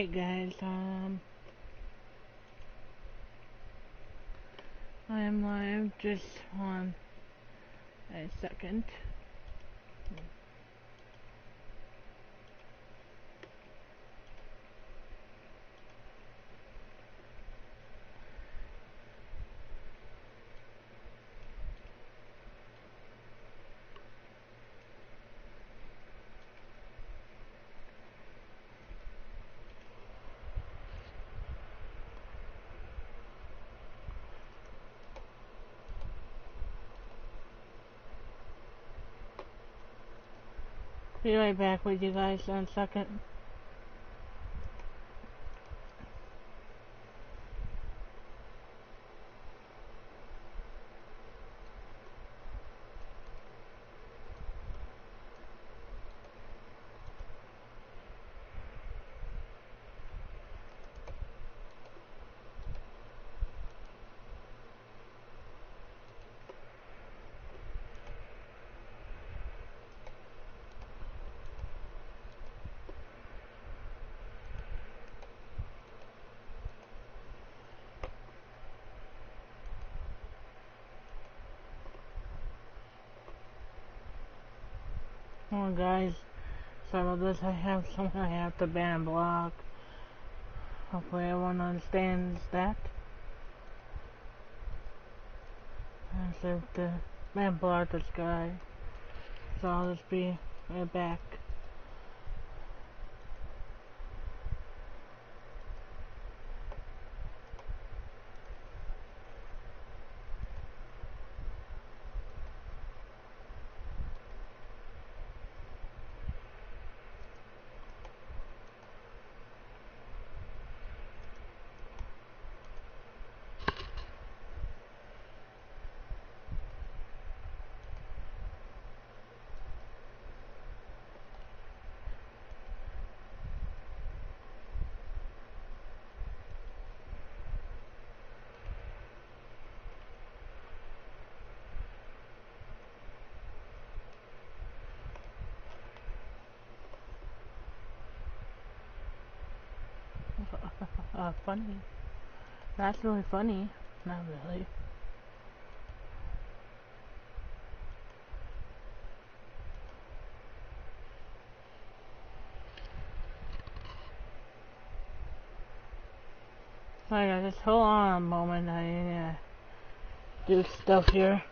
Alright guys, I am live, just on a second. Be right back with you guys in a second. Come on guys, sorry about this, I have someone I have to ban block. Hopefully everyone understands that. I have to ban block this guy. So I'll just be right back. Funny. That's really funny. Not really. Alright, just hold on a moment. I do stuff here.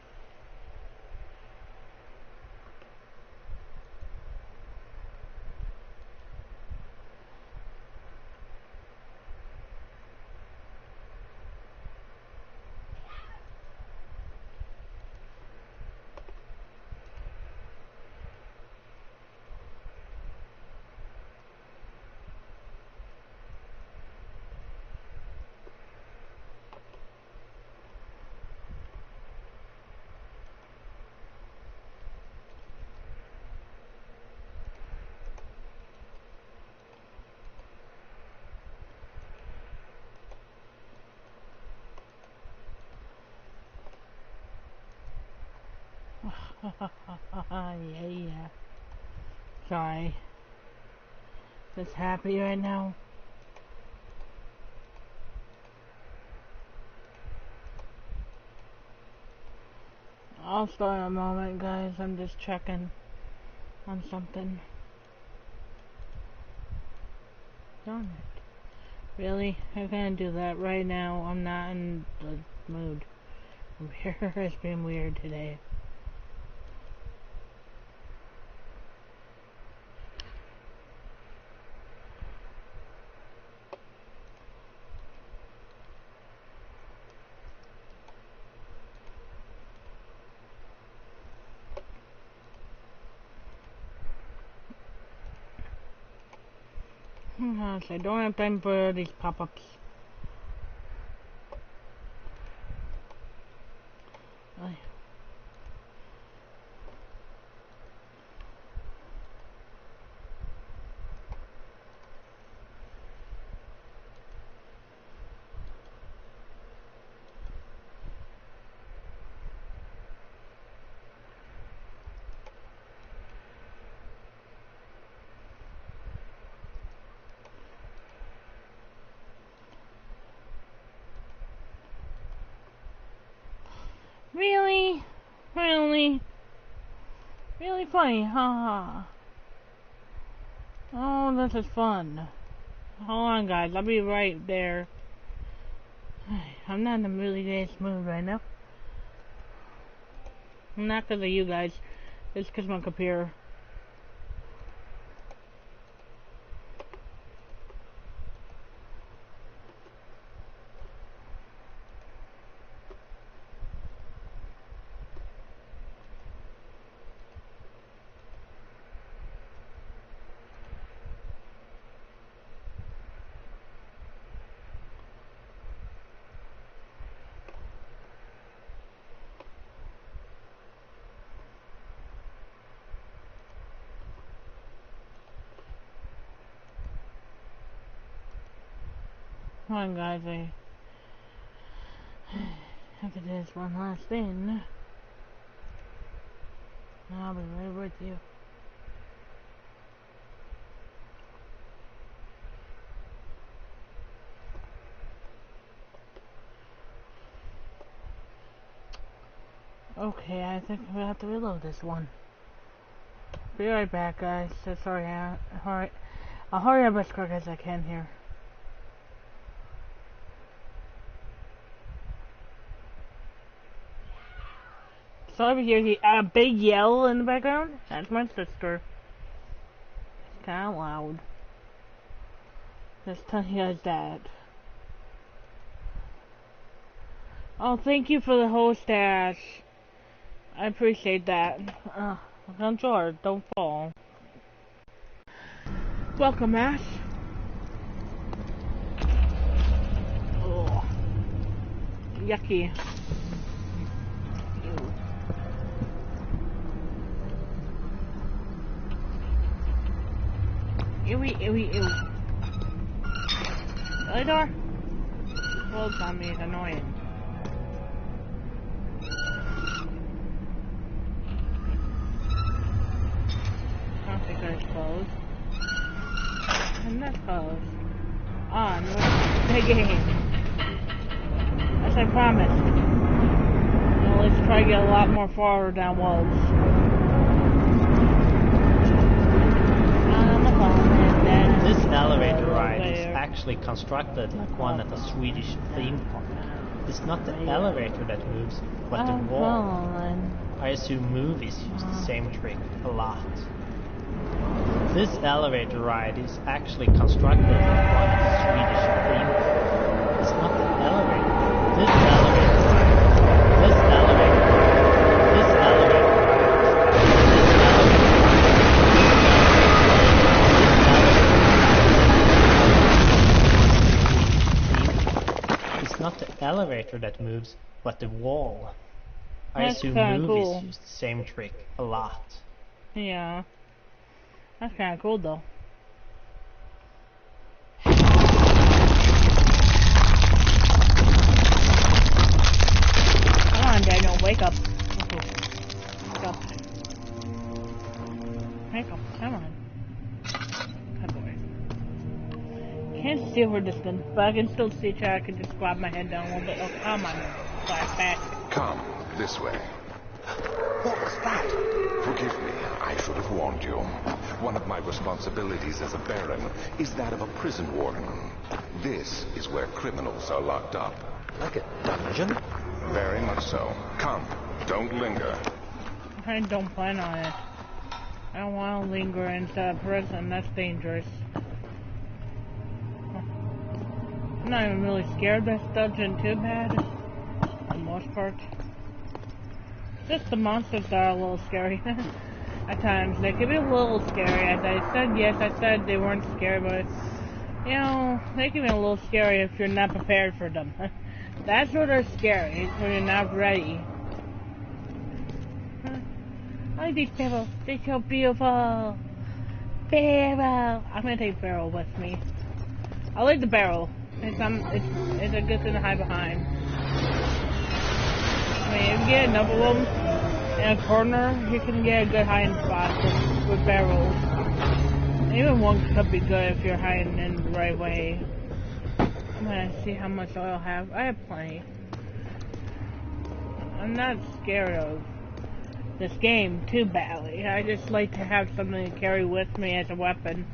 Yeah. Sorry. Just happy right now. I'll start in a moment, guys. I'm just checking on something. Darn it. Really? I can't do that right now. I'm not in the mood. It's been weird today. I don't have time for these pop-ups. Really funny, haha. Oh, this is fun. Hold on, guys. I'll be right there. I'm not in a really nice mood right now. Not because of you guys. It's because my computer. Come on, guys. I have to do this one last thing. I'll be right with you. Okay, I think we have to reload this one. Be right back, guys. So sorry. I'll hurry up as quick as I can here. So over here, a big yell in the background. That's my sister. It's kind of loud. Just tell you guys that. Oh, thank you for the host, Ash. I appreciate that. Control, don't fall. Welcome, Ash. Oh, yucky. Ewy, ewy, ew. The door closed on me is annoying. I don't think it's closed. And that's closed. On with the game. As I promised. Now let's try to get a lot more forward than was. This elevator ride is actually constructed like one at a Swedish theme park. It's not the elevator that moves, but the wall. I assume movies use the same trick a lot. This elevator ride is actually constructed like one at a Swedish theme park. It's not the elevator. This elevator ride. This elevator ride. This elevator ride. It's not the elevator that moves, but the wall. I assume movies use the same trick a lot. Yeah. That's kind of cool, though. Come on, Daniel, wake up. Wake up. Wake up, come on. Good boy. Can't see over distance, but I can still see chat. I can just grab my head down a little bit. Oh, come on. Fast. Come, this way. What was that? Forgive me, I should have warned you. One of my responsibilities as a Baron is that of a prison warden. This is where criminals are locked up. Like a dungeon? Very much so. Come, don't linger. I don't plan on it. I don't want to linger inside a prison. That's dangerous. I'm not even really scared of this dungeon too bad. For the most part. Just the monsters that are a little scary. At times. They can be a little scary. As I said, yes, I said they weren't scary, but, you know, they can be a little scary if you're not prepared for them. That's what they're scary, when you're not ready. I like these people. They're so beautiful. Barrel. I'm gonna take Barrel with me. I like the Barrel. It's a good thing to hide behind. I mean, if you get enough of them in a corner, you can get a good hiding spot with Barrels. Even one could be good if you're hiding in the right way. I'm gonna see how much oil I have. I have plenty. I'm not scared of this game too badly. I just like to have something to carry with me as a weapon.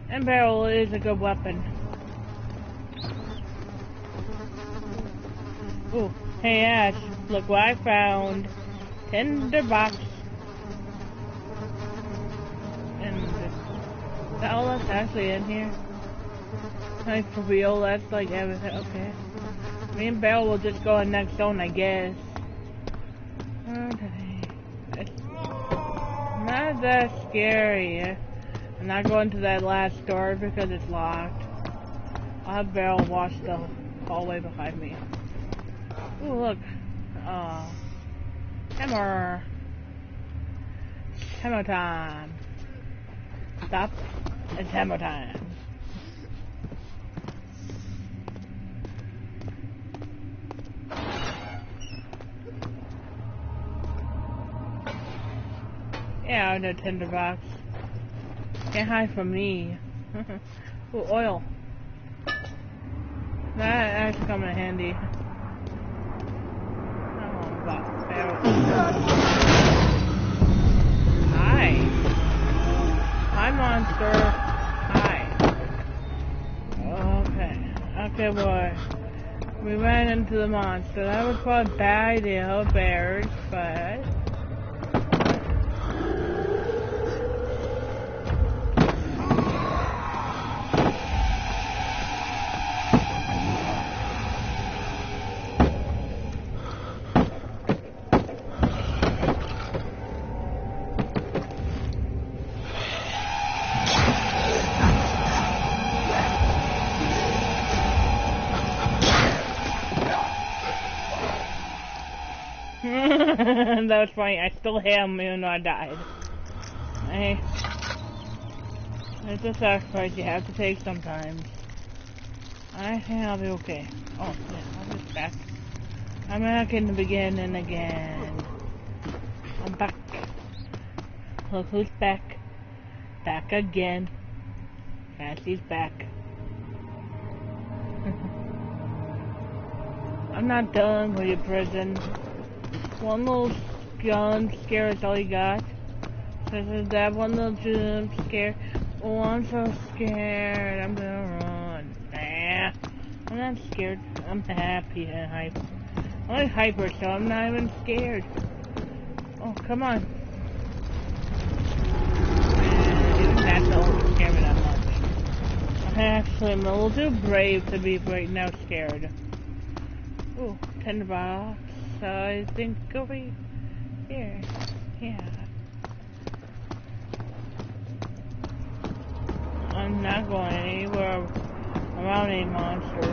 And barrel is a good weapon. Ooh, hey Ash, look what I found. Tinderbox. And is that all that's actually in here? Like for real, that's like everything. Okay. Me and Barrel will just go in next zone, I guess. Okay. It's not that scary. I'm not going to that last door because it's locked. I'll have Barrel watch the hallway behind me. Ooh, look. Hammer. Hammer time. Stop. It's hammer time. Yeah, no tinderbox. Can't hide from me. Ooh, oil. That actually come in handy. Hi. Hi, monster. Hi. Okay. Okay, boy. We ran into the monster. That was probably a bad idea, bears, but... That was funny. I still hit him even though I died. Hey, it's a sacrifice you have to take sometimes. I think I'll be okay. Oh, yeah, I'm just back. I'm back in the beginning again. I'm back. Look who's back. Back again. Cassie's back. I'm not done with your prison. One little jump scare is all you got. So is that one little jump scare? Oh, I'm so scared. I'm gonna run. Nah, I'm not scared. I'm happy and hyper. I'm like hyper, so I'm not even scared. Oh, come on. Even that don't scare me that much. I actually am a little too brave to be right now scared. Ooh, tinderbox. So I think over here. Yeah. I'm not going anywhere around any monsters.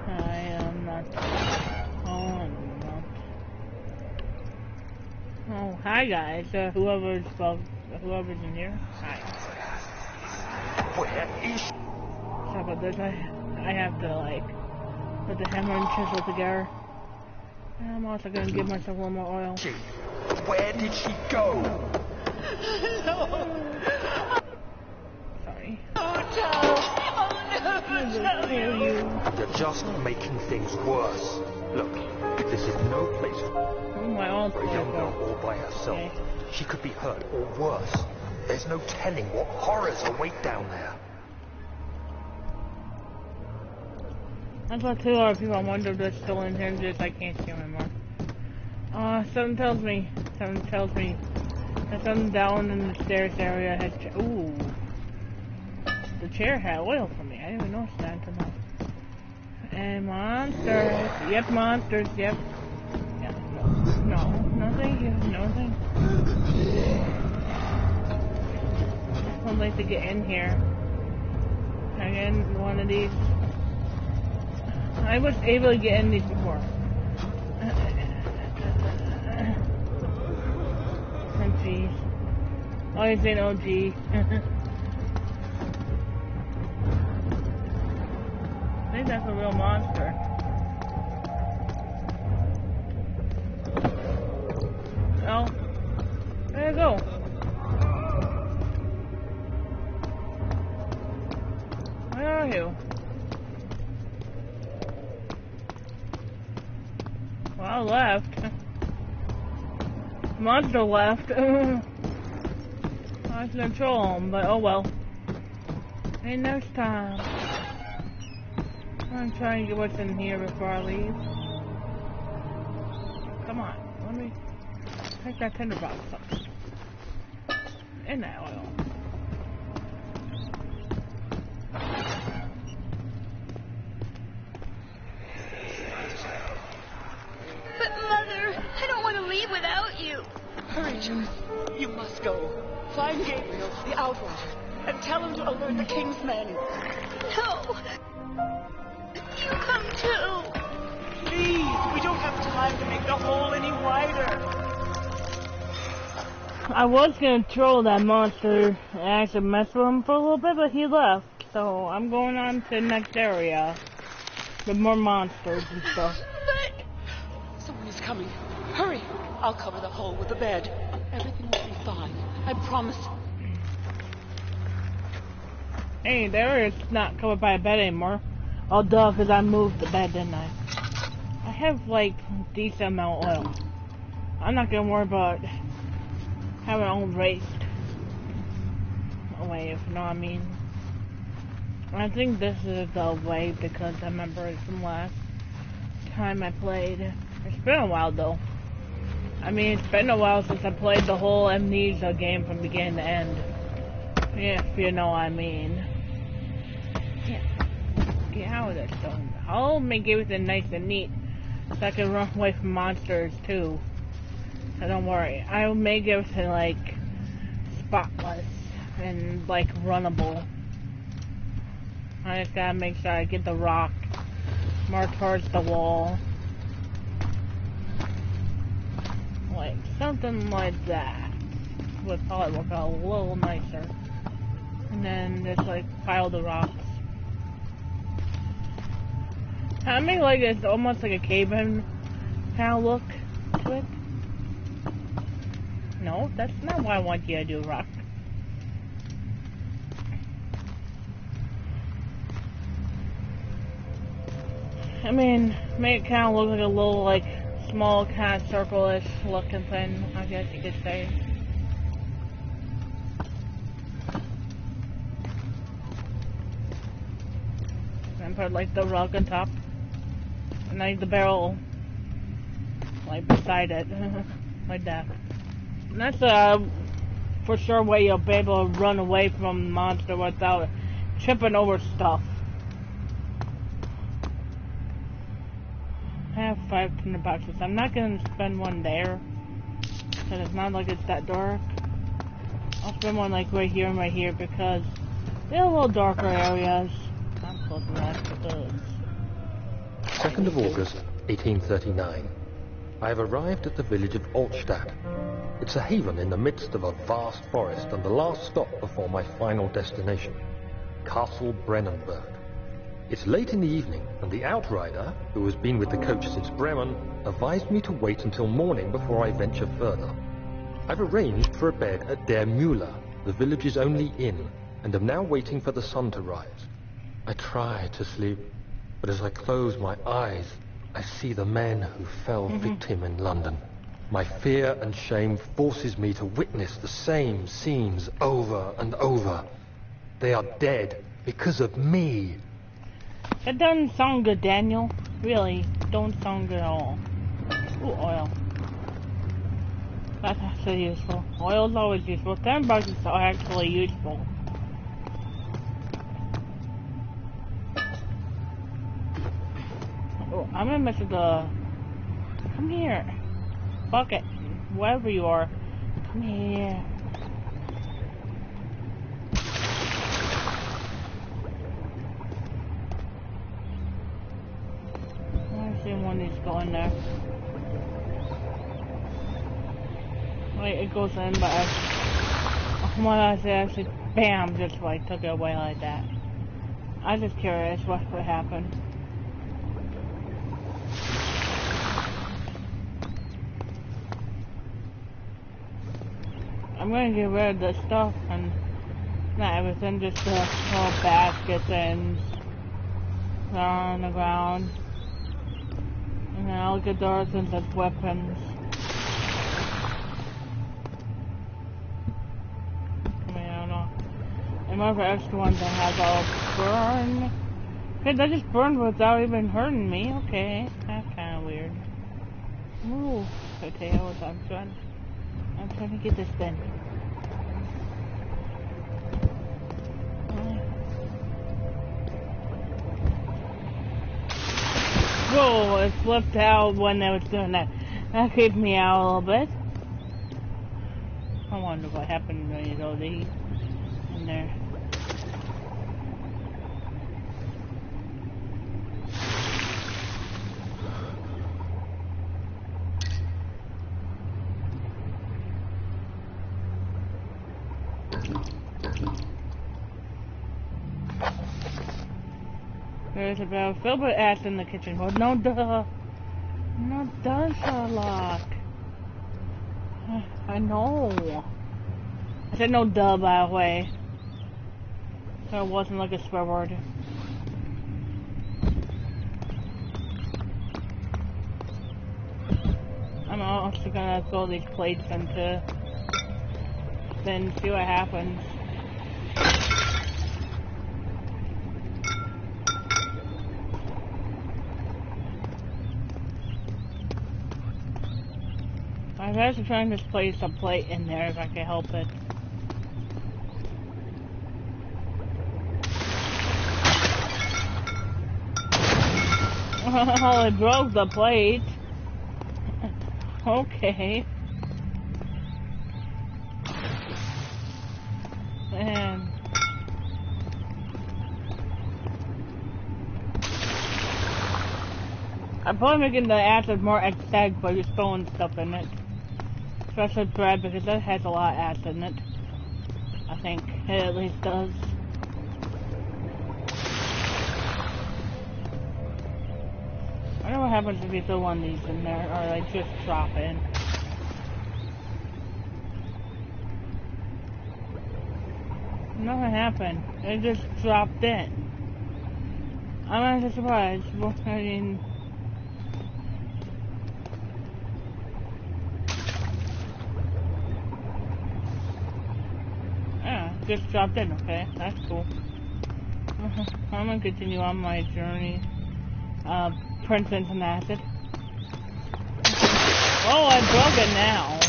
I am not. Oh, I'm not. Oh, hi guys. Whoever's in here. Hi. Where is? Sorry about this. I have to like put the hammer and chisel together. And I'm also gonna give myself a little more oil. Where did she go? Sorry. You're just making things worse. Look, this is no place Oh, my oil's for a young girl all by herself. Okay. She could be hurt or worse. There's no telling what horrors await down there. That's what two other people. I wonder if they're still in here and just I can't see them anymore. Something tells me that something down in the stairs area has. Ooh, the chair had oil for me. I didn't even notice that until now. And monsters. Yep, monsters. Yep. Yeah. No, thank you. No, thank you. I'd like to get in here. Again, one of these. I was able to get in these before. Oh jeez. Oh, he's saying oh gee. I think that's a real monster. Oh. There you go. Where are you? Monster left. I was gonna troll him, but oh well. Ain't next time. I'm trying to get what's in here before I leave. Come on, let me take that tinderbox up. In that oil. But Mother, I don't want to leave without you. Hurry, Judith. You must go. Find Gabriel, the Outrider, and tell him to alert the King's men. No. You come too. Please, we don't have time to make the hole any wider. I was gonna troll that monster and actually mess with him for a little bit, but he left. So I'm going on to the next area with more monsters and stuff. But Someone is coming. Hurry. I'll cover the hole with the bed. Everything will be fine. I promise. Hey, there it's not covered by a bed anymore. Oh, duh, because I moved the bed, didn't I? I have, like, decent amount of oil. I'm not gonna worry about having it all raced away, if you know what I mean. I think this is the way because I remember it from last time I played. It's been a while, though. I mean, it's been a while since I played the whole Amnesia game from beginning to end. Yeah, if you know what I mean. Get out of this stone. I'll make everything nice and neat so I can run away from monsters too. So don't worry. I'll make everything like spotless and like runnable. I just gotta make sure I get the rock more towards the wall. Like something like that would probably work out a little nicer. And then just like pile the rocks. I mean, like it's almost like a cave-in kind of look to it. No, that's not what I want you to do, rock. I mean, make it kind of look like a little, like, small kind of circle-ish looking thing, I guess you could say. And put, like, the rug on top. And, like, the barrel, like, beside it. Like that. And that's a, for sure, way you'll be able to run away from the monster without tripping over stuff. I have 500 boxes. I'm not going to spend one there, because it's not like it's that dark. I'll spend one like right here and right here, because they're a little darker areas. I'm close enough to those. 2nd of August, 1839. I have arrived at the village of Altstadt. It's a haven in the midst of a vast forest and the last stop before my final destination, Castle Brennenburg. It's late in the evening, and the Outrider, who has been with the coach since Bremen, advised me to wait until morning before I venture further. I've arranged for a bed at Der Müller, the village's only inn, and am now waiting for the sun to rise. I try to sleep, but as I close my eyes, I see the men who fell victim in London. My fear and shame forces me to witness the same scenes over and over. They are dead because of me. That doesn't sound good, Daniel. Really, don't sound good at all. Ooh, oil. That's actually useful. Oil's always useful. 10 bucks is actually useful. Oh, I'm gonna mess with the... Come here. Bucket. Wherever you are. Come here. I see one of these go in there. Wait, it goes in, but what I say actually, bam, just like took it away like that. I'm just curious what would happen. I'm gonna get rid of this stuff and not everything, just the little baskets and on the ground. And then I'll get those into weapons. And one of the extra ones that has all burn. Okay, that just burned without even hurting me. Okay, that's kind of weird. Ooh, potatoes. I'm trying to get this done. Whoa, it flipped out when I was doing that. That creeped me out a little bit. I wonder what happened when you go in there. There's about filled with ass in the kitchen. Well, no duh. No duh, Sherlock. I know. I said no duh, by the way. So it wasn't like a swear word. I'm also gonna throw these plates into then see what happens. I was trying to place a plate in there if I could help it. Oh, it broke the plate. Okay. And I'm probably making the acid more acidic by just throwing stuff in it. Especially bread, because that has a lot of acid in it. I think it at least does. I wonder what happens if you throw one of these in there, or like just drop in. Nothing happened. It just dropped in. I'm not surprised. Well, I mean, yeah, just dropped in. Okay, that's cool. I'm gonna continue on my journey. Princess and acid. Oh, I broke it now.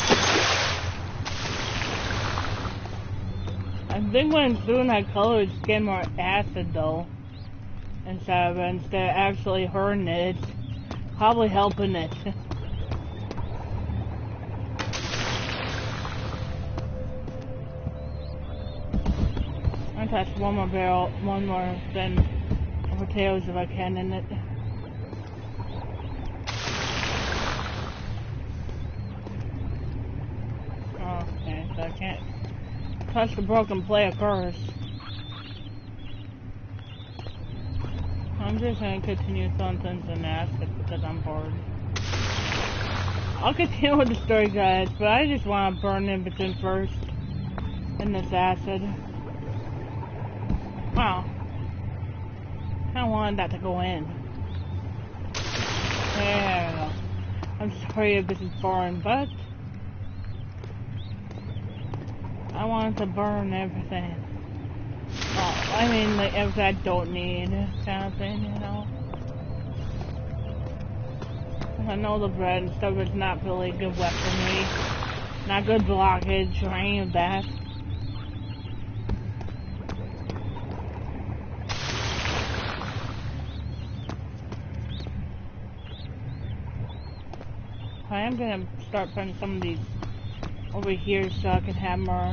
I think when it's doing that color, it's getting more acid though. Instead of actually hurting it, it's probably helping it. I'll touch one more than potatoes if I can in it. Okay, so I can't touch the broken plate of course. I'm just gonna continue throwing things in acid because I'm bored. I'll continue with the story, guys, but I just want to burn everything first in this acid. Wow. I wanted that to go in. There we go. I'm sorry if this is boring, but I wanted to burn everything. Well, I mean, like, everything I don't need, kind of thing, you know? I know the bread and stuff is not really good weaponry, not good blockage or any of that. I am gonna start putting some of these over here so I can have more.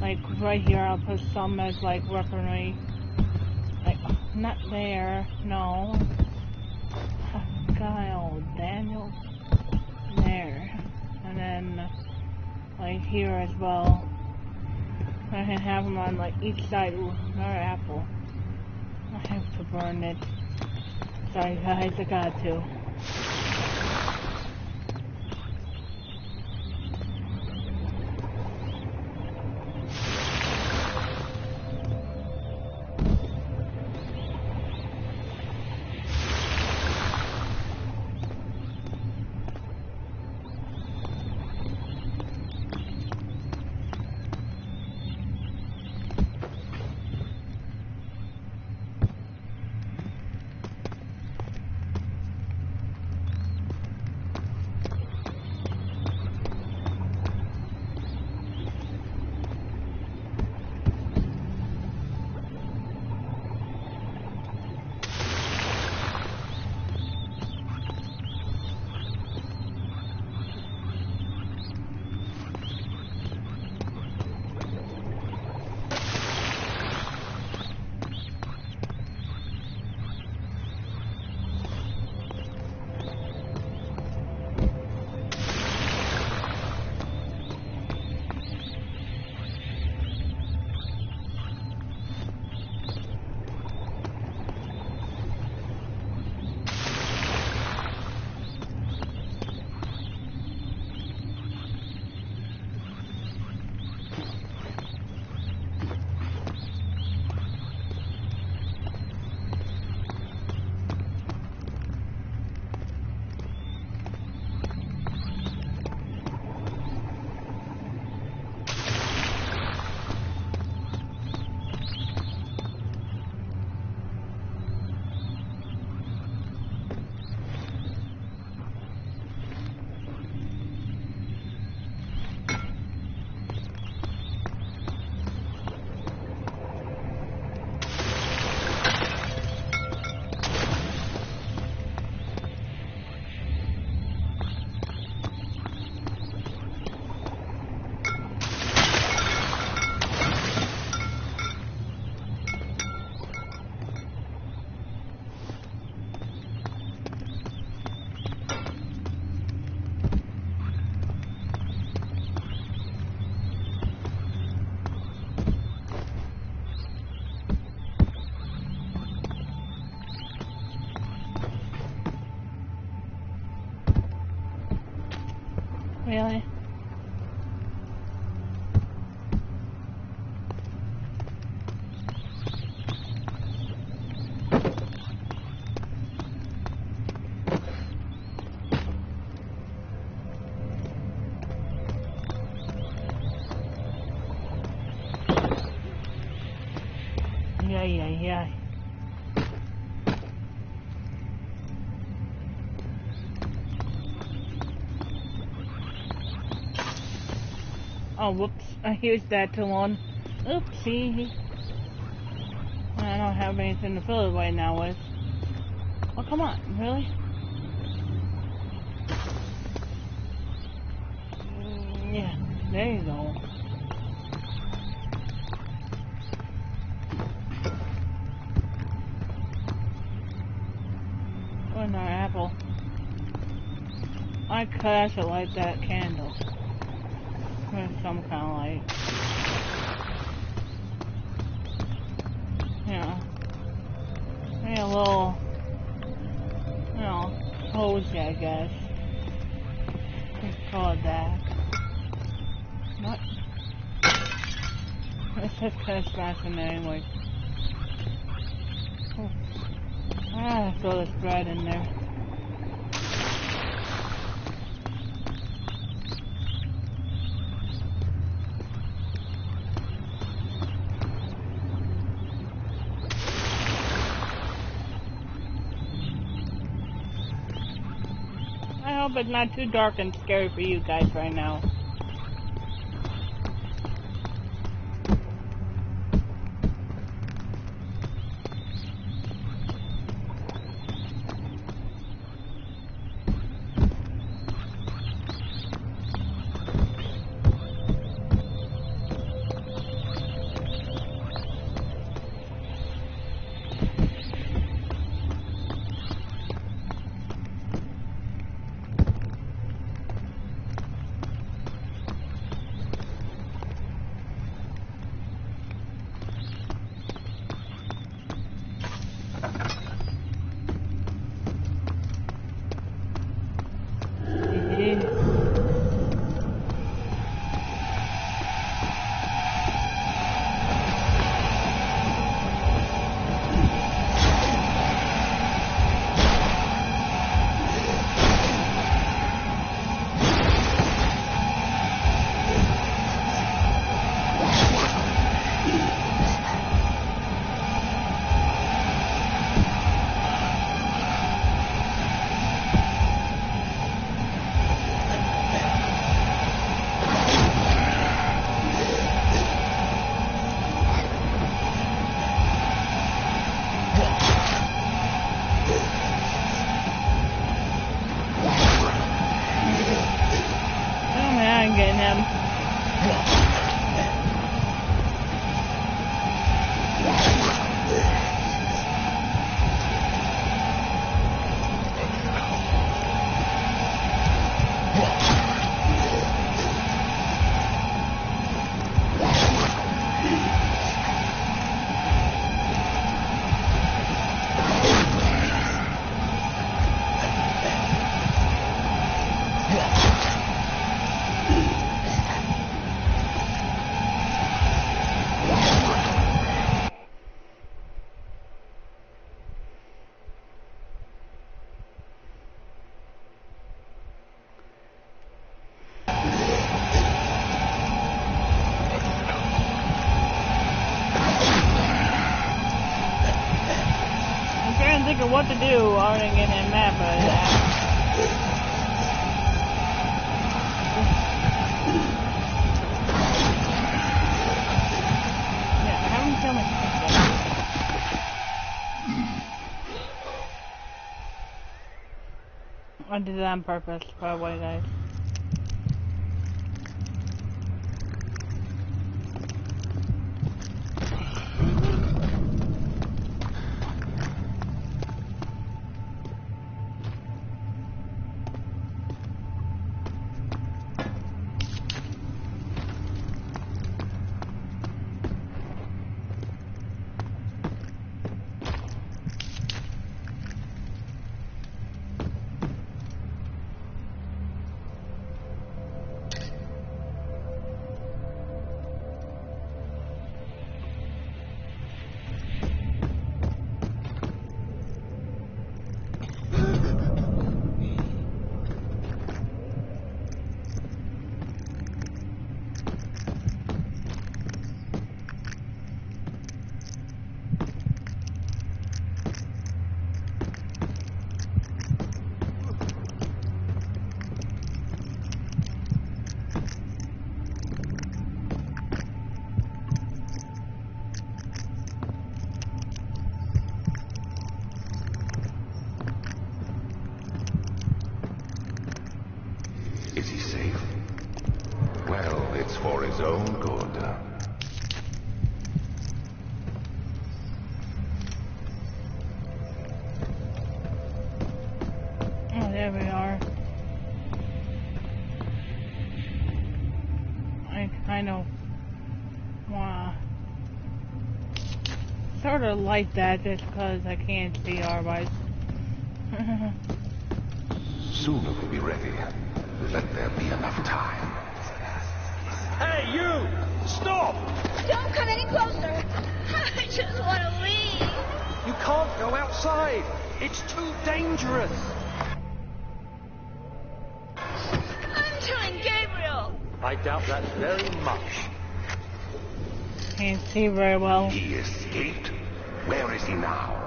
Like right here, I'll put some as like weaponry. Like not there, no. Kyle, Daniel, there, and then like here as well. I can have them on like each side. Ooh, another apple. I have to burn it. Sorry guys, I got to. Really? Yeah. Oh, whoops. I used that to one. Oopsie. I don't have anything to fill it right now with. Oh, come on. Really? Yeah. There you go. Oh, no, apple. I could actually light that candle. With some kind of light. Yeah. Maybe a little, you know, cozy, I guess. Let's call it that. What? It's just kind of smashing anyway. Oh. Ah, throw this bread in there. I hope it's not too dark and scary for you guys right now. What to do other than get that map out of that. Yeah, have him kill me. I did that on purpose, by the way, guys. safe? Well, it's for his own good. Oh, there we are. I kind of sort of like that just because I can't see otherwise. Soon it will be ready. Let there be enough time. Hey, you! Stop! Don't come any closer. I just want to leave. You can't go outside. It's too dangerous. I'm telling Gabriel. I doubt that very much. Can't see very well. He escaped? Where is he now?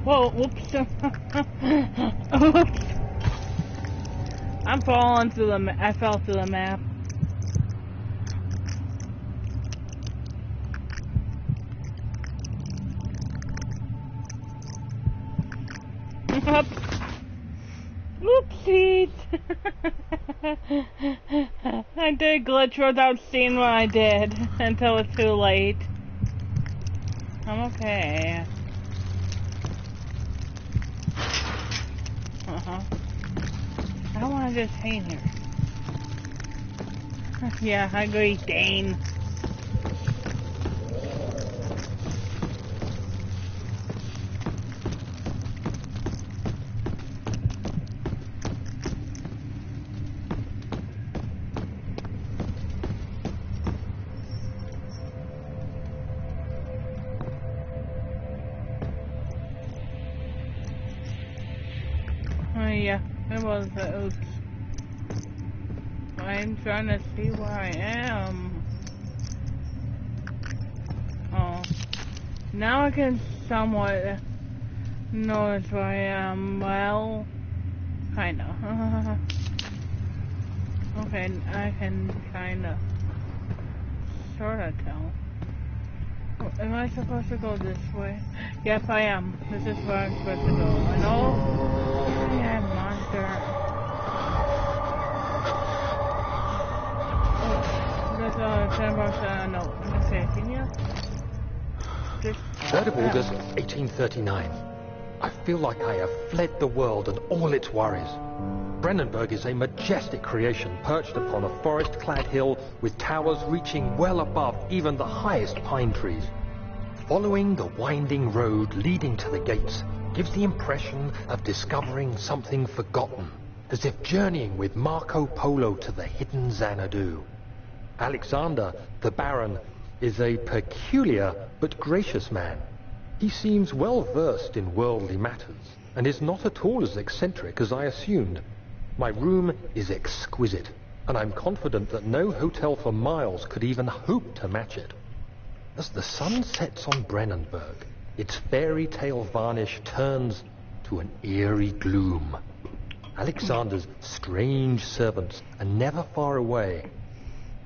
Whoa, whoops. Oops. I'm falling through I fell through the map. Oopsies. I did glitch without seeing what I did until it's too late. I'm okay. I don't want to just hang here. Yeah, I agree, Dane. Oh yeah, it was the oops. I'm trying to see where I am. Oh. Now I can somewhat notice where I am. Well, kinda. Okay, I can kinda sorta tell. Am I supposed to go this way? Yes, I am. This is where I'm supposed to go. I know. Yeah, monster. There's a 10% no. Okay, can you? 3rd of August, 1839. I feel like I have fled the world and all its worries. Brennenburg is a majestic creation perched upon a forest-clad hill with towers reaching well above even the highest pine trees. Following the winding road leading to the gates gives the impression of discovering something forgotten, as if journeying with Marco Polo to the hidden Xanadu. Alexander, the Baron, is a peculiar but gracious man. He seems well versed in worldly matters and is not at all as eccentric as I assumed. My room is exquisite, and I'm confident that no hotel for miles could even hope to match it. As the sun sets on Brennenburg, its fairy tale varnish turns to an eerie gloom. Alexander's strange servants are never far away.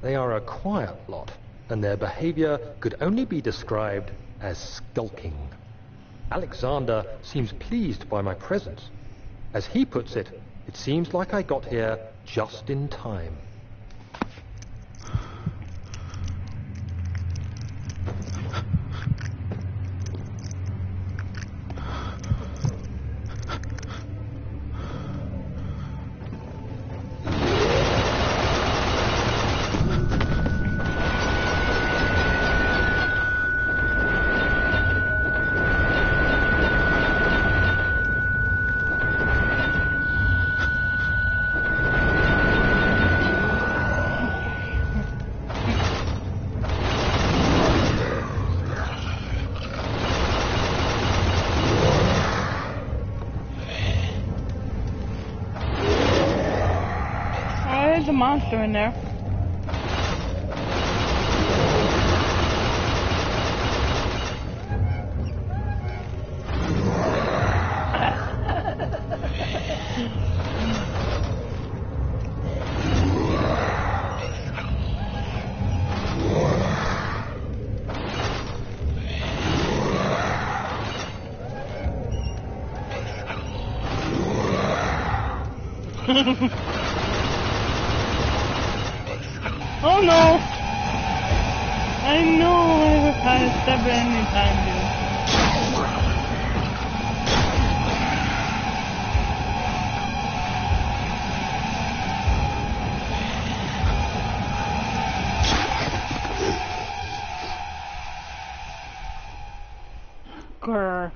They are a quiet lot, and their behavior could only be described as skulking. Alexander seems pleased by my presence. As he puts it, it seems like I got here just in time. monster in there. Oh no! I know I was trying to step in any time, dude. Grr.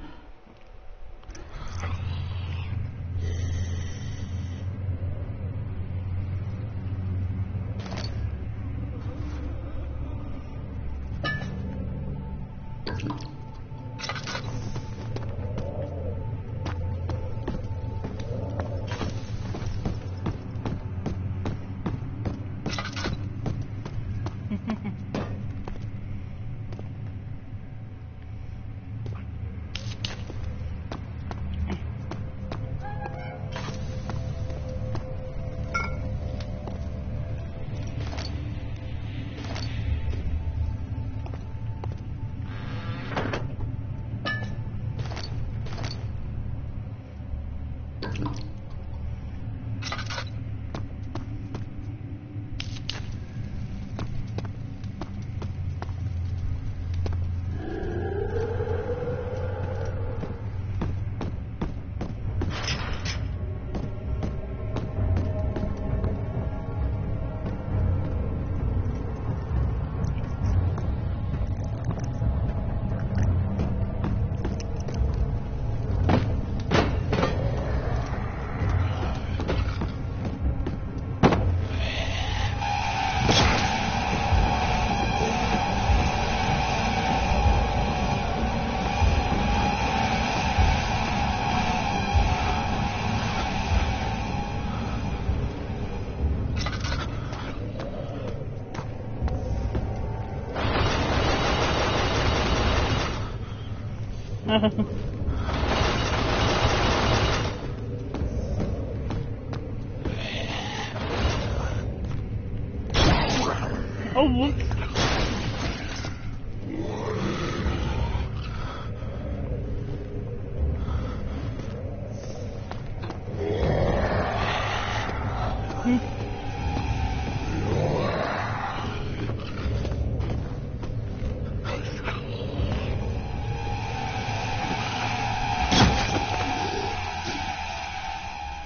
Oh, whoops.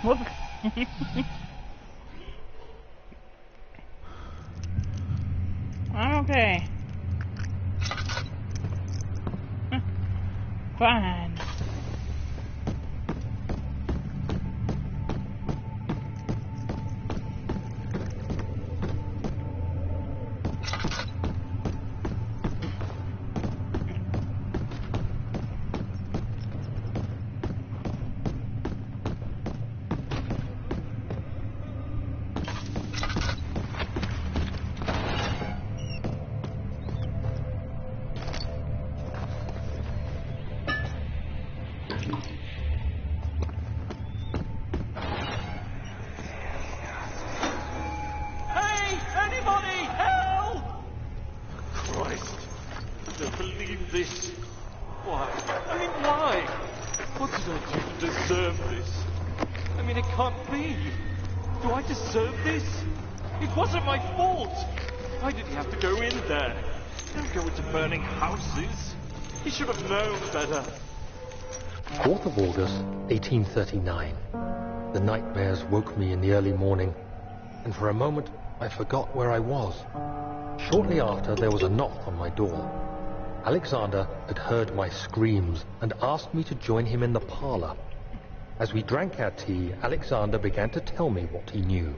Whoops. I'm okay. Fine. This? Why? I mean, why? What did I do to deserve this? I mean, it can't be. Do I deserve this? It wasn't my fault. Why did he have to go in there? Don't go into burning houses. He should have known better. 4th of August, 1839. The nightmares woke me in the early morning, and for a moment I forgot where I was. Shortly after, there was a knock on my door. Alexander had heard my screams and asked me to join him in the parlor. As we drank our tea, Alexander began to tell me what he knew.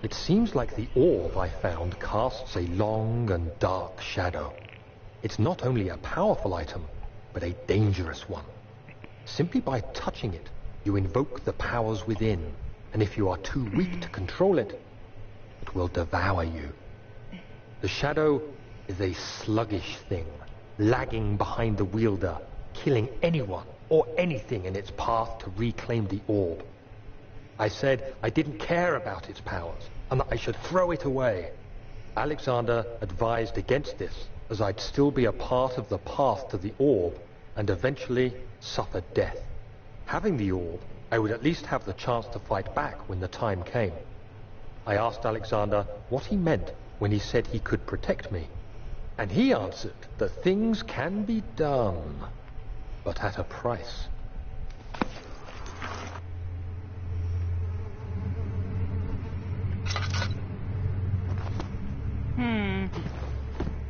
It seems like the orb I found casts a long and dark shadow. It's not only a powerful item, but a dangerous one. Simply by touching it, you invoke the powers within, and if you are too weak to control it, it will devour you. The shadow is a sluggish thing, lagging behind the wielder, killing anyone or anything in its path to reclaim the orb. I said I didn't care about its powers, and that I should throw it away. Alexander advised against this, as I'd still be a part of the path to the orb, and eventually suffer death. Having the orb, I would at least have the chance to fight back when the time came. I asked Alexander what he meant when he said he could protect me, and he answered that things can be done, but at a price.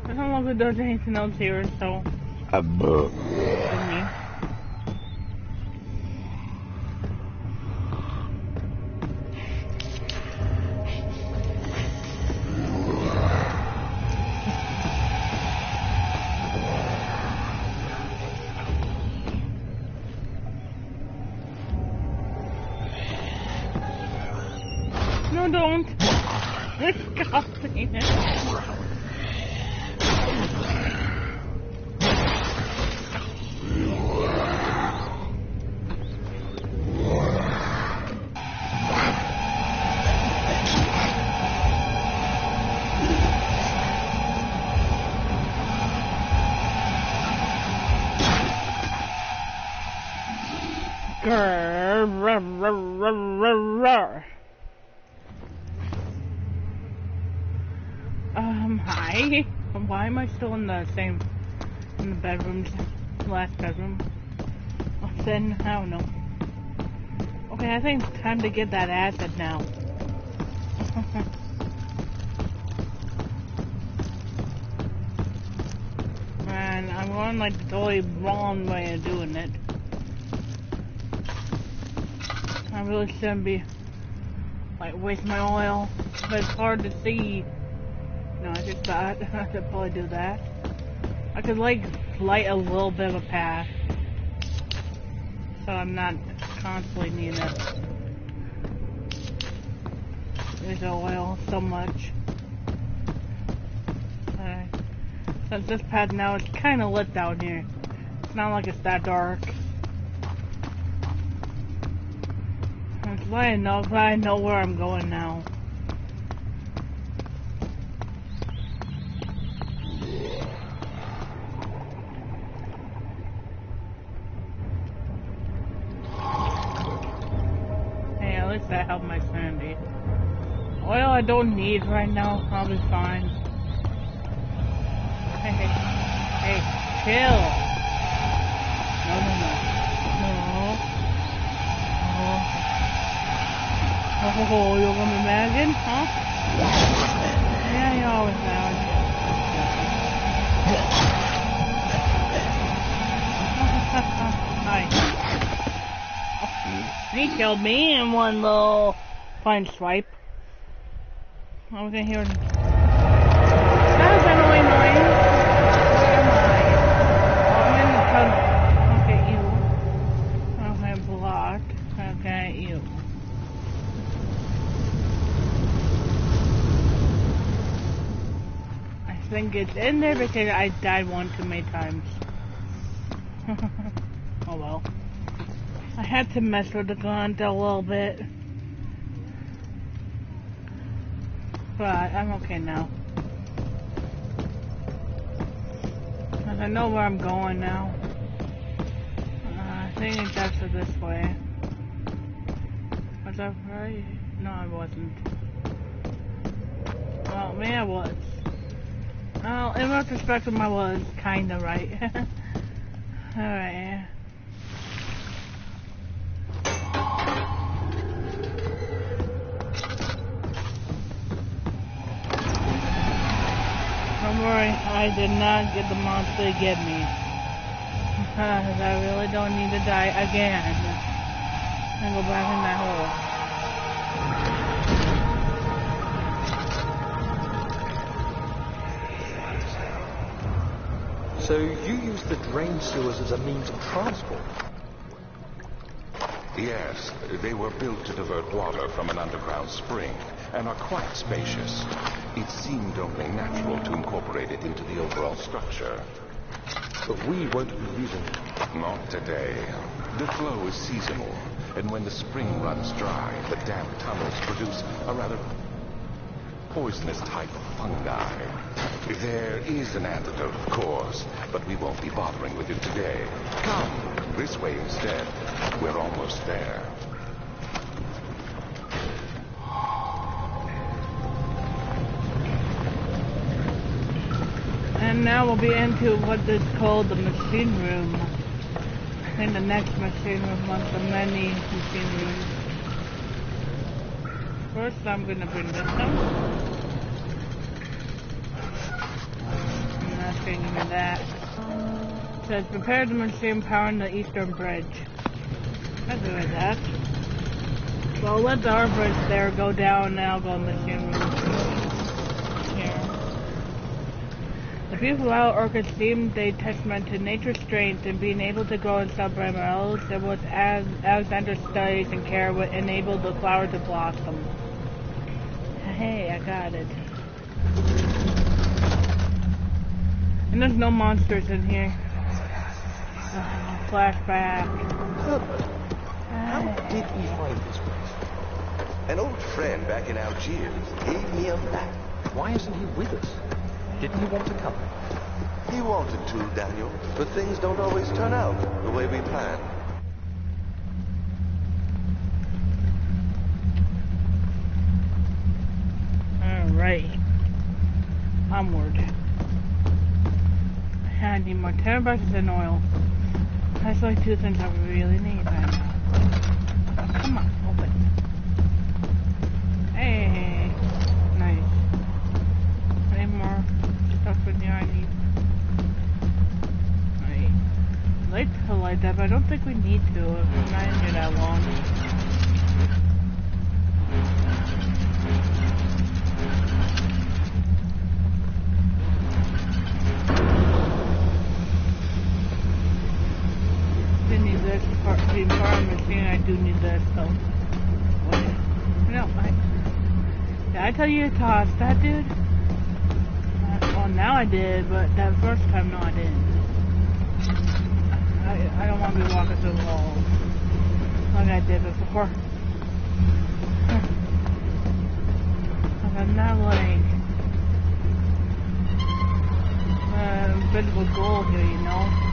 I don't know if it does anything else here, so... A book. No, don't. Disgusting. Hi. Why am I still in the bedroom, last bedroom? What's in? I don't know. Okay, I think it's time to get that acid now. Man, I'm going like the totally wrong way of doing it. I really shouldn't be, like, wasting my oil, but it's hard to see. No, I just thought I could probably do that. I could, like, light a little bit of a path, so I'm not constantly needing to use the oil so much. Since this path now is kind of lit down here. It's not like it's that dark. It's light enough that I know where I'm going now. Hey, at least that helped my sanity. Oil I don't need right now. I'll be fine. Hey, chill. No. Oh, you're gonna be mad again, huh? Yeah, you always mad. Hi. He killed me in one little fine swipe. I was in here. That was annoying noise. Where am I? I'm in the okay, you. Okay, blocked. Okay, you. I think it's in there because I died one too many times. Oh well. I had to mess with the gun a little bit. But I'm okay now. Cause I know where I'm going now. I think it's actually this way. Was that right? No, I wasn't. Well, maybe I was. Well, in retrospect, I was kinda right. Alright. Don't worry, I did not get the monster to get me. Because I really don't need to die again. And go back in that hole. So you use the drain sewers as a means of transport? Yes, they were built to divert water from an underground spring. and are quite spacious. It seemed only natural to incorporate it into the overall structure. But we won't be using it. Not today. The flow is seasonal, and when the spring runs dry, the damp tunnels produce a rather poisonous type of fungi. There is an antidote, of course, but we won't be bothering with it today. Come, this way instead. We're almost there. And now we'll be into what is called the machine room. In the next machine room, one of the many machine rooms. First, I'm gonna bring this down. I'm not gonna give me that. It says, prepare the machine powering the Eastern Bridge. I'll do that. So let the our bridge there go down, and I'll go in the machine room. Here. The beautiful wild orchids seemed a testament to nature's strength in being able to grow in subprime wells. It was as Alexander's studies and care would enable the flower to blossom. Hey, I got it. And there's no monsters in here. Flashback. How did we find this place? An old friend back in Algiers gave me a map. Why isn't he with us? Didn't he want to come? He wanted to, Daniel, but things don't always turn out the way we planned. Alright. Onward. I need more 10 bucks and oil. That's like 2 things I really need right now. Come on, open. Hey. Nice. Any more stuff in here I need? Right. I'd like to light that, but I don't think we need to. It's not in here that long. The farm machine, I do need this, so. No, did I tell you to toss that, dude? Well, now I did, but that first time, no, I didn't. I don't want to be walking through the walls like I did before. I'm not like a bit of a goal here, you know.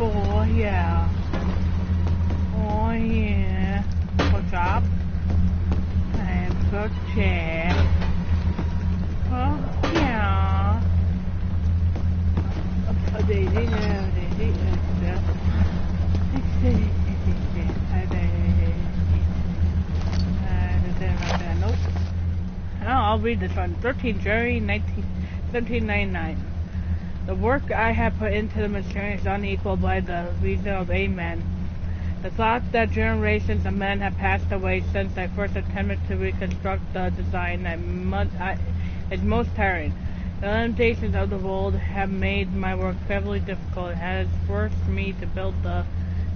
Oh yeah. Oh yeah. What's up? I'm so check. Oh yeah. Nope. Oh, I'll read this one. 13 January 1799. The work I have put into the machine is unequaled by the reason of Amen. The thought that generations of men have passed away since I first attempted to reconstruct the design is most tiring. The limitations of the world have made my work heavily difficult. It has forced me to build the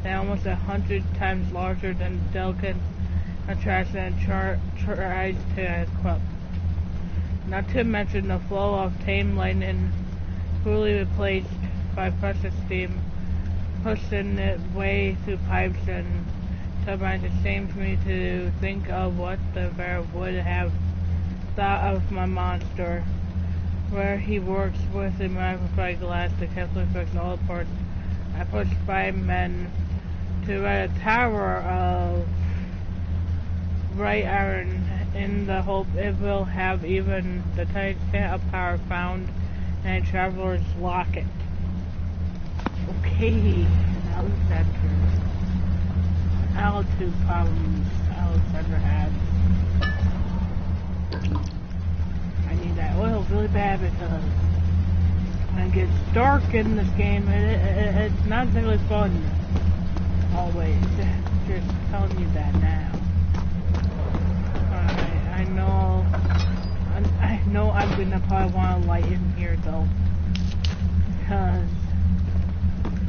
almost 100 times larger than delicate contraption and tries to equip. Not to mention the flow of tame lightning fully replaced by precious steam, pushing it way through pipes and turbines. It shames me to think of what the bear would have thought of my monster, where he works with a magnified glass to carefully fix all the parts. I pushed 5 men to write a tower of bright iron in the hope it will have even the tiniest hint of power found and traveler's locket. Okay, Alexander. Altitude problems Alexander had. I need that oil really bad because when it gets dark in this game, it's not really fun. Always. Just telling you that now. I know I'm gonna probably want to light in here though, because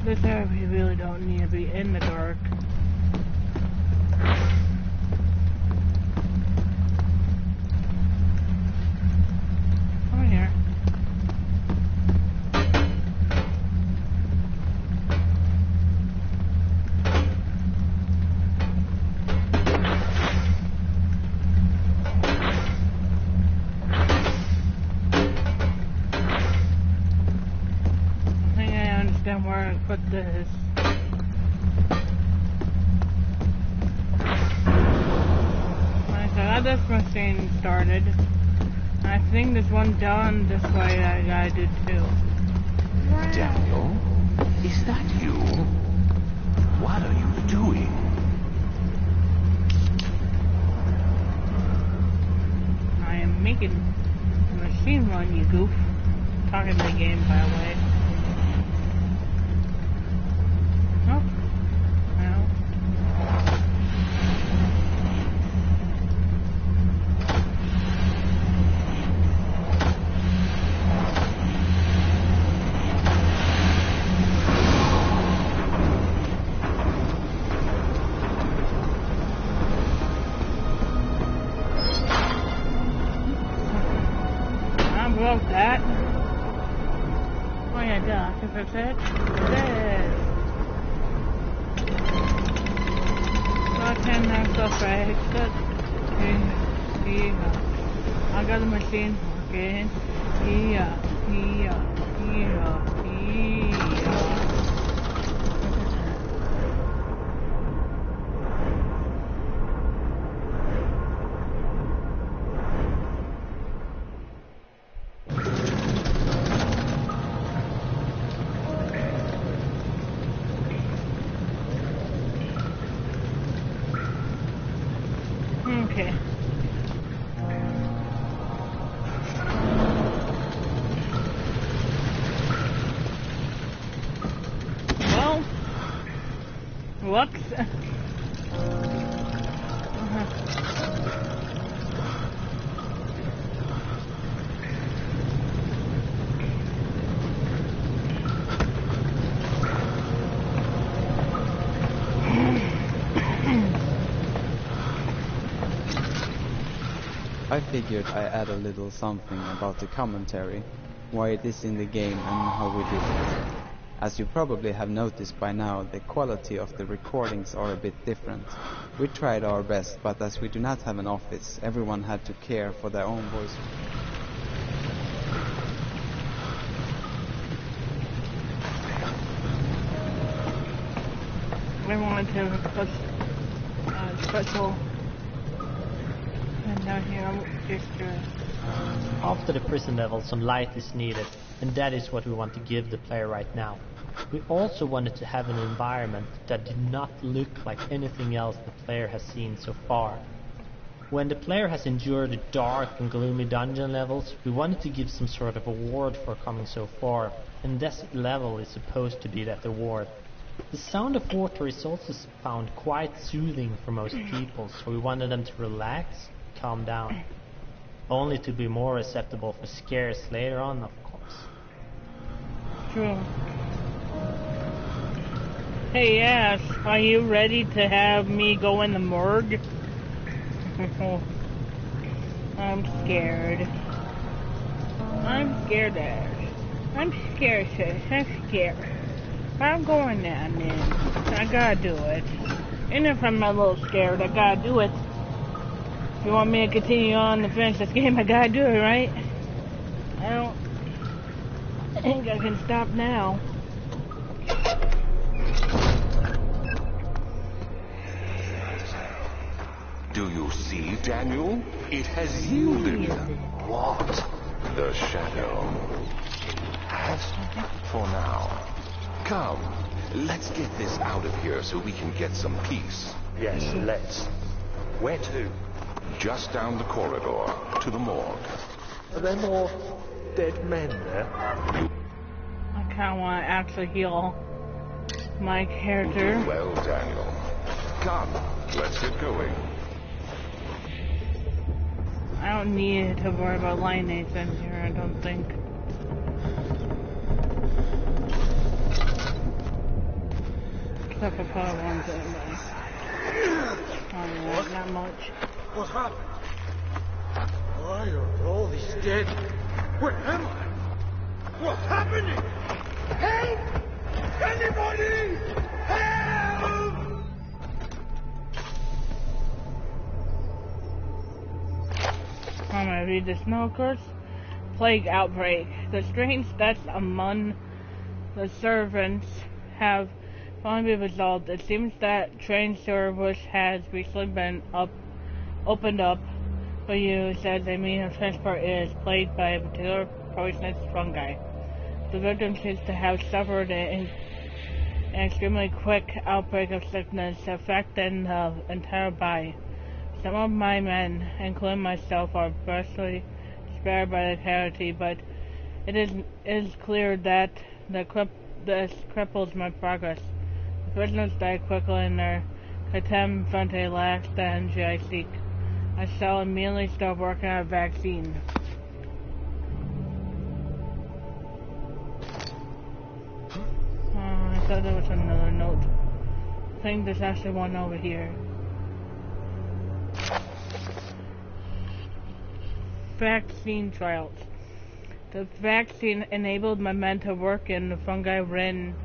this area really really don't need to be in the dark. Over here. Where I put this. Like I got this machine started. I think there's one done this way I gotta do too. Daniel, is that you? What are you doing? I am making a machine run, you goof. Talking to the game, by the way. Oh, no. I broke that. Oh yeah, duh. I can fix it. This. I got the machine working. Yeah. Okay. Well, whoops. I figured I add a little something about the commentary, why it is in the game and how we did it. As you probably have noticed by now, the quality of the recordings are a bit different. We tried our best, but as we do not have an office, everyone had to care for their own voice. I wanted to put special. And down here, just After the prison level, some light is needed, and that is what we want to give the player right now. We also wanted to have an environment that did not look like anything else the player has seen so far. When the player has endured the dark and gloomy dungeon levels, we wanted to give some sort of award for coming so far, and this level is supposed to be that award. The sound of water is also found quite soothing for most people, so we wanted them to relax, calm down, only to be more acceptable for scares later on, of course. True. Hey, yes, are you ready to have me go in the morgue? I'm scared. I'm scared, Ash. I'm scared, sis. I'm scared. I'm going down then. I gotta do it. And if I'm a little scared, I gotta do it. If you want me to continue on to finish this game, I gotta do it, right? I think I can stop now. Do you see, Daniel? It has yielded. What? The shadow. Has for now. Come, let's get this out of here so we can get some peace. Yes, let's. Where to? Just down the corridor, to the morgue. Are there more dead men there? I kinda wanna actually heal my character. Well, Daniel. Come, let's get going. I don't need to worry about lineates in here, I don't think. Except for color ones anyway. Oh yeah, not much. What happened? Why are all these dead? Where am I? What's happening? Help! Anybody! Help! I'm gonna read this note first. Plague outbreak. The strange deaths among the servants have finally been resolved. It seems that train service has recently been opened up for use as a means of transport. Is plagued by a particular poisonous fungi. The victim seems to have suffered an extremely quick outbreak of sickness affecting the entire body. Some of my men, including myself, are partially spared by the casualty, but it is clear that this cripples my progress. The prisoners die quickly in their contempt front a lacks the energy I seek. I shall immediately start working on a vaccine. I thought there was another note. I think there's actually one over here. Vaccine trials. The vaccine enabled my men to work in the fungi-ridden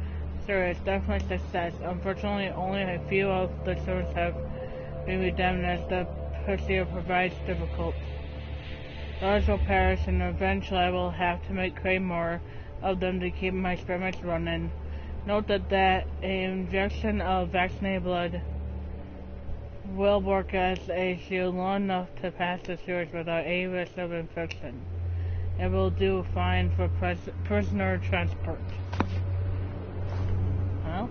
sewers. Definitely success. Unfortunately, only a few of the sewers have been redeemed as the procedure provides difficult. Others will perish, and eventually I will have to make more of them to keep my experiments running. Note that an injection of vaccinated blood will work as a shield long enough to pass the sewers without any risk of infection. It will do fine for prisoner transport. Well,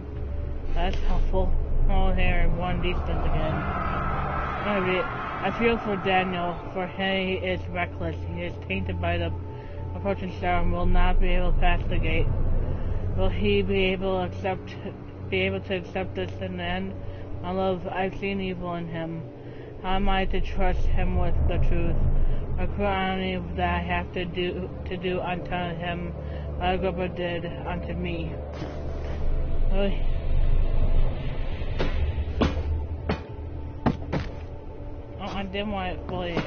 that's helpful. Oh, here, one distance again. I feel for Daniel, for he is reckless. He is tainted by the approaching star and will not be able to pass the gate. Will he be able to accept this in the end? My love, I've seen evil in him. How am I to trust him with the truth? A cruel irony that I have to do unto him what Agrippa did unto me. Oy. Oh, I didn't want it fully.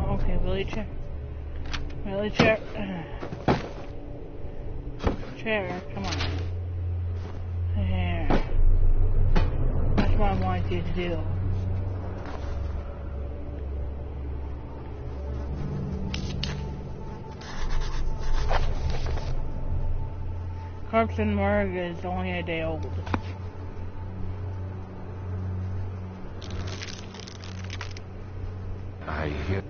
Okay, really chair. Really chair. Chair, come on. There. That's what I wanted you to do. Corpse and morgue is only a day old. I hear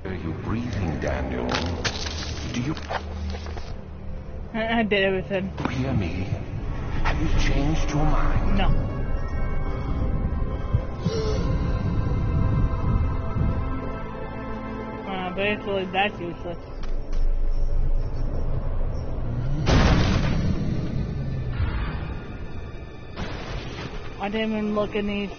you breathing, Daniel. Do you I did everything. hear me? Have you changed your mind? No. Basically, that's useless. I didn't even look in these.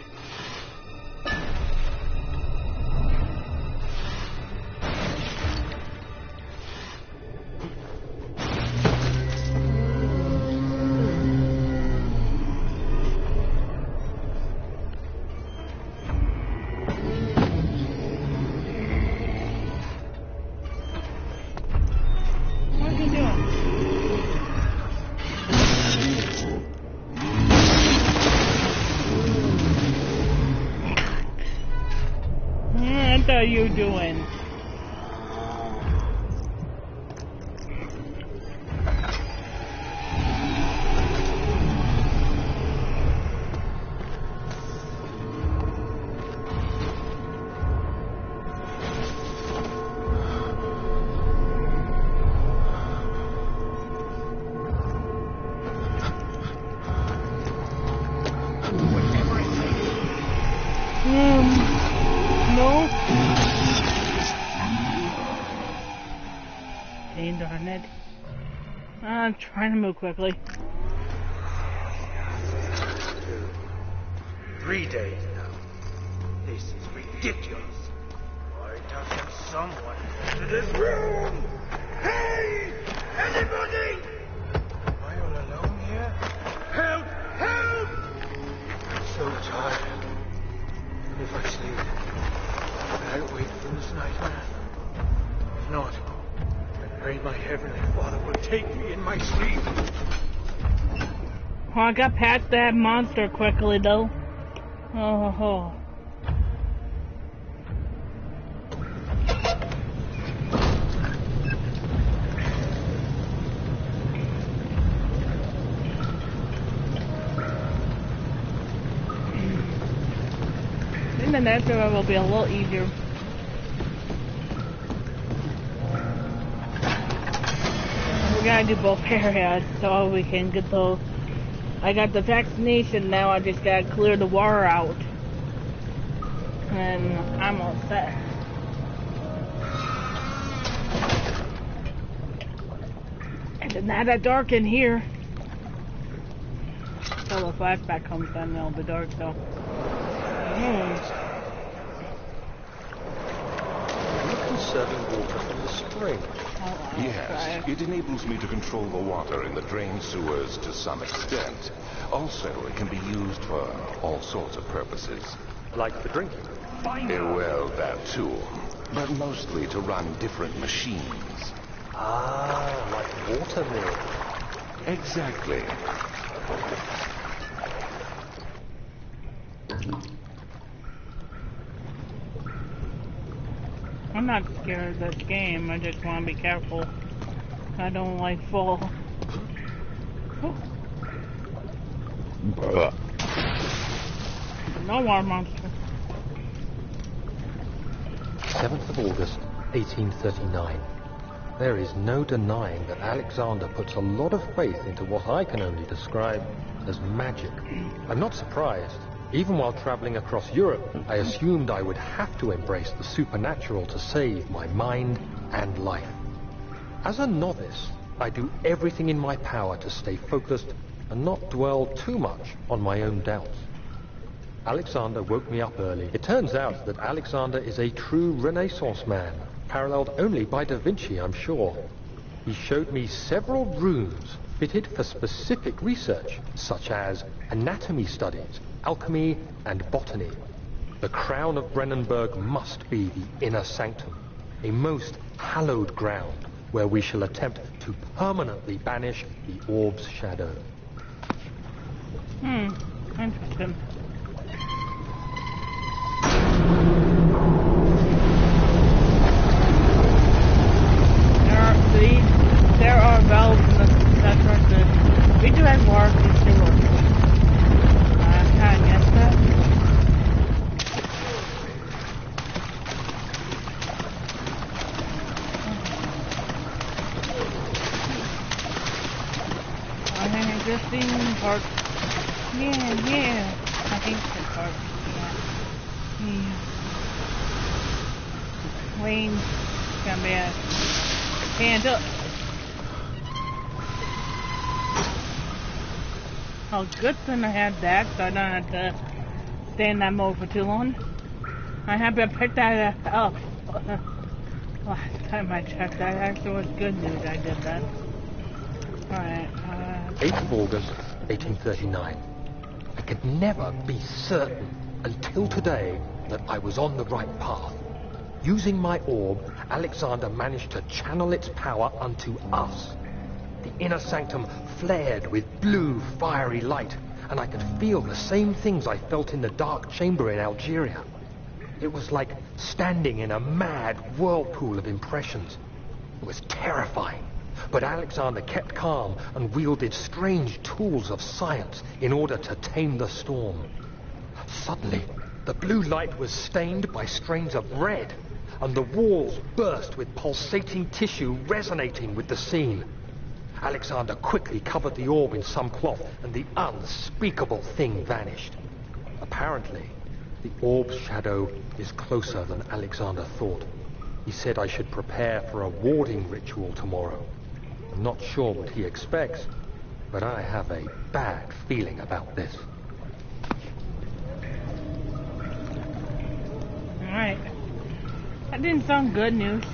What are you doing? No. Dang darn it. I'm trying to move quickly. 3 days now. This is ridiculous. Why doesn't someone into this room! Hey! Anybody! Am I all alone here? Help! Help! I'm so tired. And if I sleep, I'll wake from this nightmare. If not, I pray my Heavenly Father will take me in my sleep. Oh, I got past that monster quickly, though. Oh. I think the next one will be a little easier. We gotta do both areas so we can get those. I got the vaccination now, I just gotta clear the water out. And I'm all set. And it's not that dark in here. Until the flashback comes on, it'll be dark, so. You're conserving water from the spring. Yes, it enables me to control the water in the drain sewers to some extent. Also, it can be used for all sorts of purposes. Like for drinking? Well, that too. But mostly to run different machines. Ah, like water mill. Exactly. I'm not scared of this game, I just want to be careful. I don't like fall. No more monster. 7th of August, 1839. There is no denying that Alexander puts a lot of faith into what I can only describe as magic. I'm not surprised. Even while traveling across Europe, I assumed I would have to embrace the supernatural to save my mind and life. As a novice, I do everything in my power to stay focused and not dwell too much on my own doubts. Alexander woke me up early. It turns out that Alexander is a true Renaissance man, paralleled only by Da Vinci, I'm sure. He showed me several rooms fitted for specific research, such as anatomy studies, alchemy, and botany. The crown of Brennenburg must be the inner sanctum, a most hallowed ground where we shall attempt to permanently banish the orb's shadow. Interesting. There are valves in the center. We do have work to do. Can I guess that? I think existing parts. Yeah. I think the parts. Yeah. Wayne gonna be a hand up. Oh, good thing I had that, so I don't have to stay in that mode for too long. I'm happy I picked that up. Last time I checked, that actually was good news I did that. Alright, 8th of August, 1839. I could never be certain until today that I was on the right path. Using my orb, Alexander managed to channel its power unto us. The inner sanctum flared with blue, fiery light, and I could feel the same things I felt in the dark chamber in Algeria. It was like standing in a mad whirlpool of impressions. It was terrifying, but Alexander kept calm and wielded strange tools of science in order to tame the storm. Suddenly, the blue light was stained by strains of red, and the walls burst with pulsating tissue resonating with the scene. Alexander quickly covered the orb in some cloth, and the unspeakable thing vanished. Apparently, the orb's shadow is closer than Alexander thought. He said I should prepare for a warding ritual tomorrow. I'm not sure what he expects, but I have a bad feeling about this. Alright. That didn't sound good news.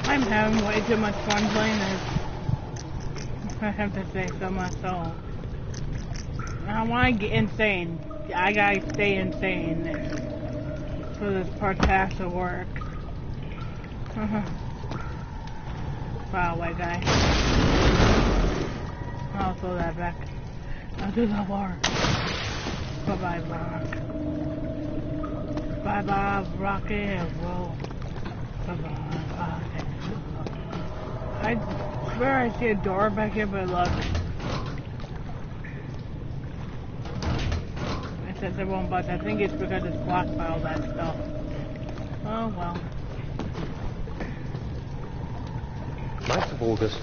I'm having way too much fun playing this. I have to say so myself. I want to get insane. I gotta stay insane for this part to have to work. Wow, white guy. I'll throw that back. I'll do the war. Bye-bye, rock. Bye-bye, rock and roll. Bye-bye. I swear I see a door back here, but look. It says it won't budge. I think it's because it's blocked by all that stuff. Oh well. 9th of August,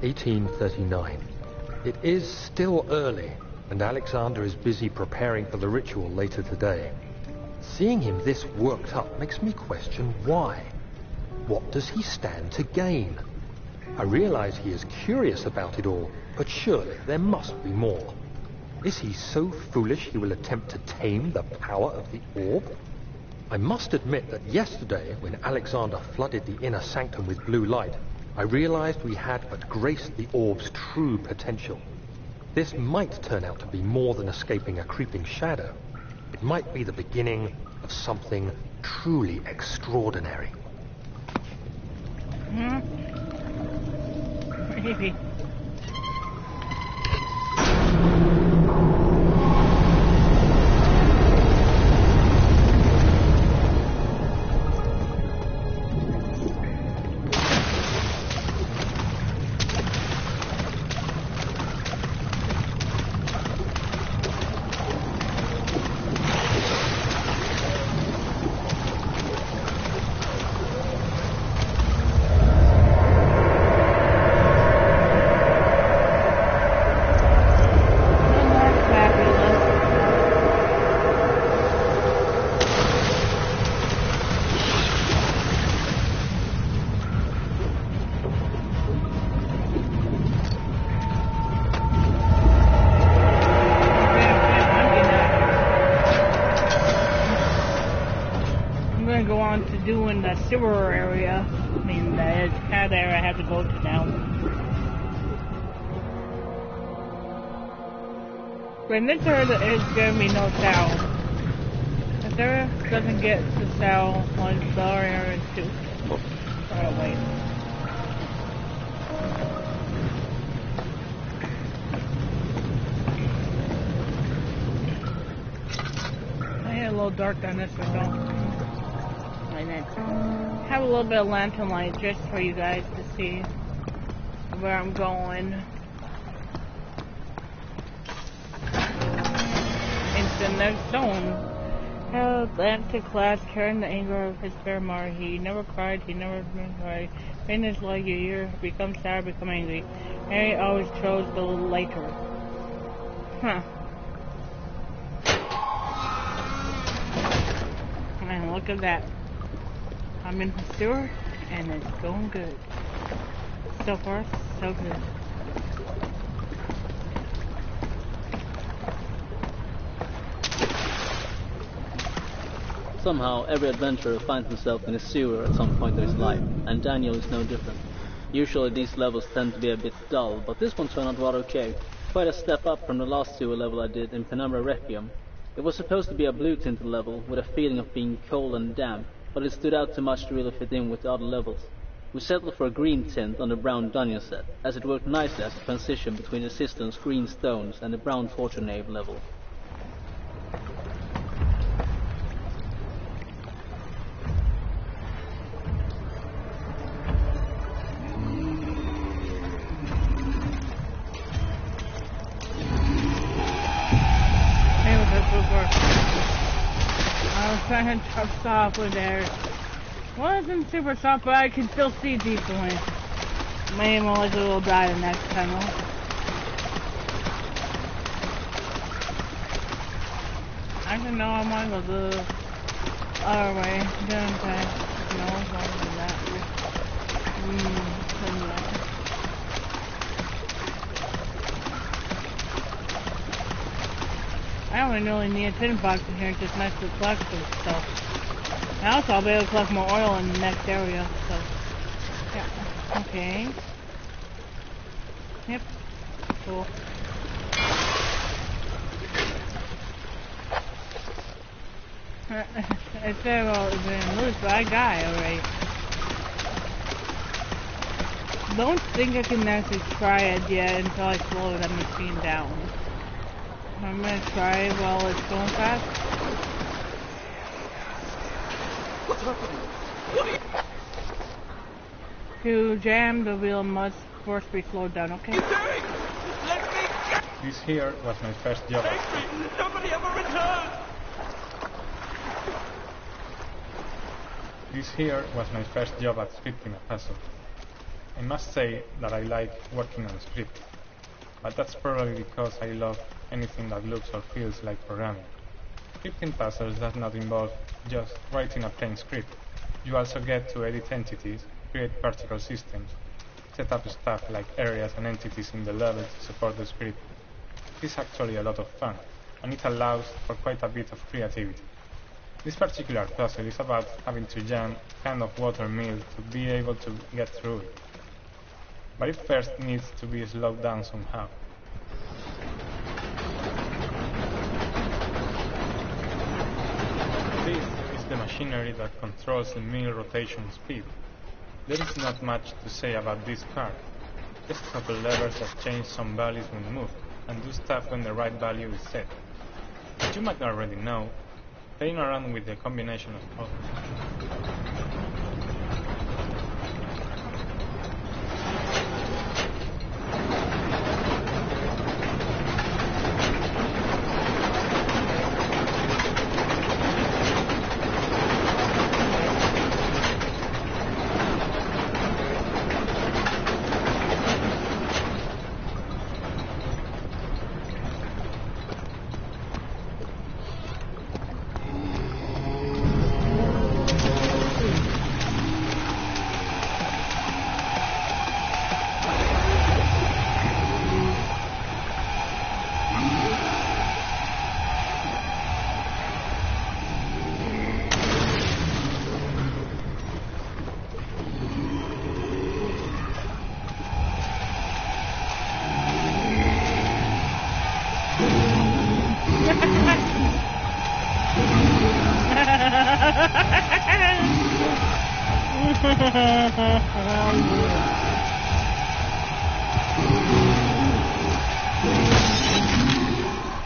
1839. It is still early, and Alexander is busy preparing for the ritual later today. Seeing him this worked up makes me question why. What does he stand to gain? I realize he is curious about it all, but surely there must be more. Is he so foolish he will attempt to tame the power of the orb? I must admit that yesterday, when Alexander flooded the inner sanctum with blue light, I realized we had but graced the orb's true potential. This might turn out to be more than escaping a creeping shadow. It might be the beginning of something truly extraordinary. Maybe. Doing the sewer area. I mean, the edge pad area I have to go to now. When this area is giving me no sound. If there doesn't get the sound on the other area too. Alright, wait. I had a little dark down this way, though. Have a little bit of lantern light just for you guys to see where I'm going. Instant next stone. Atlantic class carrying the anger of his fair mar. He never cried, he never cried. Pain is like a year, become sad, become angry. Harry always chose the later. Huh. Man, look at that. I'm in the sewer, and it's going good. So far, so good. Somehow, every adventurer finds himself in a sewer at some point in his life, and Daniel is no different. Usually these levels tend to be a bit dull, but this one turned out rather okay. Quite a step up from the last sewer level I did in Penumbra Requiem. It was supposed to be a blue tinted level, with a feeling of being cold and damp, but it stood out too much to really fit in with the other levels. We settled for a green tint on the brown dungeon set, as it worked nicely as a transition between the cistern's green stones and the brown torture nave level. was trying to drop software there. Wasn't super soft, but I can still see decently. My aim was a little die the next tunnel. I don't know, I might go the other way. Don't I? No, I won't do that. I don't really need a tin box in here, it's just nice to collect some stuff. And also I'll be able to collect more oil in the next area, so yeah. Okay. Yep. Cool. I said well it's gonna lose, but I die already. Don't think I can actually try it yet until I slow that machine down. I'm gonna try while it's going fast. What's happening? To jam the wheel must first be slowed down, okay? This here was my first job. Nobody ever returned! This here was my first job at scripting a puzzle. I must say that I like working on script, but that's probably because I love anything that looks or feels like programming. Scripting puzzles does not involve just writing a plain script. You also get to edit entities, create particle systems, set up stuff like areas and entities in the level to support the script. It's actually a lot of fun, and it allows for quite a bit of creativity. This particular puzzle is about having to jam a kind of water mill to be able to get through it. But it first needs to be slowed down somehow. This is the machinery that controls the mill rotation speed. There is not much to say about this part. Just a couple levers that change some values when moved, and do stuff when the right value is set. As you might already know, playing around with the combination of both.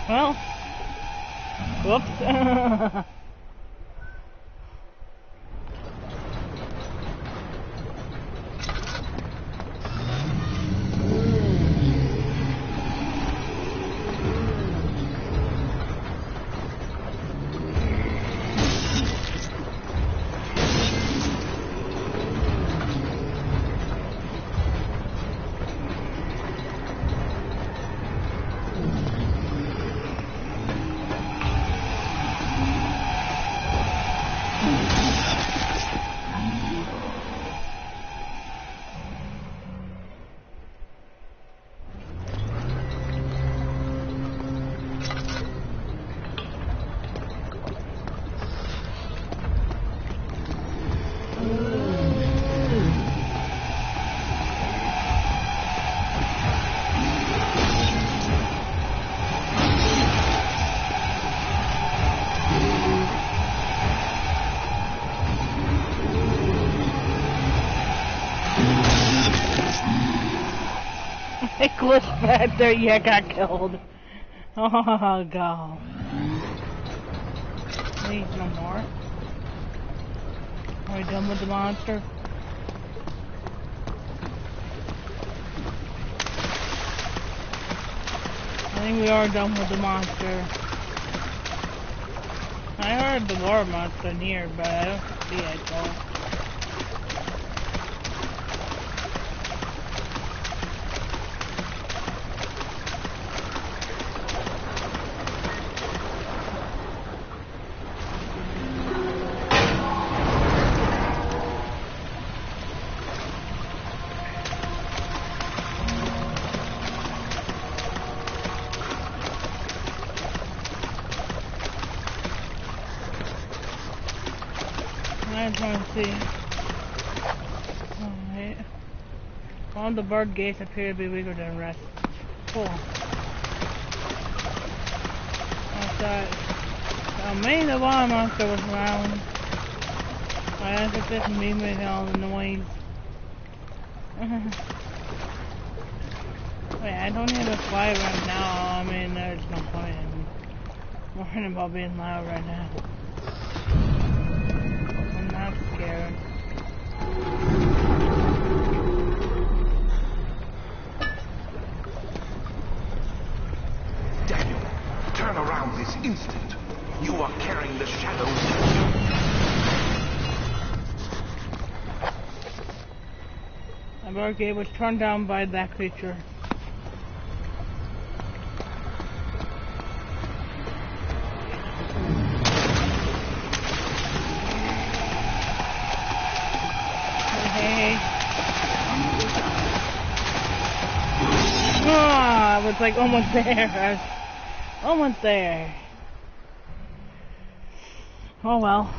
Well, whoops. I glitched back there, yeah, got killed. Oh, God. Please, no more. Are we done with the monster? I think we are done with the monster. I heard the war monster near, but I don't see it though. I'm trying to see. Alright. All the bird gates appear to be weaker than the rest. Cool. Outside. So maybe the water monster was around. I have to just me making all the noise. Wait, I don't have a fly right now. I mean, there's no point in worrying about being loud right now. I'm scared. Daniel, turn around this instant. You are carrying the shadows. The barricade was torn down by that creature. I was like almost there. I was almost there. Oh well.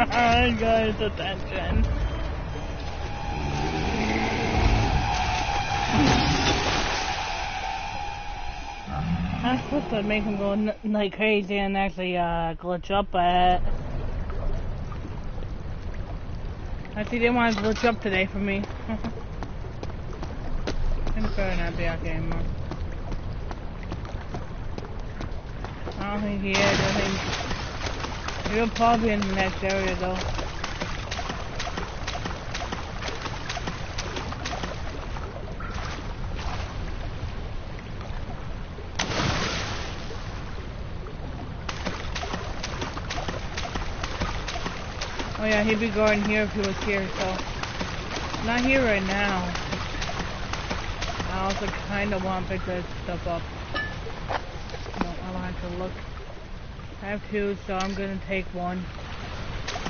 I got his attention. I'm supposed to make him go like crazy and actually glitch up, but actually didn't want to glitch up today for me. I'm probably not be okay anymore. I don't think he is. I think he'll probably be in the next area though. Oh yeah, he'd be going here if he was here, so not here right now. I also kind of want to pick this stuff up. No, I don't have to look. I have two, so I'm gonna take one.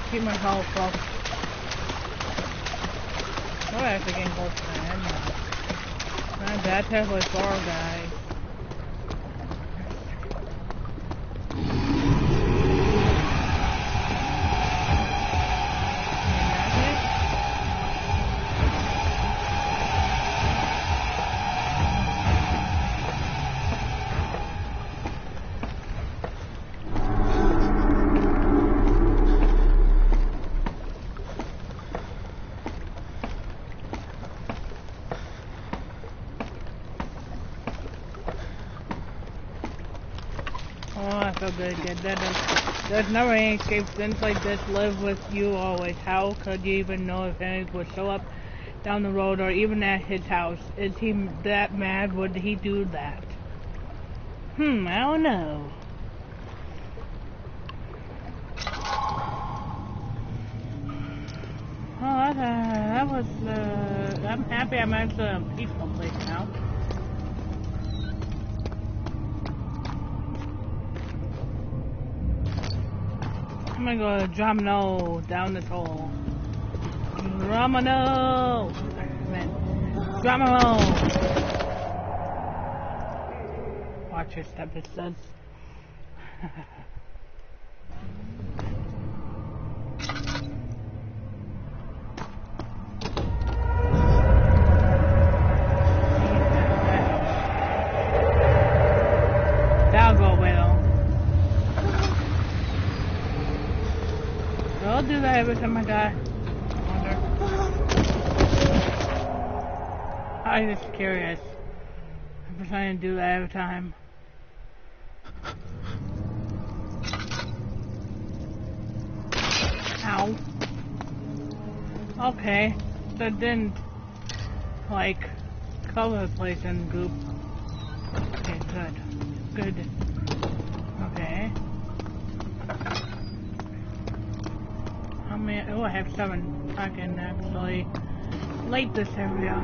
Keep my health up. Oh, I have to get close to the end now. Not that terribly far, guys. Good. There's never any escape since like this. Live with you always. How could you even know if anyone would show up down the road or even at his house? Is he that mad? Would he do that? I don't know. Oh, that was. I'm happy I'm actually in a peaceful place now. I'm gonna go Domino down this hole. Domino! Domino! Watch your step, it says. That'll go away though. that every time I die? I wonder. I'm just curious. I'm trying to do that every time. Ow. Okay. That didn't, like, cover the place in goop. Okay, good. Good. Okay. How many? Oh, I have 7. I can actually light this area.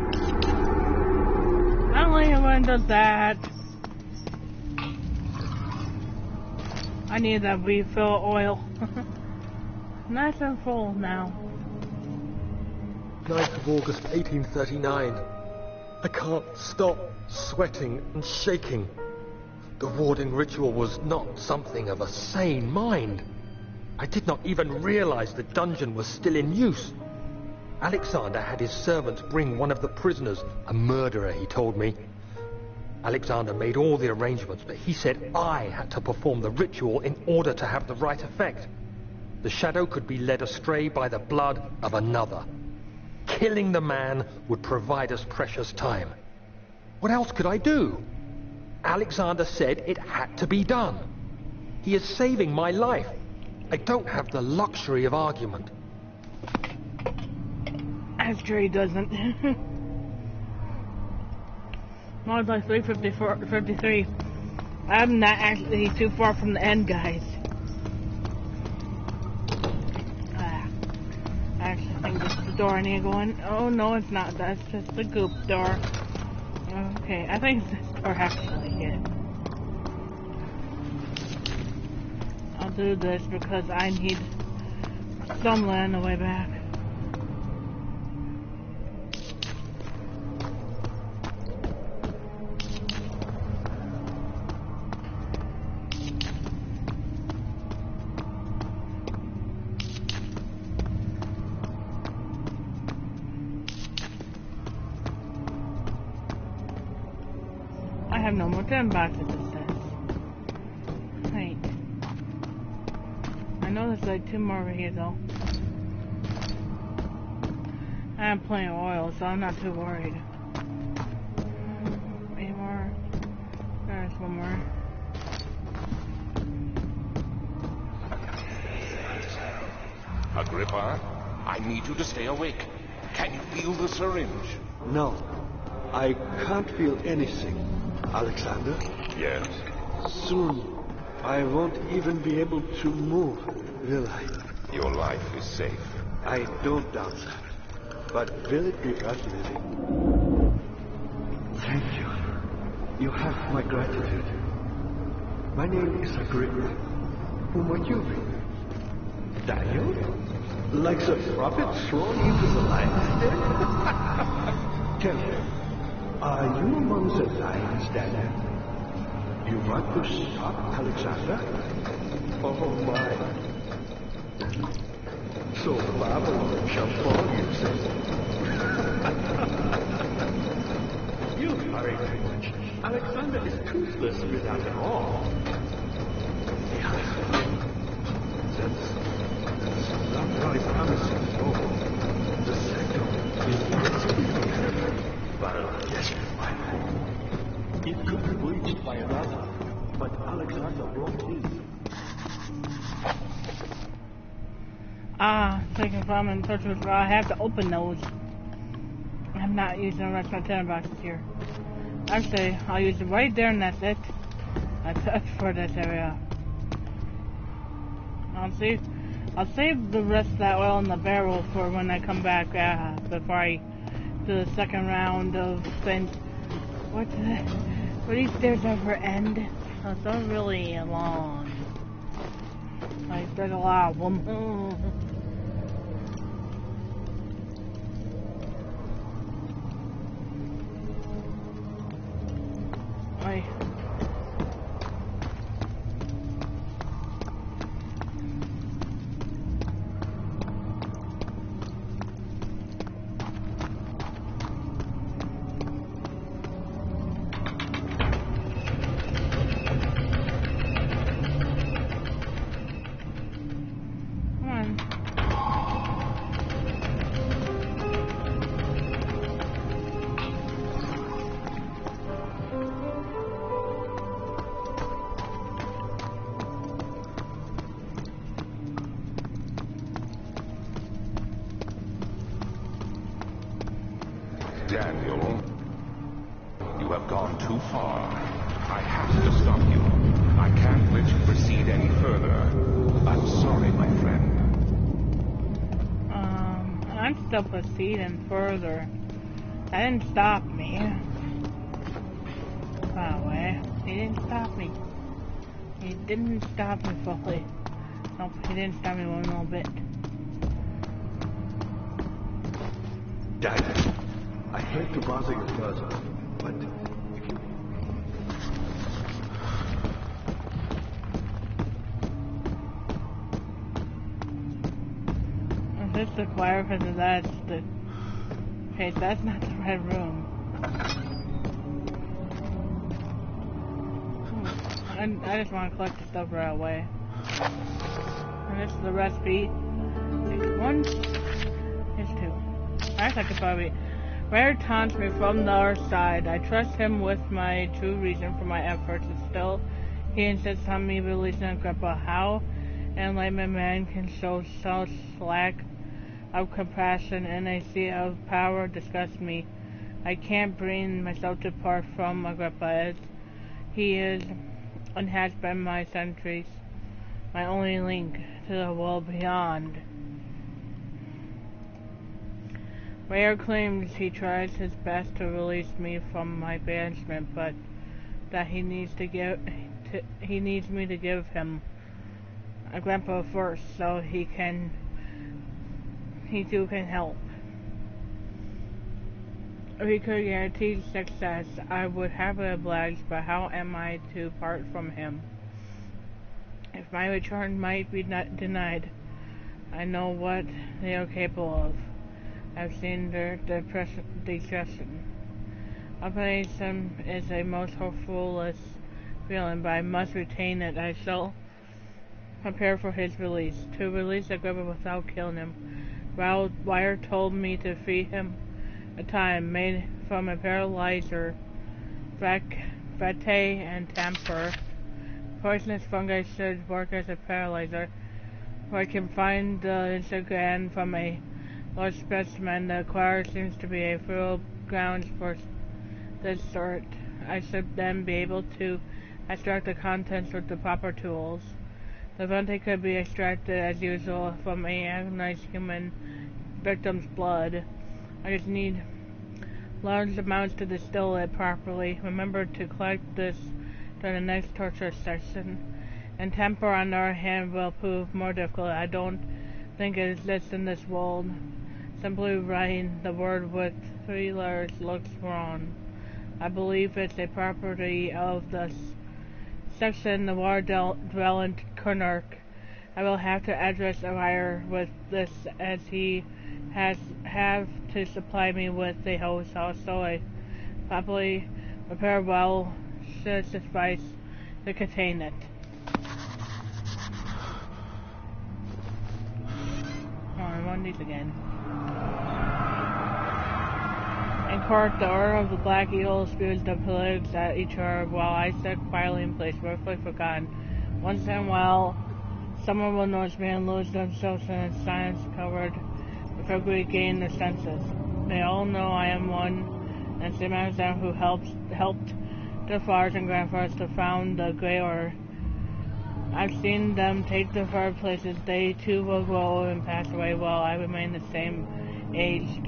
I don't like it when it does that. I need that refill oil. Nice and full now. 9th of August, 1839. I can't stop sweating and shaking. The warding ritual was not something of a sane mind. I did not even realize the dungeon was still in use. Alexander had his servants bring one of the prisoners, a murderer, he told me. Alexander made all the arrangements, but he said I had to perform the ritual in order to have the right effect. The shadow could be led astray by the blood of another. Killing the man would provide us precious time. What else could I do? Alexander said it had to be done. He is saving my life. I don't have the luxury of argument. After he doesn't. Well, it's like 3:53. I'm not actually too far from the end, guys. I actually think this is the door I need to go in. Oh, no, it's not. That's just the goop door. Okay, I think it's this door actually here. I'll do this because I need some land on the way back. I have no more gem boxes, it says. Wait. I know there's like 2 more over here though. I have plenty of oil, so I'm not too worried. Any more? There's 1 more. Agrippa, I need you to stay awake. Can you feel the syringe? No, I can't feel anything. Alexander? Yes? Soon, I won't even be able to move, will I? Your life is safe. I don't doubt that. But will it be worth living? Thank you. You have my gratitude. My name is Agrippa. Whom are you? Daniel? Like the prophet thrown into the lion's den? Tell me, are you among the lions, Daniel? You want to stop Alexander? Oh my. So Babylon shall fall, you say? You hurry too much. Alexander is toothless without an all. Yeah. That's not very promising at all. The sector is but yes, it could be breached by another, but Alexander broke in. Taking from and touch with I have to open those. I'm not using the rest of my 10 boxes here. Actually, I'll use it right there and that's it. That's it for this area. I'll save the rest of that oil in the barrel for when I come back before I do the second round of things. What these stairs ever end? Oh, it's not really long. Like there's a lot of them. Wait. Daniel, you have gone too far. I have to stop you. I can't let you proceed any further. I'm sorry, my friend. I'm still proceeding further. That didn't stop me. Oh, well, he didn't stop me. He didn't stop me fully. Nope, he didn't stop me one little bit. Dad, I hate to bother you further, but Is this the choir? Because that's the... Okay, that's not the red room. I just want to collect the stuff right away. And this is the recipe. One. Here's two. I could probably... Rare taunts me from the other side. I trust him with my true reason for my efforts, and still he insists on me releasing Grandpa. How an enlightened man can show such lack of compassion and a sea of power disgusts me. I can't bring myself to part from Agrippa as he is and has been my centuries, my only link to the world beyond. Mayer claims he tries his best to release me from my banishment, but that he needs me to give him a grandpa first, so he too can help. If he could guarantee success, I would have obliged, but how am I to part from him? If my return might be denied, I know what they are capable of. I've seen their destruction. Optimism is a most hopeful feeling, but I must retain it. I shall prepare for his release. To release Agrippa without killing him. Wire told me to feed him a time made from a paralyzer, vete and tamper. Poisonous fungi should work as a paralyzer. If I can find the Instagram from a large specimen, the choir seems to be a fertile ground for this sort. I should then be able to extract the contents with the proper tools. The vente could be extracted as usual from a agonized human victim's blood. I just need large amounts to distill it properly. Remember to collect this during the next torture session. And temper, on the other hand, will prove more difficult. I don't think it exists in this world. Simply writing the word with 3 letters looks wrong. I believe it's a property of the section the water dwelling Kunark. I will have to address Orier with this, as he have to supply me with a host, so a properly prepared well should suffice to contain it. I want these again. In court, the Order of the Black Eagle spews the pillars at each other while I sit quietly in place, roughly forgotten. Once in a while, someone will notice me and lose themselves in a silence covered before we gain their senses. They all know I am one, and same as them who helped their fathers and grandfathers to found the Grey Order. I've seen them take the far places. They too will grow and pass away while I remain the same aged.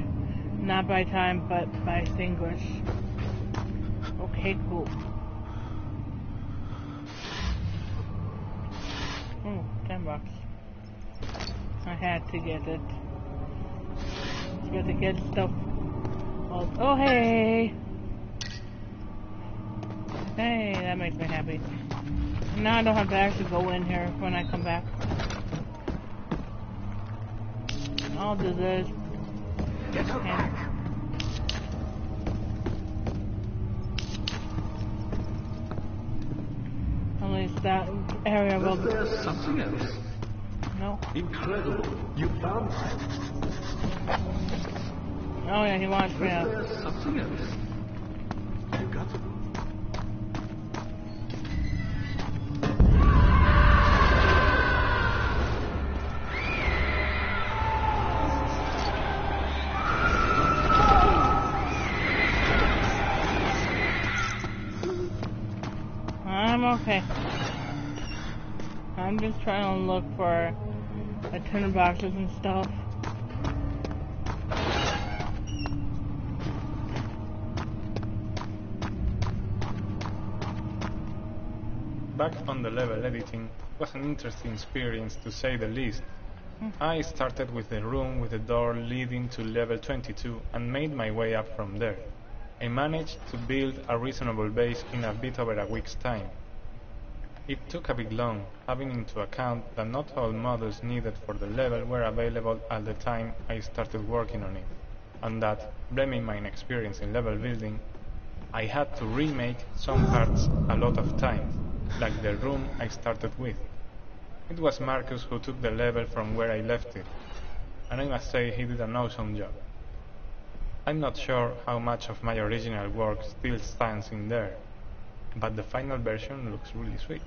Not by time, but by extinguish. Okay, cool. Oh, $10. I had to get it. Just got to get stuff. Oh, hey! Hey, that makes me happy. Now I don't have to actually go in here when I come back. I'll do this. Get her back. At least that area will be... There's something else. No. Incredible. You found it. Oh yeah, he wants me out. There's something else. You got it. I'm okay. I'm just trying to look for a tin of boxes and stuff. Back on the level editing was an interesting experience to say the least. I started with the room with the door leading to level 22 and made my way up from there. I managed to build a reasonable base in a bit over a week's time. It took a bit long, having into account that not all models needed for the level were available at the time I started working on it, and that, blaming my inexperience in level building, I had to remake some parts a lot of times, like the room I started with. It was Marcus who took the level from where I left it, and I must say he did an awesome job. I'm not sure how much of my original work still stands in there, but the final version looks really sweet.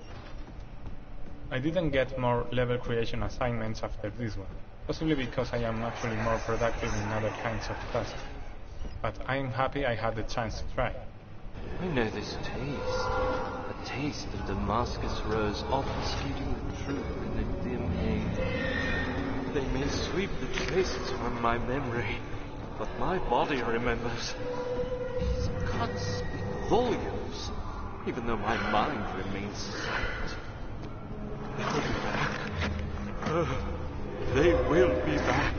I didn't get more level creation assignments after this one, possibly because I am actually more productive in other kinds of tasks, but I'm happy I had the chance to try. I know this taste. A taste of Damascus rose obfuscating the truth in a dim haze. They may sweep the traces from my memory, but my body remembers. These cuts speak volumes, even though my mind remains silent. They'll be back. They will be back.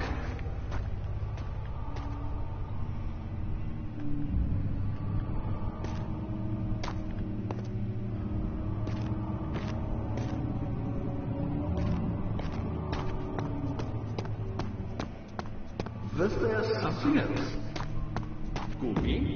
Was there something else? Gummi?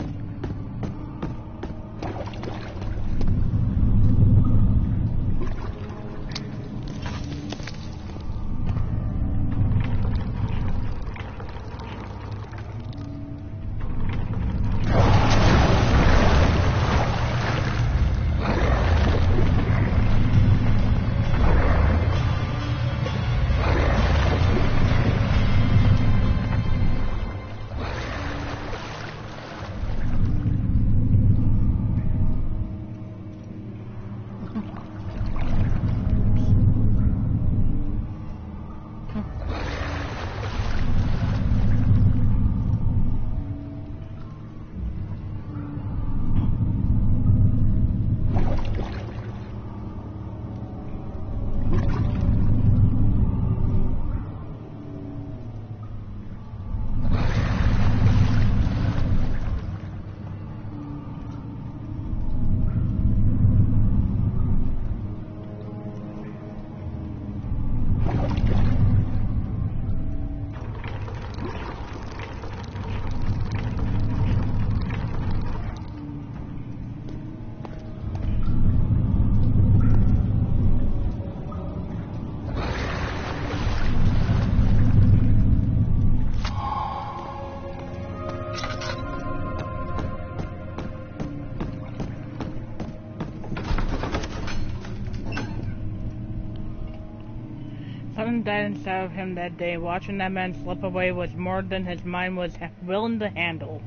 Something died inside of him that day. Watching that man slip away was more than his mind was willing to handle.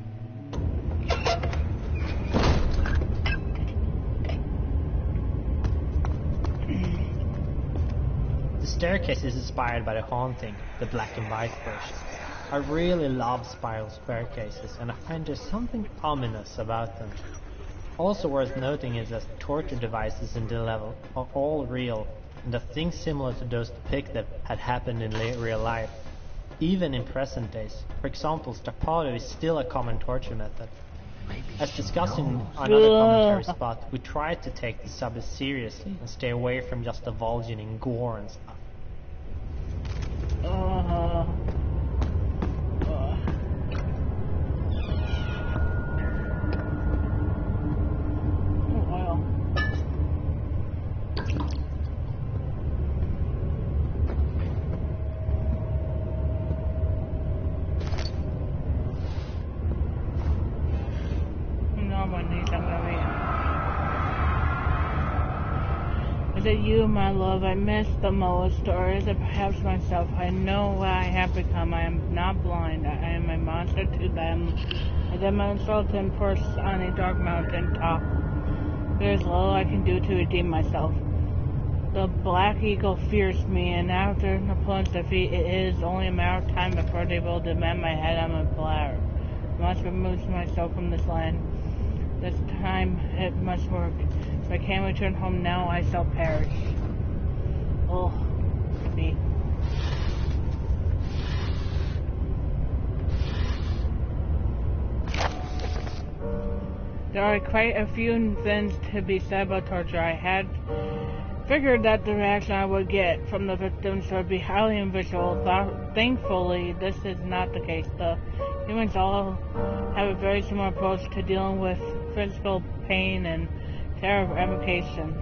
The staircase is inspired by The Haunting, the black and white version. I really love spiral staircases, and I find there's something ominous about them. Also worth noting is that the torture devices in the level are all real, and that things similar to those depicted had happened in real life, even in present days. For example, Strapato is still a common torture method. As discussed in another commentary spot, we tried to take the subject seriously and stay away from just divulging in gore and stuff. Is it you, my love, I miss the most, or is it perhaps myself? I know what I have become. I am not blind. I am a monster to them. I did my skeleton force on a dark mountain top. There's little I can do to redeem myself. The Black Eagle fears me, and after Napoleon's defeat, it is only a matter of time before they will demand my head on a platter. I must remove myself from this land. This time it must work. If I can't return home now, I shall perish. Oh, me. There are quite a few things to be said about torture. I had figured that the reaction I would get from the victims would be highly invisible. Thankfully, this is not the case. The humans all have a very similar approach to dealing with physical pain and terror of revocation.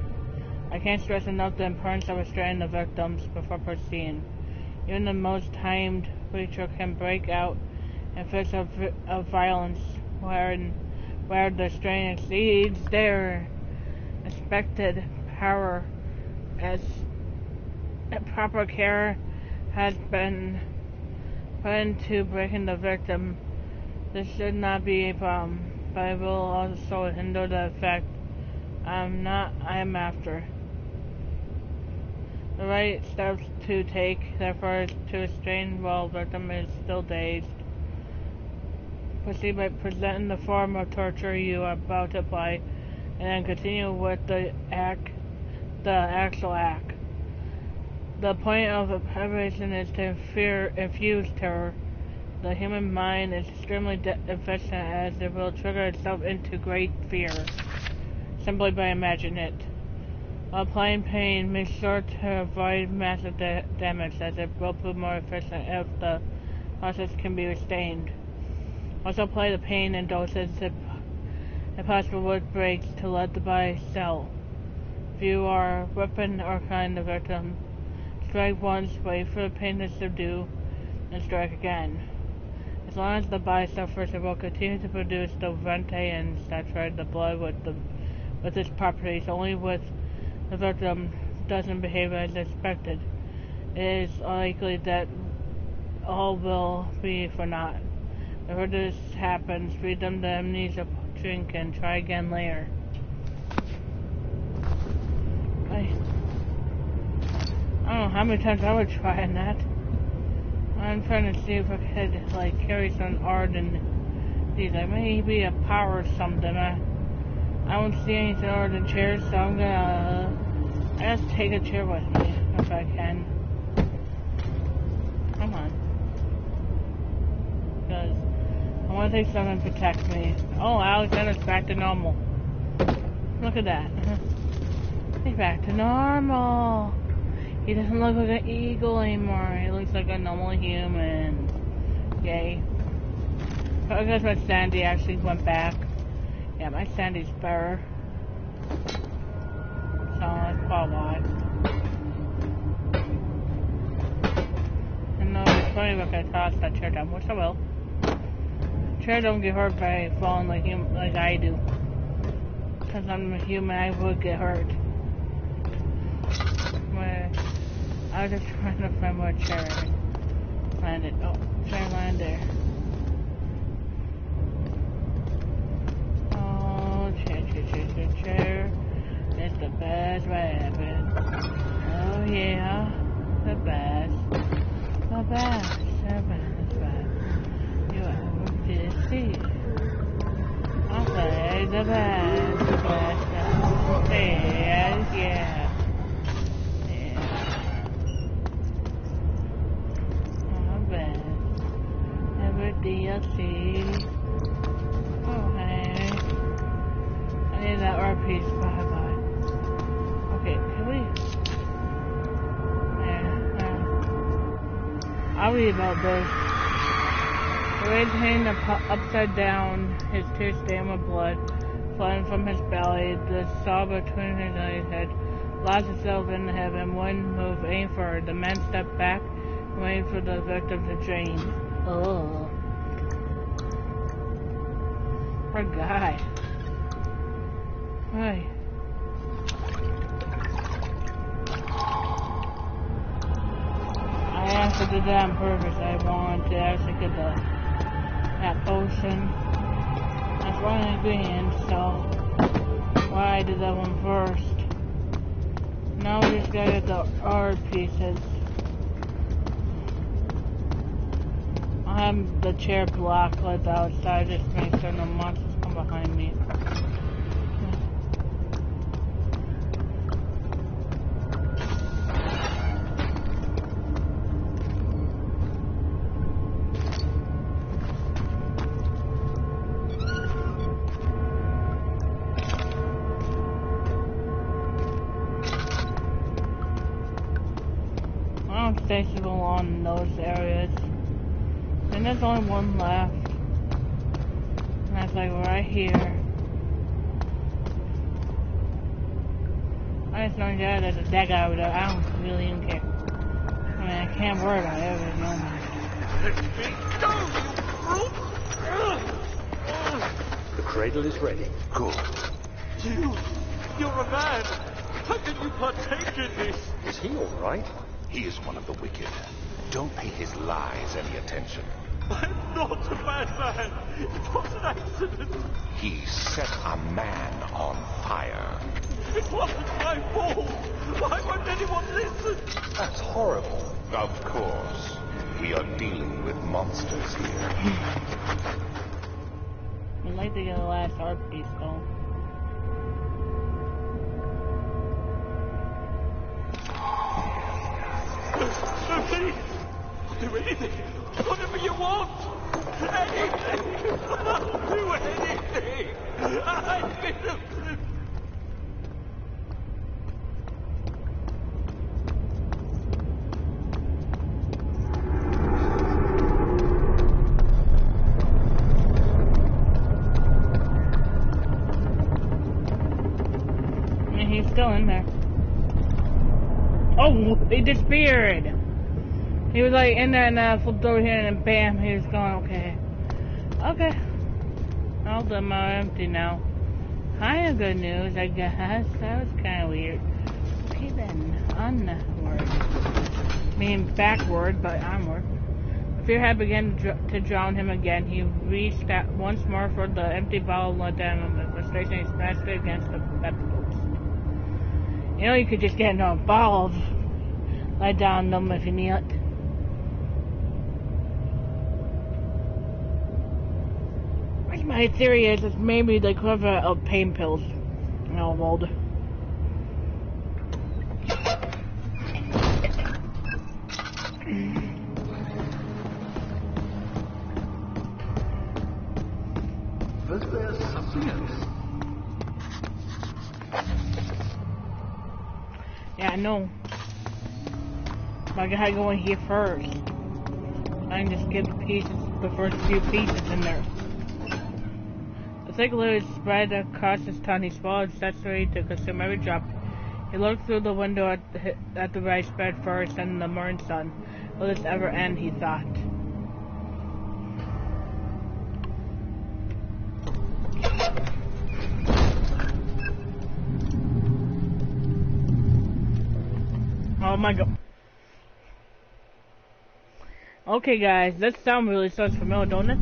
I can't stress enough the importance of restraining the victims before proceeding. Even the most timed creature can break out in fits of violence where the strain exceeds their expected power, as proper care has been put into breaking the victim. This should not be a problem, but it will also hinder the effect I am after. The right steps to take, therefore, is to restrain while the victim is still dazed. Proceed by presenting the form of torture you are about to apply, and then continue with the actual act. The point of preparation is to infuse terror. The human mind is extremely efficient, as it will trigger itself into great fear simply by imagining it. While applying pain, make sure to avoid massive damage, as it will prove more efficient if the process can be restrained. Also apply the pain in doses if possible with breaks to let the body settle. If you are whipping or cutting the victim, strike once, wait for the pain to subdue, and strike again. As long as the body suffers, it will continue to produce the vente and saturate the blood with its properties. Only with the victim doesn't behave as expected, it is likely that all will be for naught. Before this happens, feed them the amnesia drink and try again later. I don't know how many times I would try on that. I'm trying to see if I could, like, carry some art and these, like, maybe a power or something. I don't see anything other than chairs, so I'm gonna I just take a chair with me if I can. Come on. Because I want to take something to protect me. Oh, Alexander's back to normal. Look at that. He's back to normal. He doesn't look like an eagle anymore. He looks like a normal human. Yay. I guess my Sandy actually went back. Yeah, my Sandy's better. So that's probably why. And no, it's funny if I toss that chair down, which I will. Chair don't get hurt by falling like I do. Because I'm a human, I would get hurt. I was just trying to find more chair. Landed. Oh, chair landed there. Oh, chair. It's the best rabbit. Oh yeah, the best. The best. You ever did see. I'll say the best. Yeah. DLC. Oh, hey. I need that art piece. Bye. Okay, can we? I'll read about this. The red hanging upside down, his tears stained with blood, flowing from his belly, the saw between his eyes head, lost itself in heaven. One move, aim forward. The man stepped back and waited for the victim to drain. Oh. Poor guy. Hey. I actually did that on purpose. I wanted to actually get that potion. That's one ingredient, so why I did that one first. Now we just gotta get the art pieces. I have the chair blocked like outside just to make sure no monsters come behind me. Stationable on those areas, and there's only one left, and that's like right here. I just know that there's that guy over there. I don't really even care. I mean, I can't worry about everything. The cradle is ready. Good. You're a man. How can you partake in this? Is he all right? He is one of the wicked. Don't pay his lies any attention. I'm not a bad man. It was an accident. He set a man on fire. It wasn't my fault. Why won't anyone listen? That's horrible. Of course. We are dealing with monsters here. I'd like to get the last art piece though. Please, do anything, whatever you want. Anything. I'll do anything. I've been He's still in there. Oh, he disappeared. He was like in there and flipped over here and then bam, he was gone. Okay. Okay. All the them are empty now. Kinda good news, I guess. That was kinda weird. Okay then, onward. Meaning backward, but onward. Fearhead began to drown him again. He reached out once more for the empty bottle, let down in frustration. He smashed it against the bedpost. You know, you could just get into a ball, lie down them if you need it. My theory is it's maybe the equivalent of pain pills. You know, old. But there's something else. Yeah, I know. But I gotta go in here first. I can just get the pieces, the first few pieces in there. The thick liquid spread across his tongue. He swallowed, saturated to consume every drop. He looked through the window at the rice spread first and the morning sun. Will this ever end, he thought. Oh my god. Okay guys, that sound really sounds familiar, don't it?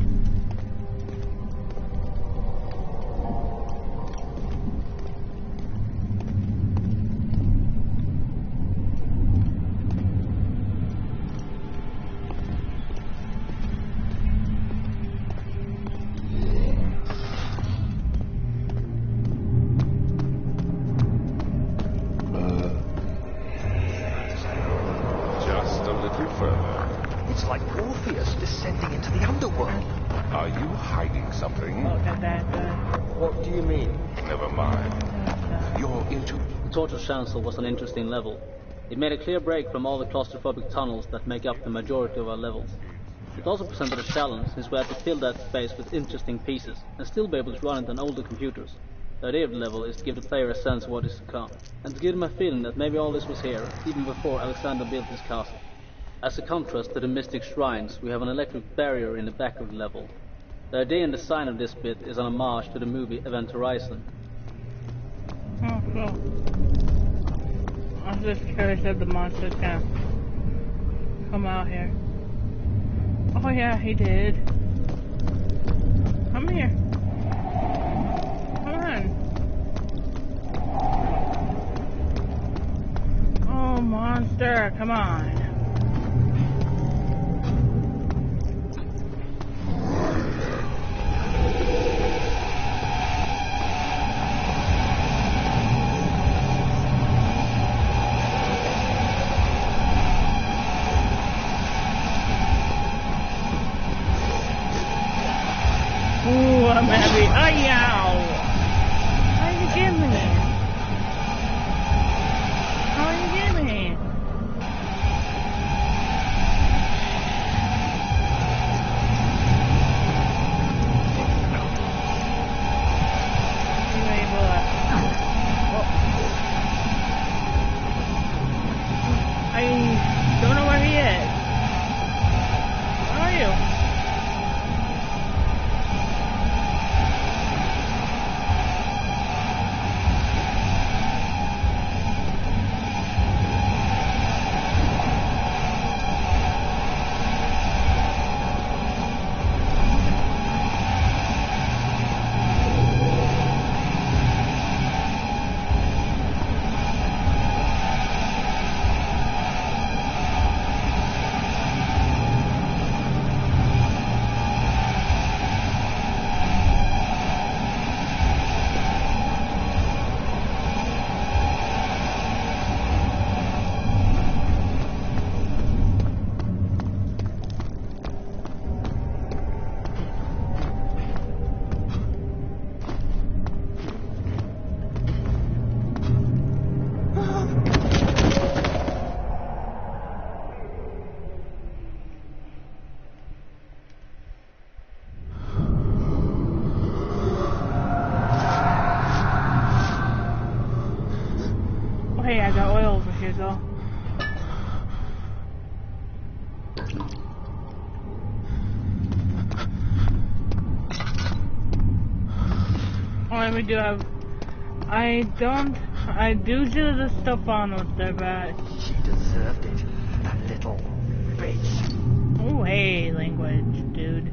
Chancel was an interesting level. It made a clear break from all the claustrophobic tunnels that make up the majority of our levels. It also presented a challenge since we had to fill that space with interesting pieces and still be able to run it on older computers. The idea of the level is to give the player a sense of what is to come, and to give them a feeling that maybe all this was here even before Alexander built his castle. As a contrast to the mystic shrines, we have an electric barrier in the back of the level. The idea and design of this bit is an homage to the movie Event Horizon. Oh, cool. I was just curious if the monsters can come out here. Oh yeah, he did. Come here. Come on. Stir, come on. Ooh, I'm happy. Oh, yow! How did you get me? How did you get me? I don't know where he is. Where are you? Hey, I got oil over here though. Oh, we do have. I do the stuff on with their bad. She deserved it, that little bitch. Oh, hey, language, dude.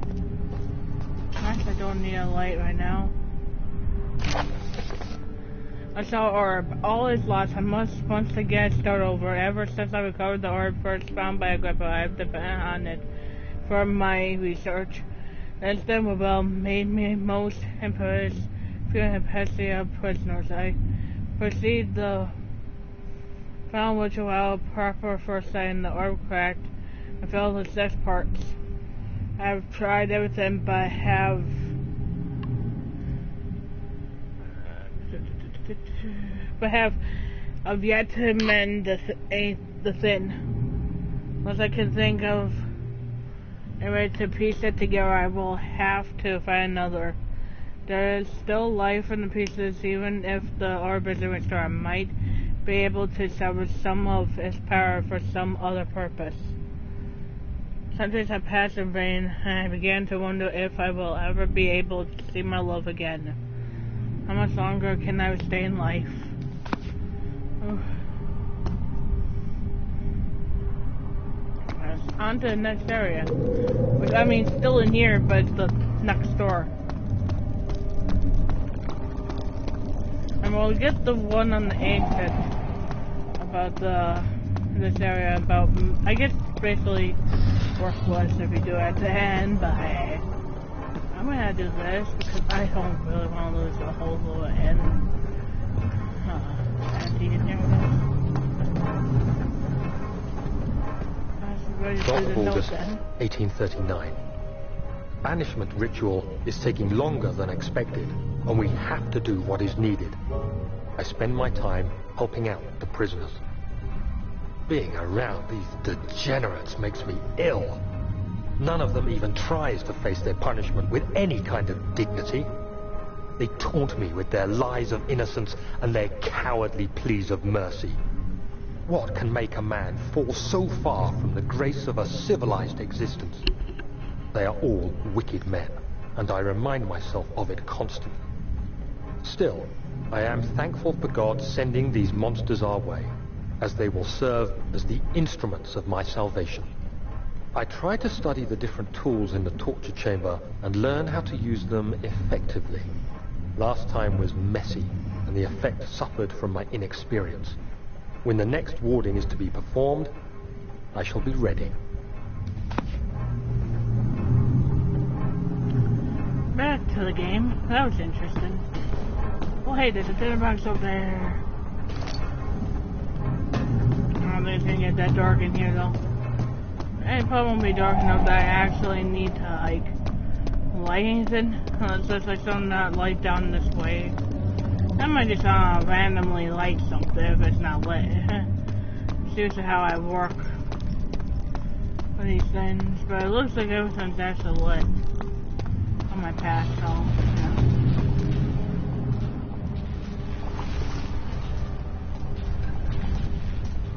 Actually, I don't need a light right now. I saw orb. All is lost. I must once again start over. Ever since I recovered the orb first found by Agrippa, I have depended on it for my research. That's then well made me most impressed. Feeling Amnesia prisoners. I proceed the found which while proper first sight in the orb cracked and fell the 6 parts. I have tried everything but have yet to mend the thin. Unless I can think of a way to piece it together, I will have to find another. There is still life in the pieces, even if the orb isn't restored. I might be able to salvage some of its power for some other purpose. Centuries have passed in vain, and I began to wonder if I will ever be able to see my love again. How much longer can I stay in life? On to the next area. Which, I mean, still in here, but it's the next door. And we'll get the one on the exit about this area about, I guess, basically worthless if you do it at the end, but I'm gonna do this because I don't really want to lose the whole little end. Empty in there. 12th of August, 1839. Banishment ritual is taking longer than expected, and we have to do what is needed. I spend my time helping out the prisoners. Being around these degenerates makes me ill. None of them even tries to face their punishment with any kind of dignity. They taunt me with their lies of innocence and their cowardly pleas of mercy. What can make a man fall so far from the grace of a civilized existence? They are all wicked men, and I remind myself of it constantly. Still, I am thankful for God sending these monsters our way, as they will serve as the instruments of my salvation. I try to study the different tools in the torture chamber and learn how to use them effectively. Last time was messy, and the effect suffered from my inexperience. When the next warding is to be performed, I shall be ready. Back to the game. That was interesting. Well, hey, there's a dinner box over there. I don't think it's gonna get that dark in here, though. And it probably won't be dark enough that I actually need to, like, light anything. It's just like some light down this way. I might just randomly light something if it's not lit. It's usually how I work with these things. But it looks like everything's actually lit on my path, so yeah.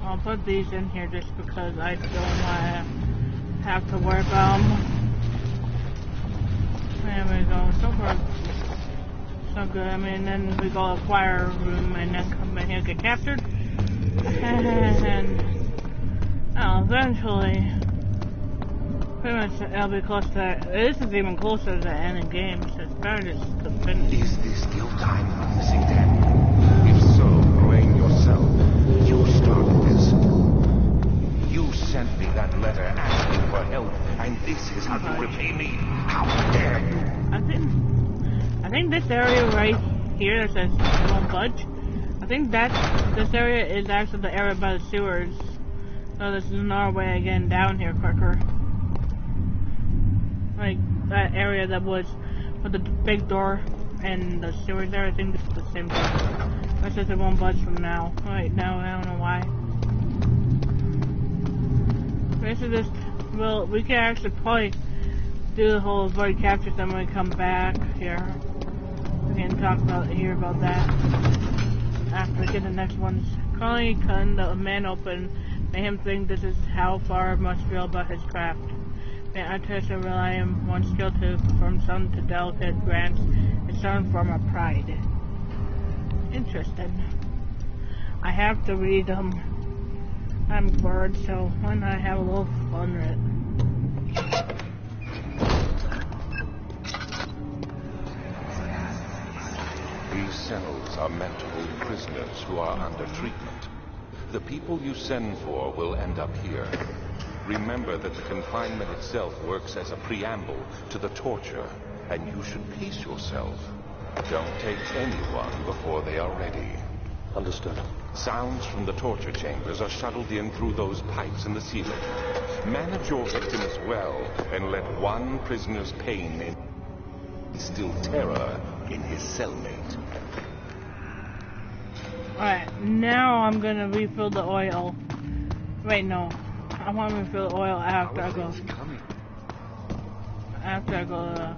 I'll put these in here just because I don't want to have to worry about them. There we go. So far, so good. I mean, then we go to choir room and then come in here and get captured. And eventually, pretty much it'll be close to that. This is even closer to the end of the game, so it's better just to finish. Is this still time for missing them? If so, blame yourself. You started this. You sent me that letter asking for help, and this is how you repay me. How dare you? I think this area right here that says it won't budge. I think this area is actually the area by the sewers. So this is another way of getting down here quicker. Like that area that was with the big door and the sewers there. I think this is the same door. It says it won't budge from now. Right now, I don't know why. This is just, well, we can actually probably do the whole avoid capture thing when we come back here. We can talk about that after we get the next ones. Currently cutting the man open made him think this is how far must feel about his craft. May I test and rely on one skill to perform some to delicate grants is some form of pride. Interesting. I have to read them. I'm bored, so why not have a little fun with it? These cells are meant to hold prisoners who are under treatment. The people you send for will end up here. Remember that the confinement itself works as a preamble to the torture, and you should pace yourself. Don't take anyone before they are ready. Understood. Sounds from the torture chambers are shuttled in through those pipes in the ceiling. Manage your victims well, and let one prisoner's pain instill terror in his cellmate. Alright, now I'm gonna refill the oil. Wait, no. I want to refill the oil after I go. After I go,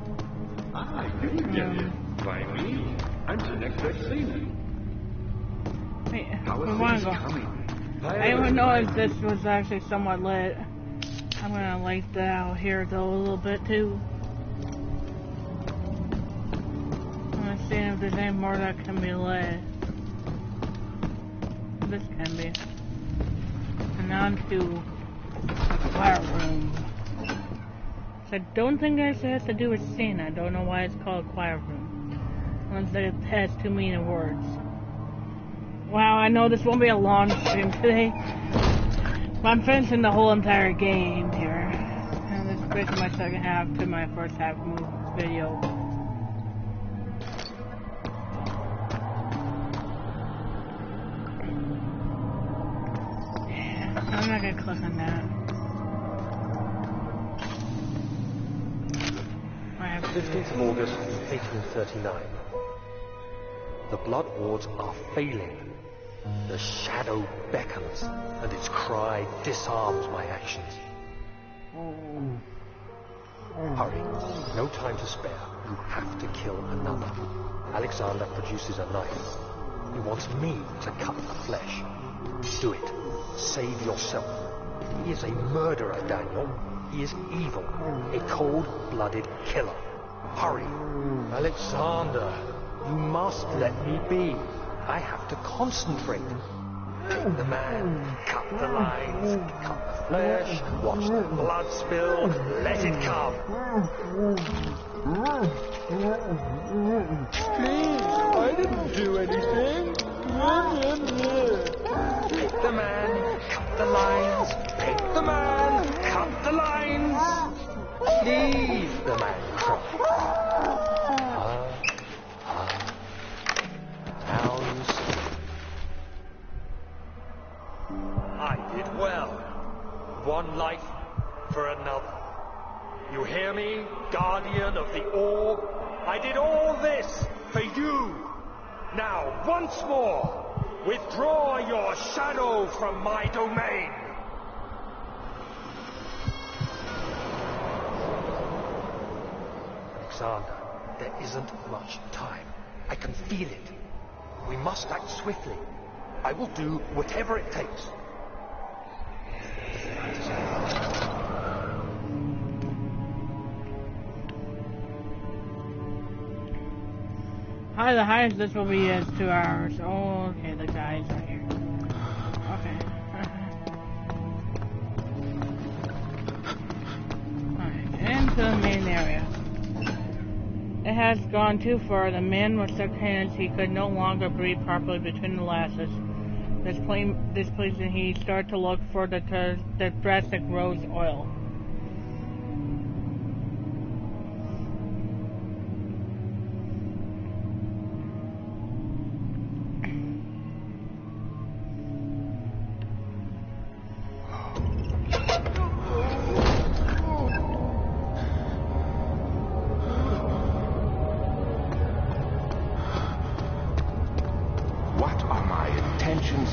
I didn't get it. By me. I'm the next best thing. Wait, we want to go. I didn't know if this was actually somewhat lit. I'm gonna light that out here though a little bit too. I'm gonna see if there's any more that can be lit. This can be. And on to the choir room. So I don't think it actually has to do with sin. I don't know why it's called choir room. Unless it has too many words. Wow, I know this won't be a long stream today. But I'm finishing the whole entire game here. And this is basically my second half to my first half video. I'm not gonna click on that. 15th of August, 1839. The blood wards are failing. The shadow beckons, and its cry disarms my actions. Hurry, no time to spare. You have to kill another. Alexander produces a knife. He wants me to cut the flesh. Do it. Save yourself. He is a murderer, Daniel. He is evil. A cold-blooded killer. Hurry. Alexander, you must let me be. I have to concentrate. Take the man, cut the lines, cut the flesh, watch the blood spill, let it come. Please, I didn't do anything. Take the the lines, pick the man, cut the lines. Leave the man cry. Now you see. I did well. One life for another. You hear me, guardian of the orb? I did all this for you. Now, once more, withdraw your shadow from my domain. Alexander, there isn't much time. I can feel it. We must act swiftly. I will do whatever it takes. Hi, the highest this will be is 2 hours. Oh, okay, the guys are here. Okay. Alright, into the main area. It has gone too far. The man was so hands he could no longer breathe properly between the lashes. Displeasing, he started to look for the drastic rose oil.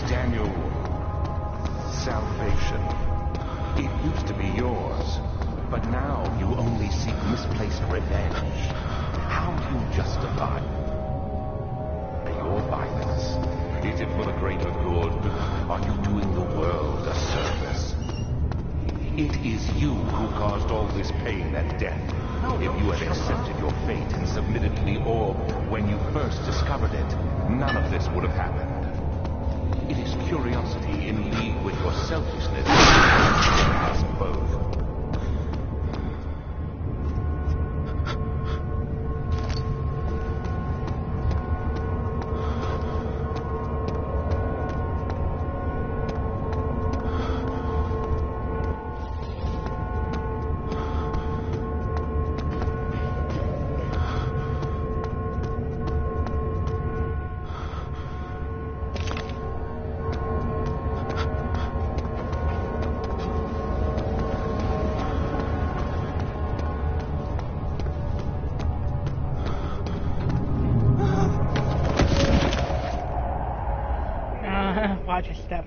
Daniel, salvation. It used to be yours, but now you only seek misplaced revenge. How do you justify your violence? Is it for the greater good? Are you doing the world a service? It is you who caused all this pain and death. If you had accepted your fate and submitted to the orb when you first discovered it, none of this would have happened. It is curiosity in league with your selfishness. Us both. Watch your step.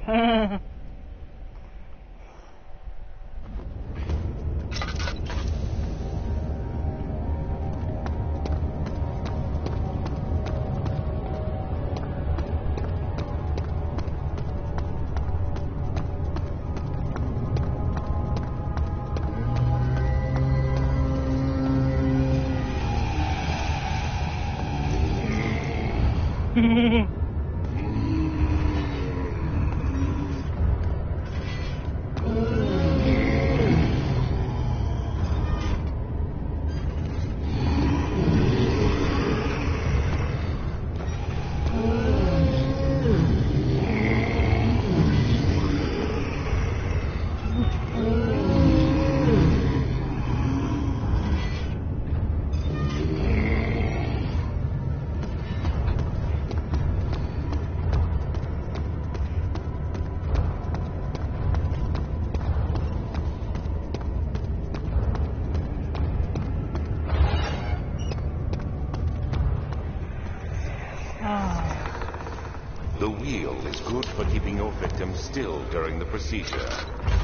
The wheel is good for keeping your victims still during the procedure.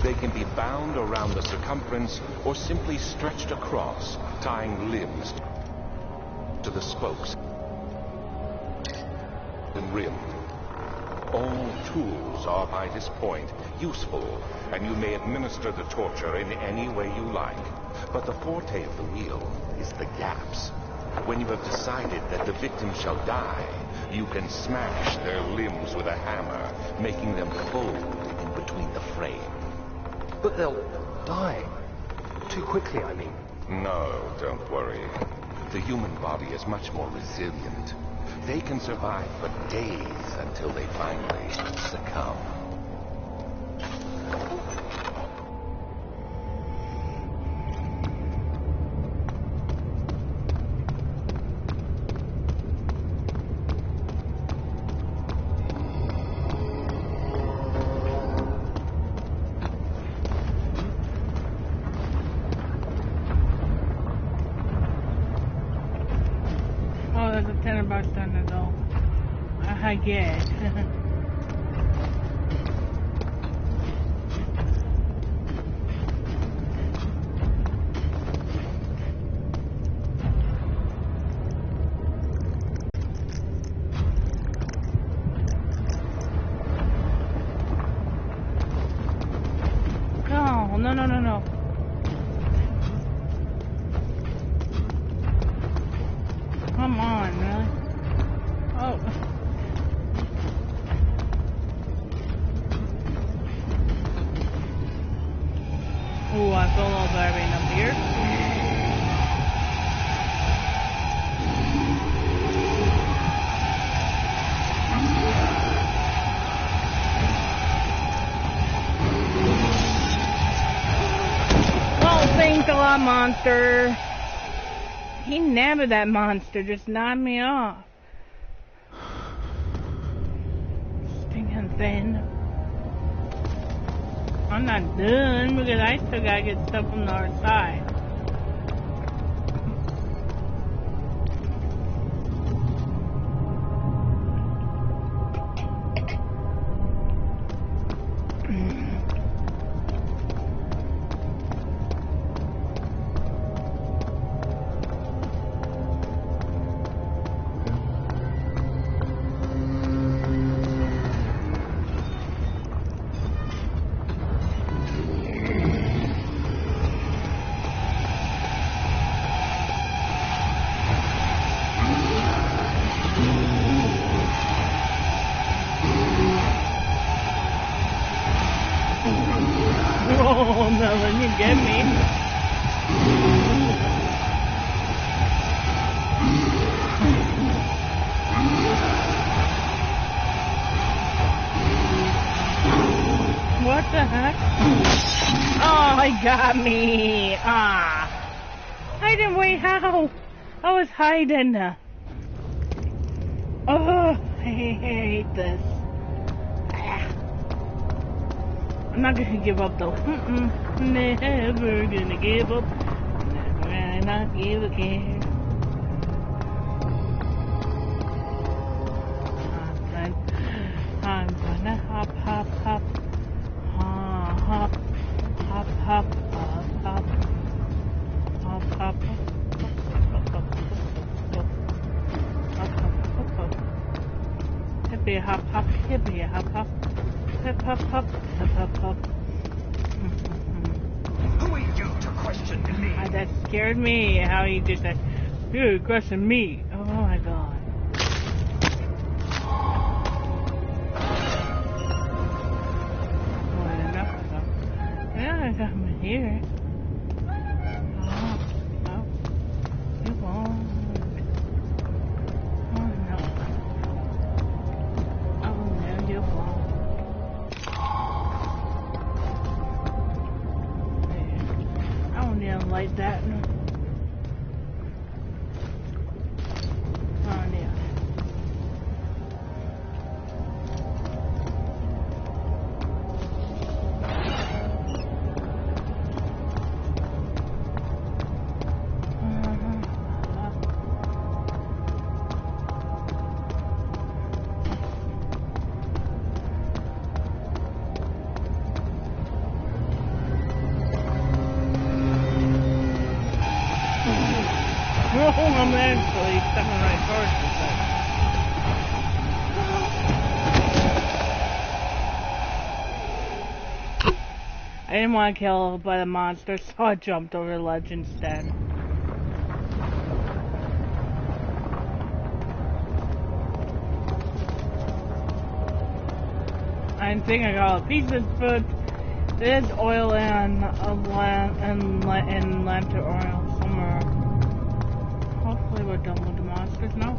They can be bound around the circumference or simply stretched across, tying limbs to the spokes and rim. All tools are, by this point, useful, and you may administer the torture in any way you like. But the forte of the wheel is the gaps. When you have decided that the victim shall die, you can smash their limbs with a hammer, making them fold in between the frame. But they'll die. Too quickly, I mean. No, don't worry. The human body is much more resilient. They can survive for days until they finally succumb. I get. No. Come on, really? Oh. Ooh, I feel a little diving up here. Thanks a lot, monster. He nabbed that monster, just knocked me off. Stinking thing. I'm not done because I still gotta get stuff from the other side. Oh no, let me get me. What the heck? Oh, he got me. Ah. I didn't wait how. I was hiding. Oh, I hate this. I'm not gonna give up though. Never gonna give up. Never gonna not give a care. I'm gonna hop. Hop. Hippie hop. Hippie hop. Hip hop. Who are you to question me? That scared me. How he just said, "You're questioning me." Oh my god. Well, enough. Yeah, I got him here. Oh, you won't. Oh no. Oh no, you won't. Like that. Oh yeah. I'm actually stepping right towards this thing. I didn't want to kill by the monster, so I jumped over the ledge instead. I think I got a piece of foot. There's oil and lantern oil somewhere. Hopefully we're done with the monsters now.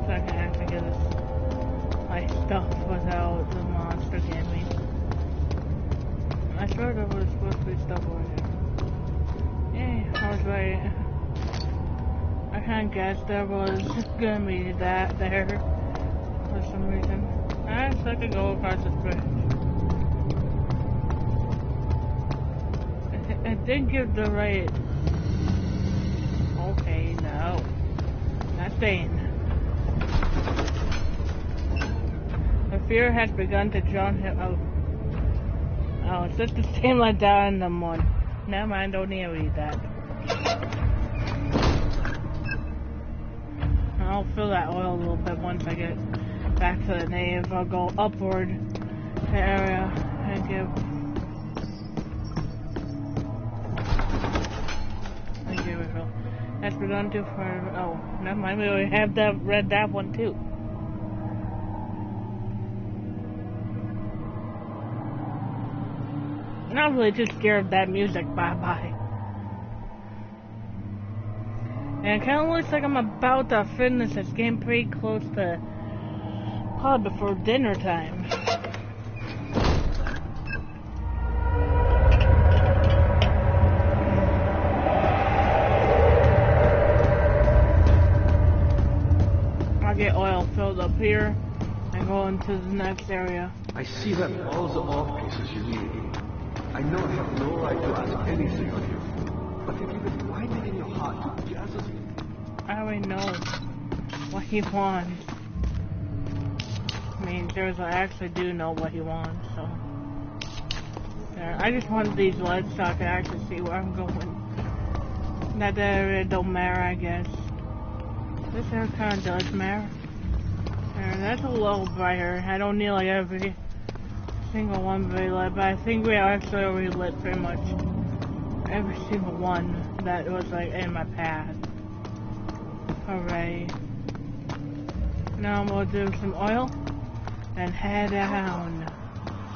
So I can actually get this my stuff without the monster getting me. I swear there was supposed to be stuff over here. Yay, I was right. I kind of guessed there was gonna be that there for some reason. Alright, so I could go across this bridge. It did give the right. Okay. stain. The fear has begun to drown him out. Oh, it's just the same like that in the morning. Never mind, don't need to read that. I'll fill that oil a little bit once I get back to the nave. I'll go upward the area and give. Thank you, refill. That's begun to for. Oh, never mind. We already have that read that one too. I'm really just scared of that music. Bye bye. And it kind of looks like I'm about to finish this game pretty close to probably before dinner time. I'll get oil filled up here and go into the next area. I see that all the ore pieces you need. I know I have no right to ask anything of you, but if you can find it in your heart to gather them. I already know what he wants. I mean, I actually do know what he wants, so. Yeah, I just wanted these lights so I can actually see where I'm going. Not that it don't matter, I guess. This hair kind of does matter. There, that's a little brighter. I don't need like every single one very lit, but I think we actually already lit pretty much every single one that was like in my path. Alright. Now we'll do some oil and head down.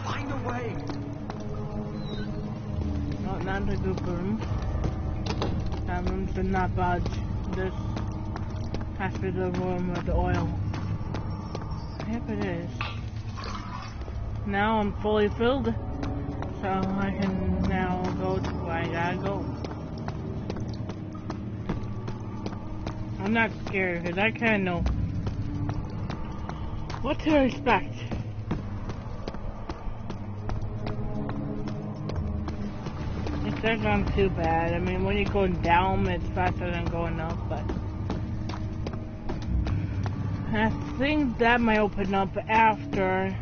Find a way. No, not the goop room. That room should not budge. This has to be the room with the oil. Yep, it is. Now I'm fully filled, so I can now go to where I gotta go. I'm not scared because I kind of know what to expect. It doesn't sound too bad. I mean, when you're going down, it's faster than going up, but I think that might open up after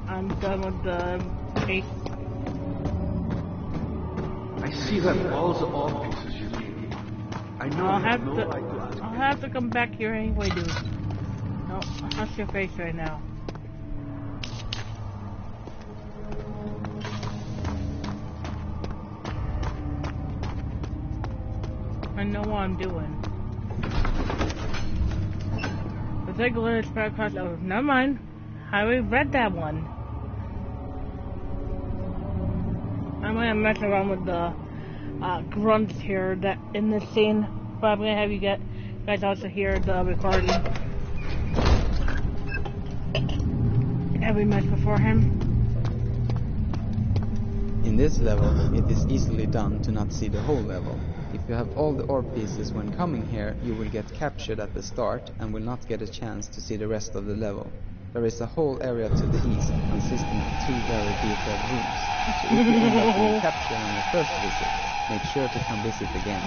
I'm done with the case. I see that all the ore pieces you need. I know I'll I have no right to ask. I'll have to come back here anyway, dude. No, that's your face right now. I know what I'm doing. The take a little spread across. Oh, never mind. I already read that one. I'm gonna mess around with the grunts here that in this scene, but I'm gonna have you guys also hear the recording that we messed beforehand. In this level, it is easily done to not see the whole level. If you have all the ore pieces when coming here, you will get captured at the start and will not get a chance to see the rest of the level. There is a whole area to the east consisting of 2 very detailed rooms. So if you end up being captured on your first visit, make sure to come visit again.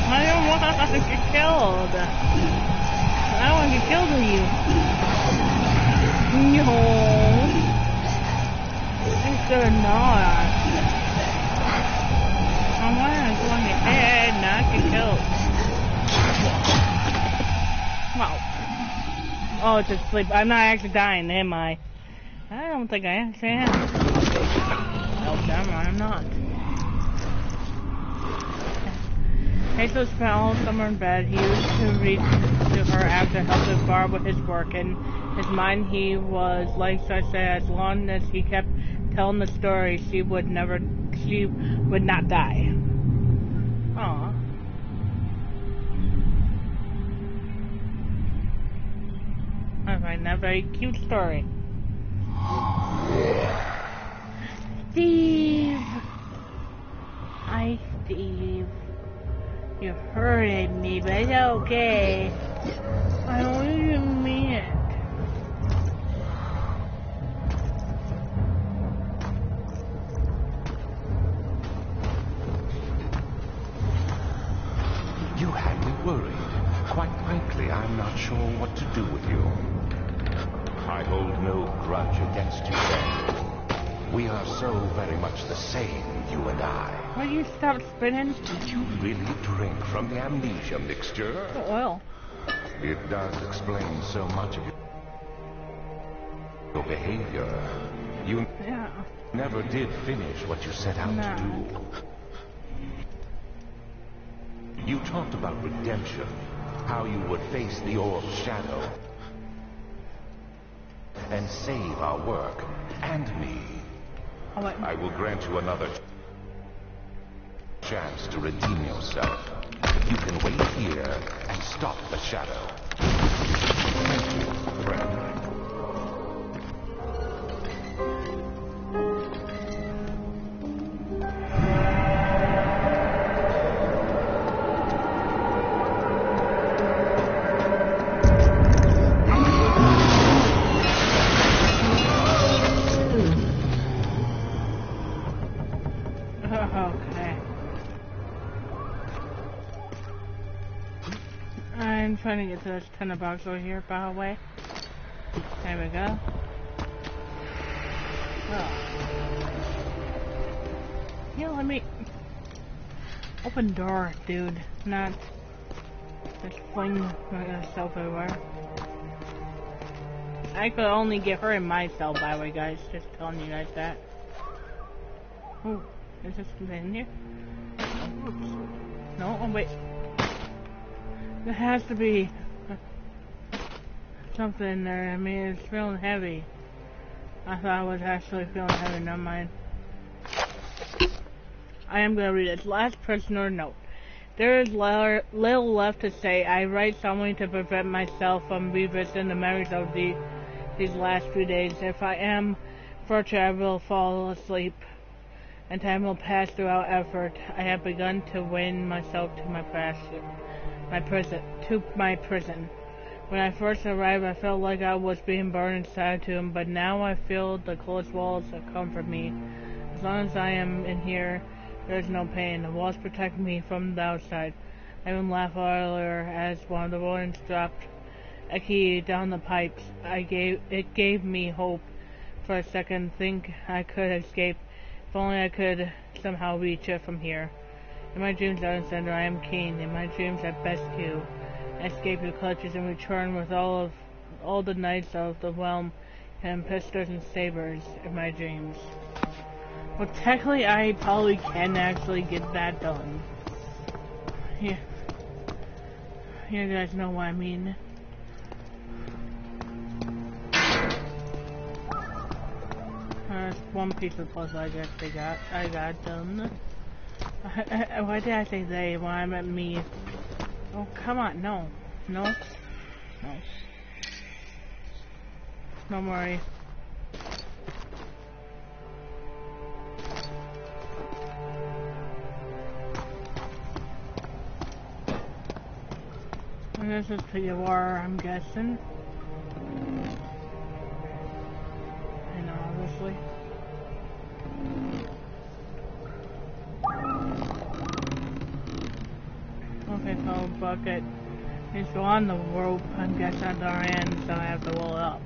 I don't want to get killed. I don't want to get killed with you. No. I'm gonna not. I want to go on your head, not get killed. Wow. Oh, it's asleep. I'm not actually dying, am I? I don't think I actually am. No, damn, I'm not. Hazel spent all summer in bed. He used to read to her after helping Barb with his work. In his mind, he was like such that as long as he kept telling the story, she would not die. Aww. I find that very cute story. Steve! Hi, Steve. You hurted me, but it's okay. I don't even mean it. worried. Quite frankly, I'm not sure what to do with you. I hold no grudge against you, Daniel. We are so very much the same, you and I. Will you stop spinning? Did you really drink from the amnesia mixture? Well. It does explain so much of your behavior. You never did finish what you set out to do. You talked about redemption, how you would face the orb's shadow, and save our work, and me. I will grant you another chance to redeem yourself. You can wait here and stop the shadow. Thank you, friend. I'm trying to get to this $10 over here, by the way. There we go. Oh. Yeah, let me... Open door, dude. Not... just fling myself everywhere. I could only get her in my cell, by the way, guys. Just telling you guys that. Ooh, is this something in here? Oops. No, oh wait. There has to be something in there. I mean, it's feeling heavy. I thought I was actually feeling heavy. Never mind. I am gonna read it. Last prisoner note. There is little left to say. I write something to prevent myself from revisiting the memories of these last few days. If I am fortunate, I will fall asleep, and time will pass without effort. I have begun to win myself to my prison. When I first arrived, I felt like I was being burned inside to him, but now I feel the close walls that comfort me. As long as I am in here, there is no pain. The walls protect me from the outside. I even laughed earlier as one of the rodents dropped a key down the pipes. It gave me hope for a second. Think I could escape. If only I could somehow reach it from here. In my dreams, Alexander, I am keen. In my dreams, I rescue, escape your clutches, and return with all the knights of the realm and pistols and sabers in my dreams. Well, technically, I probably can actually get that done. Yeah. You guys know what I mean. There's one piece of puzzle I guess I got done. Why did I say they when I meant me? Oh, come on, no. No. No. Don't worry. And this is to your war, I'm guessing. I know, obviously. Okay, so bucket is on the rope, I'm guessing at our end, so I have to roll it up.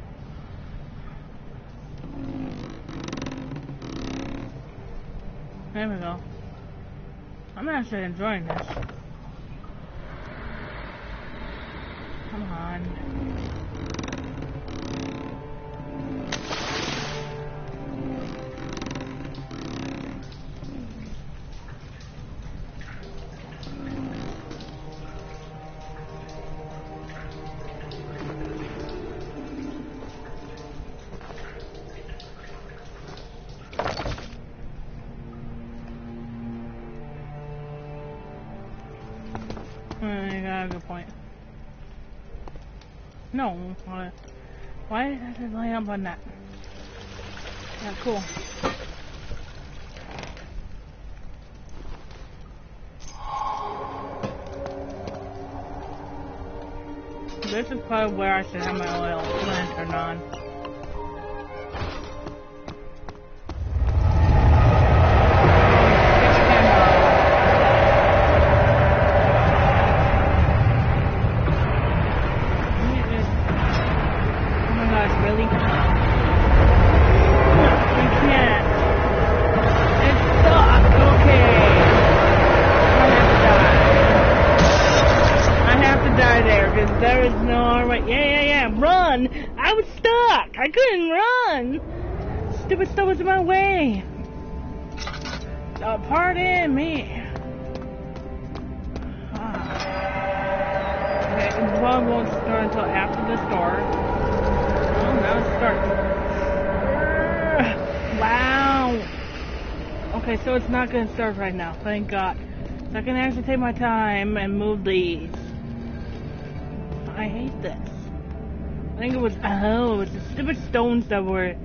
There we go. I'm actually enjoying this. Come on. You got a good point. No, why did I just lay up on that? Yeah, cool. This is probably where I should have my oil lantern on. there, because there is no other way. Yeah, run! I was stuck! I couldn't run! Stupid stuff was in my way. Pardon me. Okay, the ball won't start until after the start. Oh, now it's starting. Wow. Okay, so it's not going to start right now, thank God. So I can actually take my time and move these. I hate this. I think it was the stupid stones that were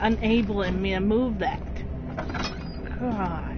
enabling me to move that. God.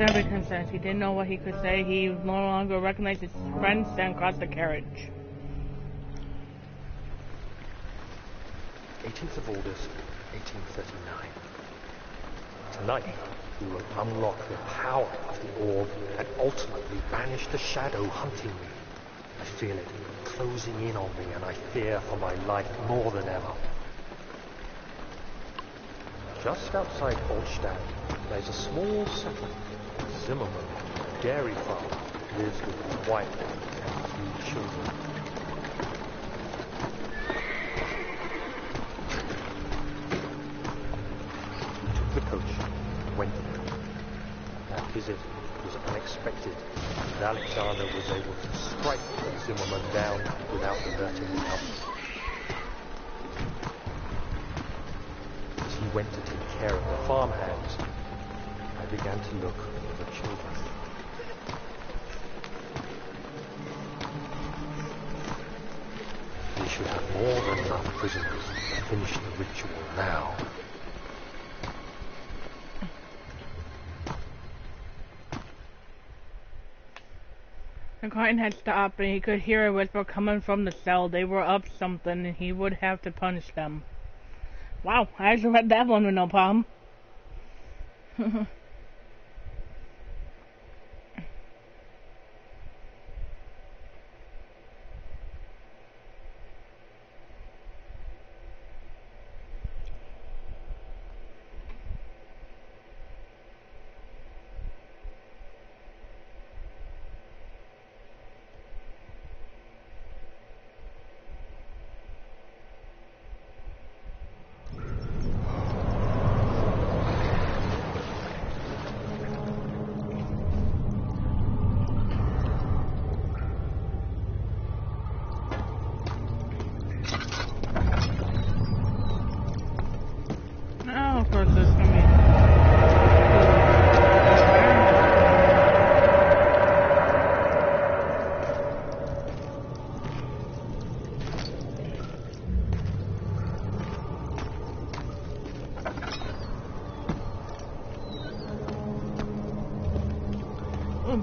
Every consent. He didn't know what he could say. He no longer recognized his friends and crossed the carriage. 18th of August, 1839. Tonight, we will unlock the power of the orb and ultimately banish the shadow hunting me. I feel it closing in on me and I fear for my life more than ever. Just outside Altstadt, there's a small settlement. Zimmerman, a dairy farmer, lives with his wife and 3 children. He took the coach and went there. That visit was unexpected, and Alexander was able to strike Zimmerman down without alerting the others. As he went to take care of the farmhands, I began to look for the children. We should have more than enough prisoners to finish the ritual now. The guard had stopped and he could hear a whisper coming from the cell. They were up something and he would have to punish them. Wow, I actually read that one with no problem.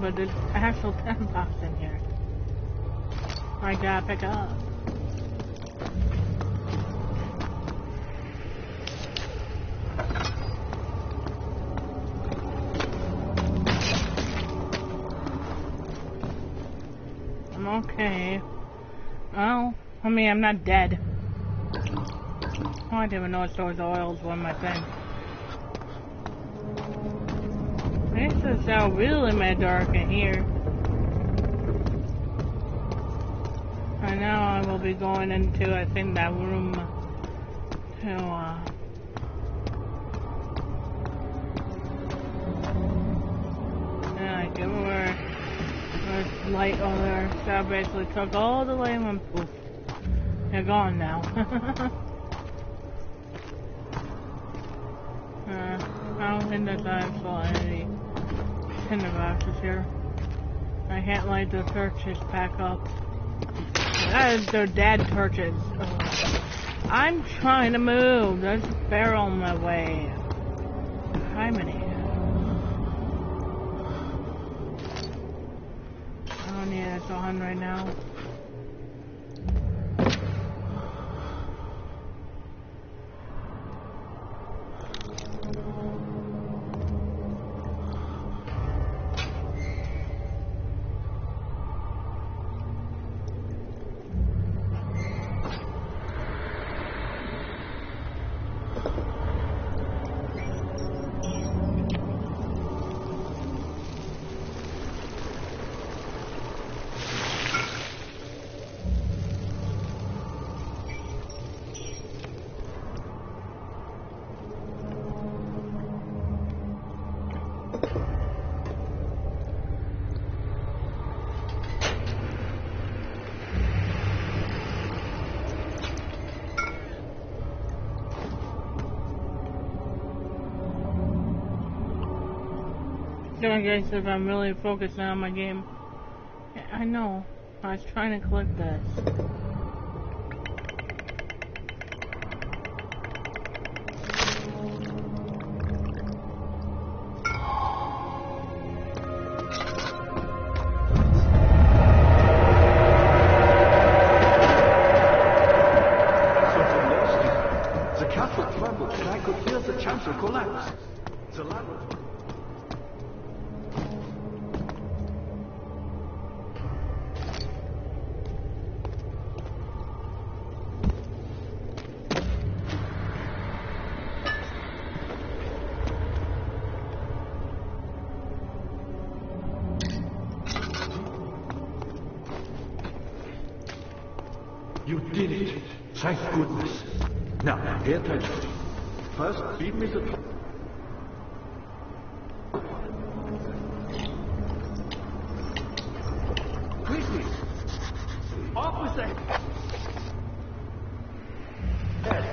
But there's actual 10 box in here. I gotta pick up. I'm okay. Well, I mean, I'm not dead. I didn't even know it stores oils one of my things. This is how really mad dark in here. And now I will be going into, I think, that room to, yeah, I give her there's light on there. So I basically took all the light and poof. They're gone now. I don't think that I saw any tinderboxes here. I can't light the torches back up. That is their dead torches. Oh. I'm trying to move. There's a barrel in my way. Hi, many. I don't need it on right now. So I guess if I'm really focusing on my game, I know. I was trying to click this. Something lost you. The castle crumbled and I could feel the chancel collapse. The laboratory. You did it. Thank goodness. Now, pay attention. First, feed me the... Quickly! Off with that! Yes.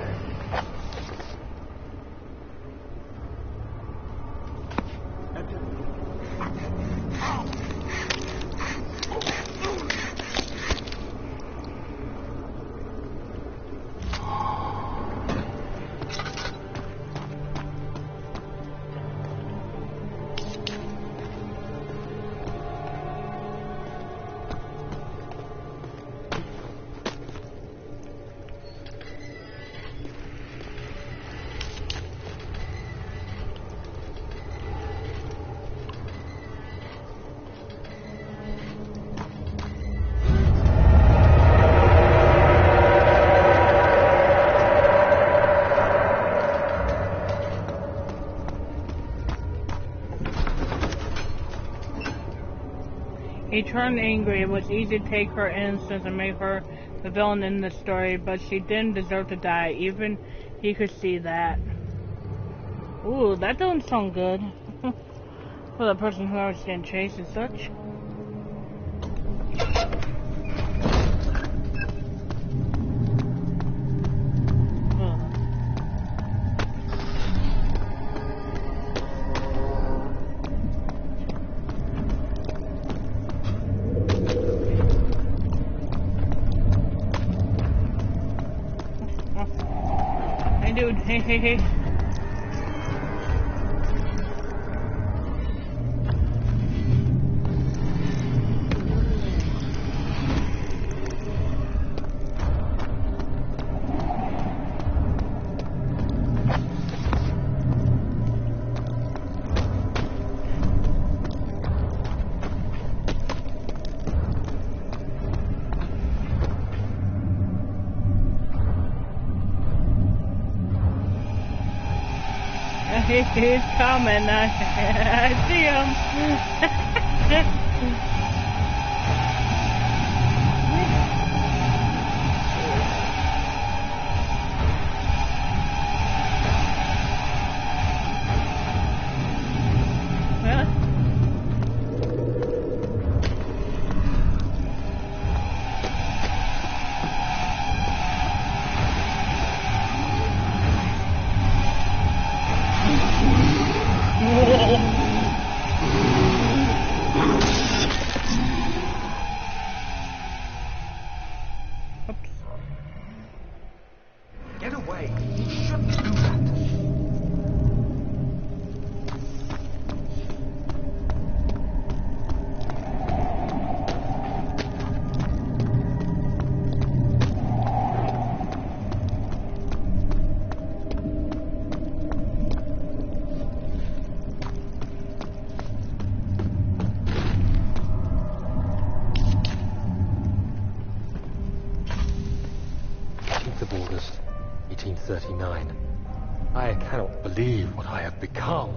He turned angry. It was easy to take her innocence and make her the villain in the story, but she didn't deserve to die. Even he could see that. Ooh, that doesn't sound good. For the person who was getting chased and such. Dude, hey. He's coming. I see him. Get away! You shouldn't do that! Of August, 1839. I cannot believe what I have become.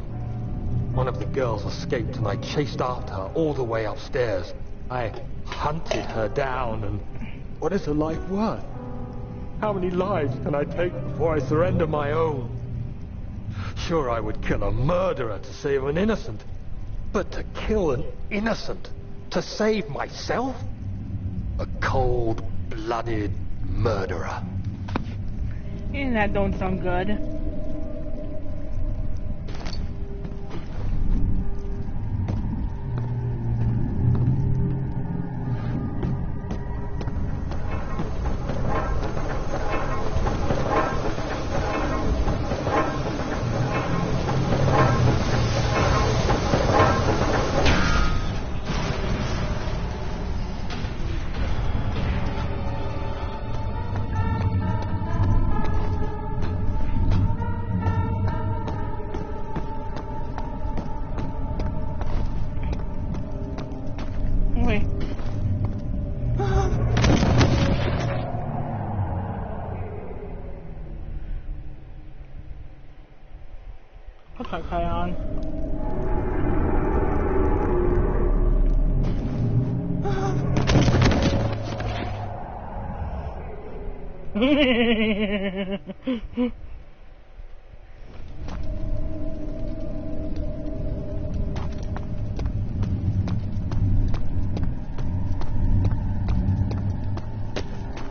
One of the girls escaped and I chased after her all the way upstairs. I hunted her down, and what is a life worth? How many lives can I take before I surrender my own? Sure, I would kill a murderer to save an innocent, but to kill an innocent to save myself? A cold-blooded murderer. And that don't sound good. Wait. Okay, carry on.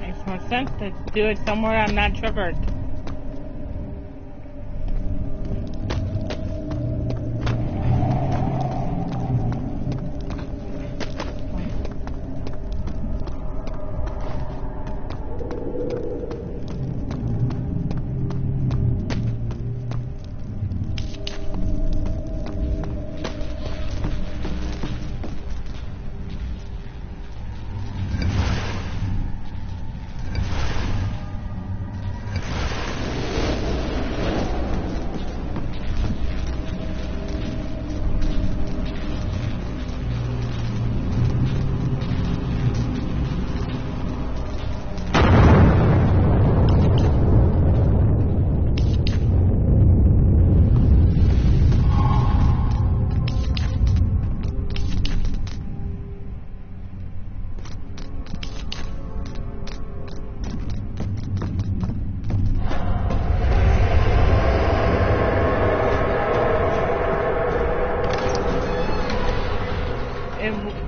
Makes more sense to do it somewhere I'm not triggered.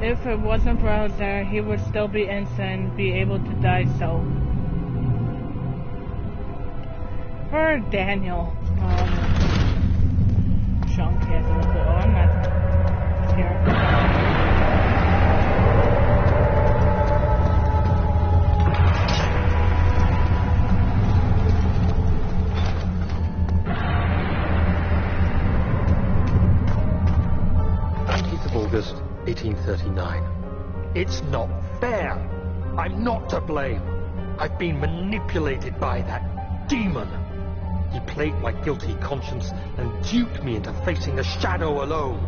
If it wasn't for out there, he would still be insane, be able to die so. For Daniel. Chunk has a little bit. Oh, I'm not scared. August 1839. It's not fair. I'm not to blame. I've been manipulated by that demon. He played my guilty conscience and duped me into facing the shadow alone.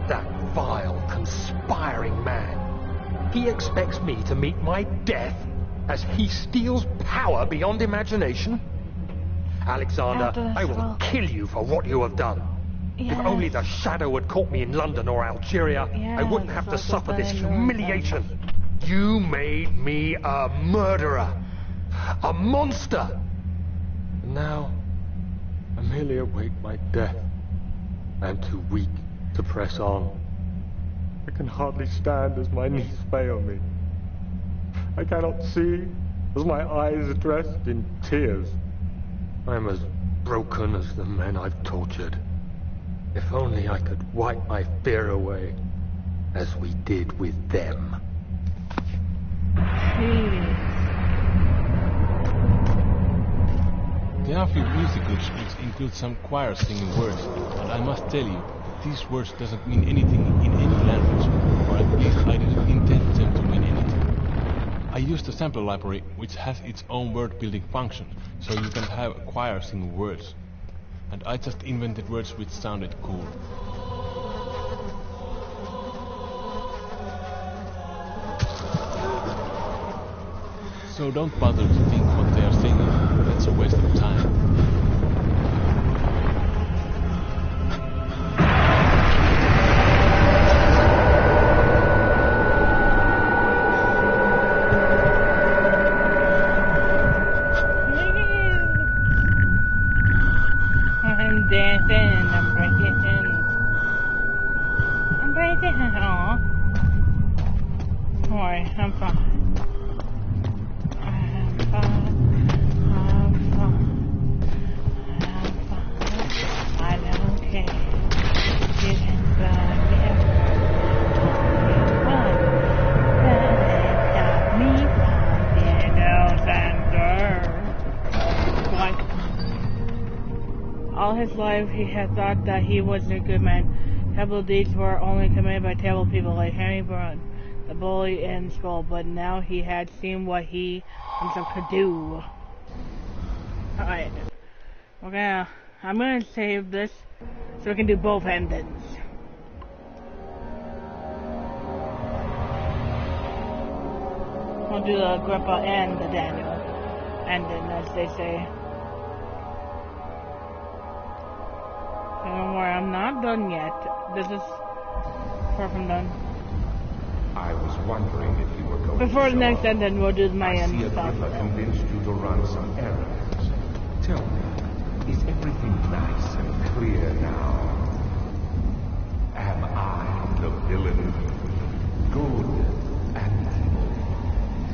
That vile, conspiring man. He expects me to meet my death as he steals power beyond imagination. Alexander, I will kill you for what you have done. Yes. If only the shadow had caught me in London or Algeria, I wouldn't have to suffer this humiliation. You made me a murderer. A monster. And now, I merely await my death. I am too weak to press on. I can hardly stand as my knees fail me. I cannot see as my eyes are dressed in tears. I am as broken as the men I've tortured. If only I could wipe my fear away, as we did with them. The Anfield music which includes some choir singing words, but I must tell you, these words doesn't mean anything in any language, or at least I didn't intend them to mean anything. I used a sample library which has its own word building function, so you can have a choir singing words. And I just invented words which sounded cool. So don't bother to think what they are singing, that's a waste of time. I'm dancing, I'm breaking. I'm breaking, aw. Don't worry, I'm fine. I don't care. You can stop me from being no all his life he had thought that he wasn't a good man. Terrible deeds were only committed by terrible people like Henry Brown, the bully in school, but now he had seen what he himself could do. Alright. I'm gonna save this so we can do both endings. We'll do the Grandpa and the Daniel ending, as they say. Don't worry, I'm not done yet. This is far from done. I was wondering if you were going Before to the next ending, we'll do my end I see stuff. Agrippa convinced you to run some errands. Tell me, is everything nice and clear now? Am I the villain? Good and evil.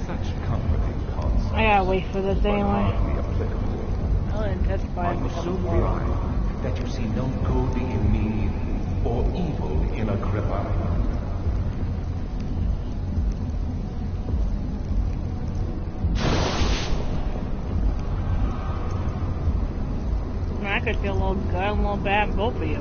Such comforting concepts. I gotta wait for this anyway. Hardly applicable. I'll intensify Are you so blind that you see no good in me or evil in Agrippa? I could feel a little good and a little bad, both of you.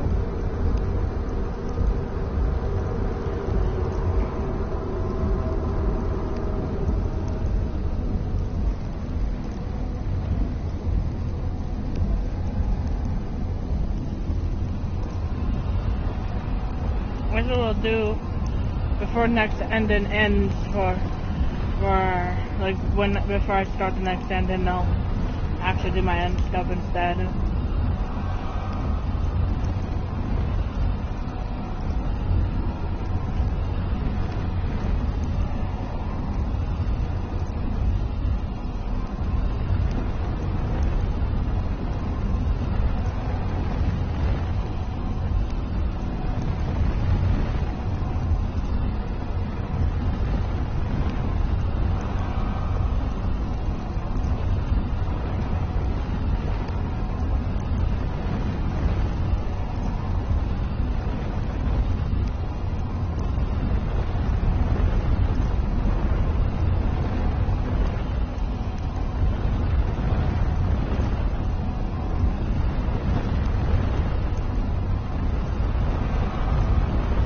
What we'll do before next ending ends before I start the next ending, I'll actually do my end stuff instead.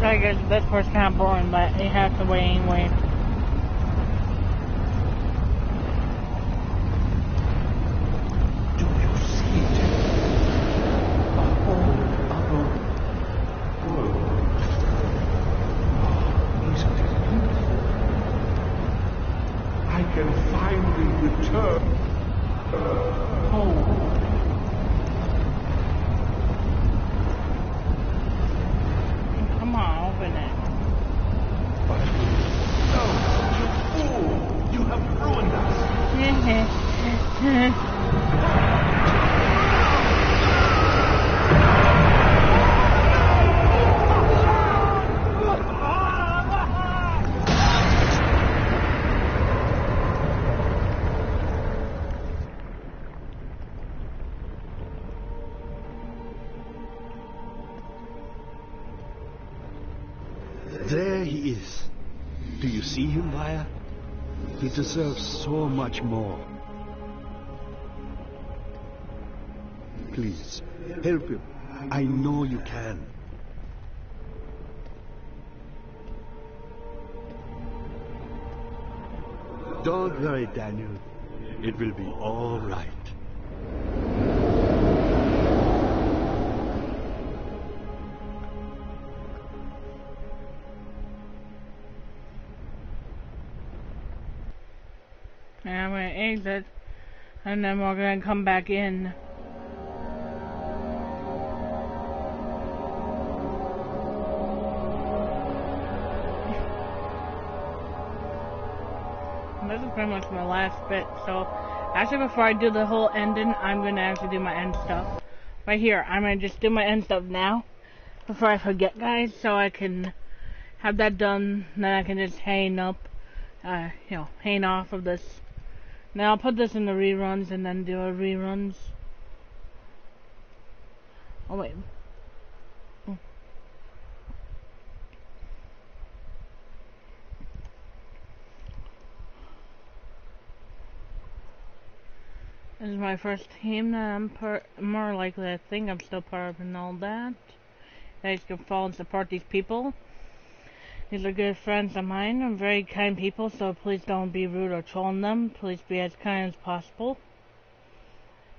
I guess this part's kind of boring, but you have to wait anyway. Do you see it? A whole other world. Isn't it beautiful? I can finally return home. There he is. Do you see him, Vaya? He deserves so much more. Please, help him. I know you can. Don't worry, Daniel. It will be all right. And I'm gonna exit, and then we're gonna come back in. This is pretty much my last bit, so actually before I do the whole ending, I'm gonna actually do my end stuff. Right here, I'm gonna just do my end stuff now, before I forget, guys, so I can have that done, then I can just hang up, hang off of this. Now I'll put this in the reruns and then do a reruns. Oh wait. This is my first team that I'm more likely I think I'm still part of and all that. You guys can follow and support these people. These are good friends of mine and very kind people, so please don't be rude or trolling them. Please be as kind as possible.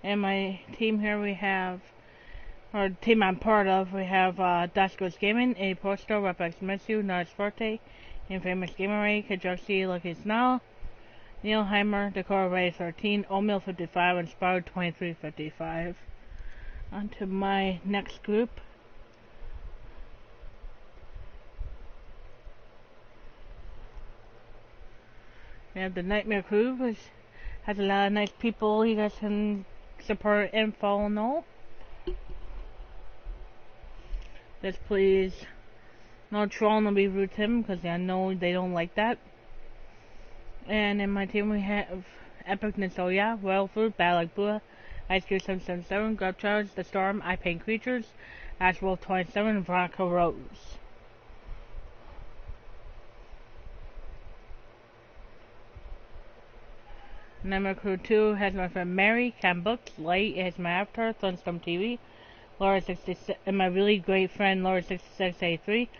And my team here we have, or the team I'm part of, we have Dasco's Gaming, A Poster, Webex Mitsu, Nars Forte, Infamous Gamer Ray, Kajoksi, Lucky Snow, Neilheimer, Decor Ray 13, Oatmeal 55, and Sparrow 2355. On to my next group. We have the Nightmare Crew, which has a lot of nice people you guys can support and follow and all. Just please, no trolling or be rude to him, because I know they don't like that. And in my team we have Epicness Oya, Royal Food, Bad Like Bua, Ice Cube 777, Grub Charge, The Storm, I Paint Creatures, Ash Wolf 27, Veronica Rose. Nightmare Crew 2 has my friend Mary, Cam Books, Light has my avatar, Thunderstorm TV, Laura 66, and my really great friend Laura 6683,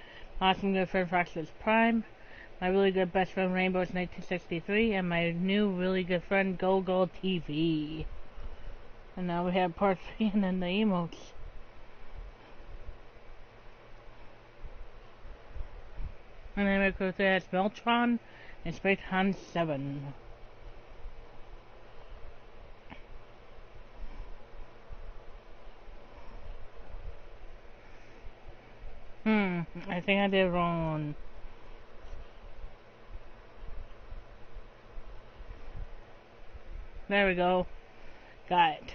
awesome good friend Foxless Prime, my really good best friend Rainbow's 1963, and my new really good friend Go TV. And now we have part 3 and then the emotes. And then we go through as Meltron and Sprayton 7. I think I did wrong. There we go. Got it.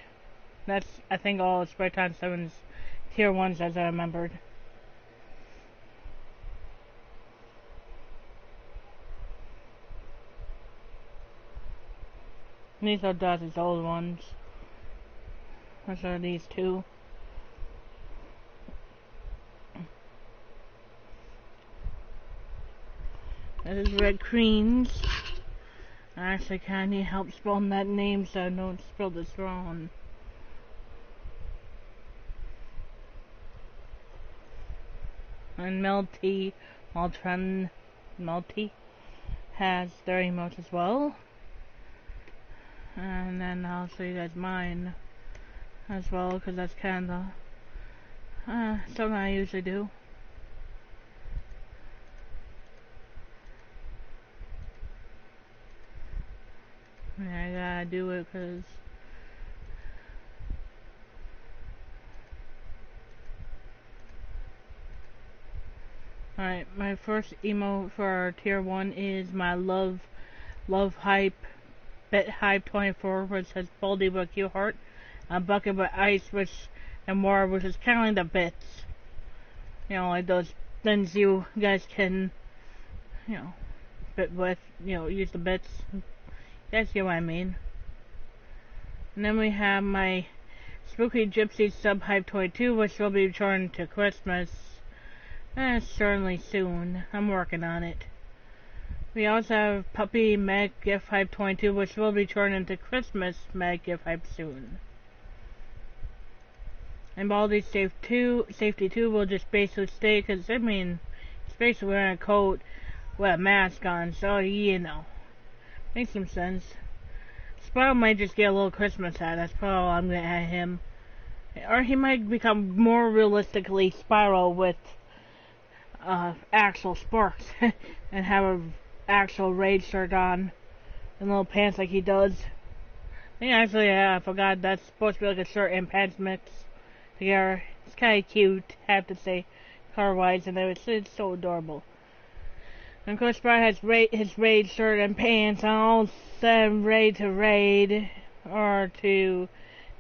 That's, I think, all Sprayton 7's tier 1s as I remembered. These are Daz's old ones. Which are these two. This is Red Creams. I actually kinda need help spelling that name so I don't spell this wrong. And Melty, Melty has their emotes as well. And then I'll show you guys mine as well, because that's kind of something I usually do. Yeah, I gotta do it because alright, my first emote for tier 1 is my love hype Bit Hive 24, which has Baldy with Q Heart, a Bucket with Ice, and War, which is counting the bits. You know, like those things you guys can, you know, bit with, you know, use the bits. You guys get what I mean. And then we have my Spooky Gypsy Sub Hive 22, which will be returned to Christmas. Certainly soon. I'm working on it. We also have Puppy Mag Gift Hive 22, which will be turned into Christmas Mag Gift Hive soon. And Baldi's Safety 2 will just basically stay, because, I mean, it's basically wearing a coat with a mask on, so, you know. Makes some sense. Spiral might just get a little Christmas hat, that's probably all I'm gonna add him. Or he might become more realistically Spiral with, actual sparks, and have a actual raid shirt on and little pants like he does. I think actually I forgot that's supposed to be like a shirt and pants mix together. It's kind of cute, I have to say, color wise, and it's so adorable. And of course Brian has his raid shirt and pants on, all set raid to raid or to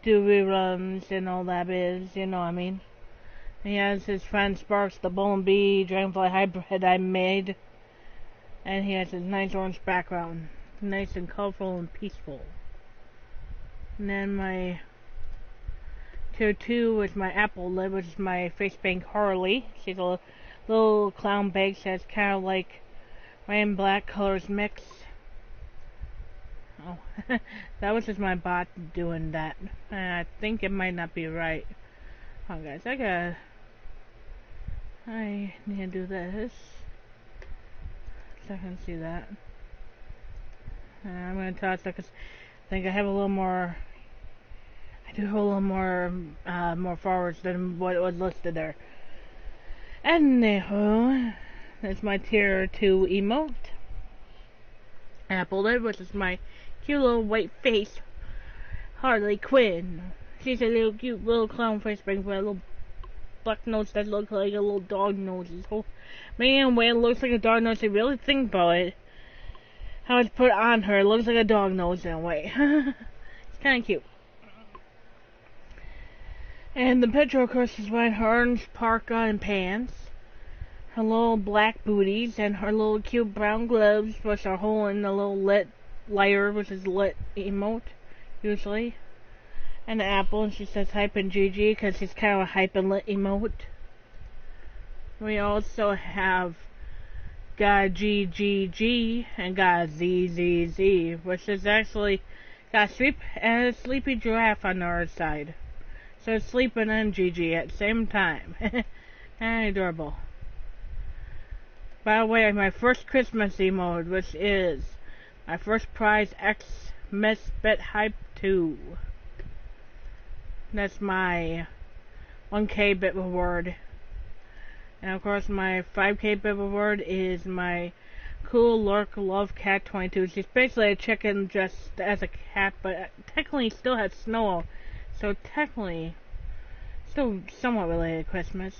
do reruns and all that biz, you know what I mean. He has his friend Sparks, the Bone Bee Dragonfly hybrid I made. And he has his nice orange background. Nice and colorful and peaceful. And then my tier 2 is my Apple Lid, which is my face bank Harley. She's a little clown bag. She has kind of like red and black colors mixed. Oh, that was just my bot doing that. And I think it might not be right. Hold on guys, I need to do this. So I can see that. I'm going to toss that because I think I have a little more. I do have a little more forwards than what was listed there. Anyhow, that's my tier 2 emote. Apple Lid, which is my cute little white face Harley Quinn. She's a little cute little clown face thing with a little black nose that looks like a little dog nose. Oh, man, when it looks like a dog nose, you really think about it. How it's put on her, it looks like a dog nose in a way. It's kind of cute. And the picture, of course, is wearing her orange parka and pants, her little black booties, and her little cute brown gloves, which are holding the little lit lighter, which is lit emote, usually. And the apple, and she says hype and GG, because she's kind of a hype and lit emote. We also have got GGG and got ZZZ, which is actually got sleep and a sleepy giraffe on the other side. So it's sleeping and GG at the same time. And adorable. By the way, my first Christmas emote, which is my first prize X Miss Bit Hype 2. That's my 1K bit reward. And of course my 5K bit reward is my cool Lurk Love Cat 22. She's basically a chicken dressed as a cat, but technically still has snow. So technically still somewhat related to Christmas.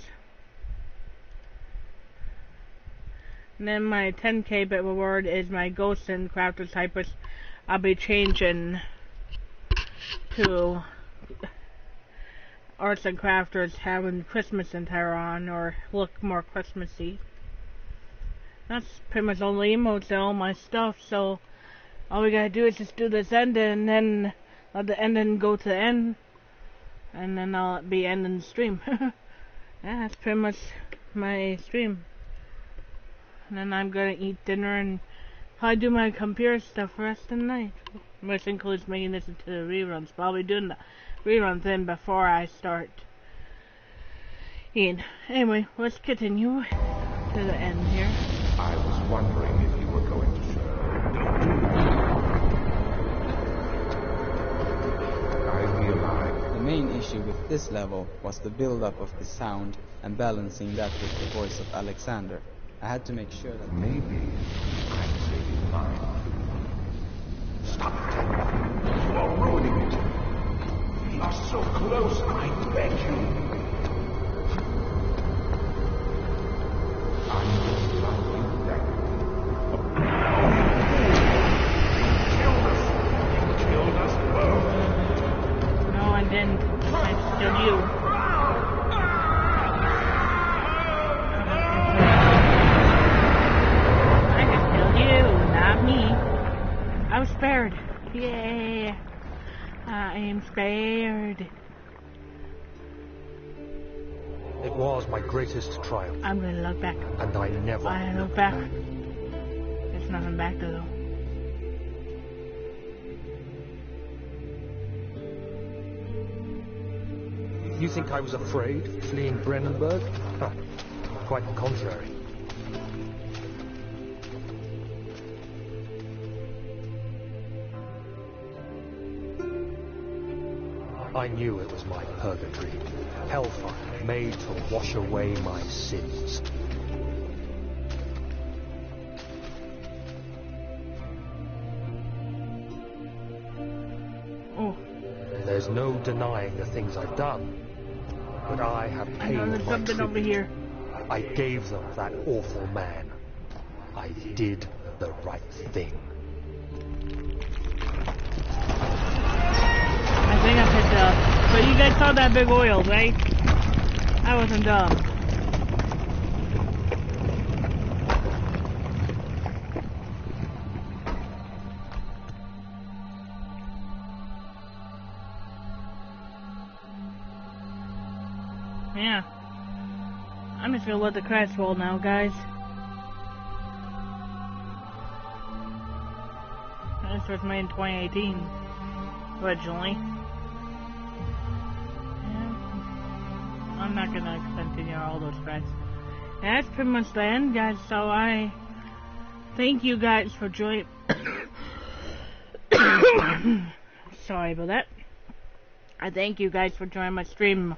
And then my 10K bit reward is my Ghost and Crafters type, which I'll be changing to Arts and Crafters having Christmas entire on, or look more Christmassy. That's pretty much all the emotes and all my stuff, so all we gotta do is just do this ending, and then let the ending go to the end, and then I'll be ending the stream. Yeah, that's pretty much my stream. And then I'm gonna eat dinner and probably do my computer stuff for the rest of the night, which includes making this into the reruns. But I'll be doing the reruns in before I start eating. Anyway, let's continue to the end here. I was wondering if you were going to show. I realized. The main issue with this level was the build-up of the sound and balancing that with the voice of Alexander. I had to make sure that maybe I'm saving mine. Stop it. You are ruining it. We are so close, I beg you. I'm just like you, that. Killed us. kill you. I can kill you, not me. I was spared. Yeah. I am spared. It was my greatest triumph. I'm gonna look back. And I never look back. There's nothing back to go. You think I was afraid, fleeing Brennenburg? Huh. Quite the contrary. I knew it was my purgatory. Hellfire made to wash away my sins. Oh. There's no denying the things I've done. But I have paid there's my something over tribute. here. I gave them that awful man. I did the right thing. I think I picked up. But you guys saw that big oil, right? I wasn't dumb. Yeah. I'm just gonna let the credits roll now, guys. This was made in 2018, originally. I'm not gonna continue all those credits. And that's pretty much the end, guys, so I thank you guys for joining. Sorry about that. I thank you guys for joining my stream.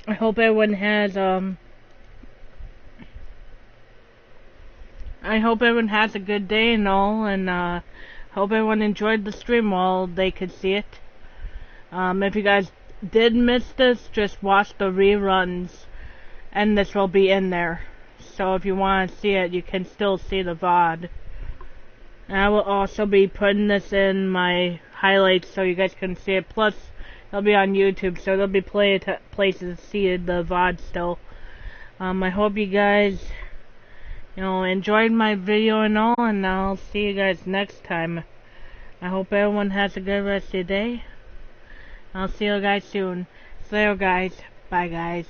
I hope everyone has a good day and all, and hope everyone enjoyed the stream while they could see it. If you guys did miss this, just watch the reruns, and this will be in there. So if you want to see it, you can still see the VOD. And I will also be putting this in my highlights so you guys can see it. Plus, it'll be on YouTube, so there'll be places to see the VOD still. I hope you guys, enjoyed my video and all, and I'll see you guys next time. I hope everyone has a good rest of your day. I'll see you guys soon. See you guys. Bye, guys.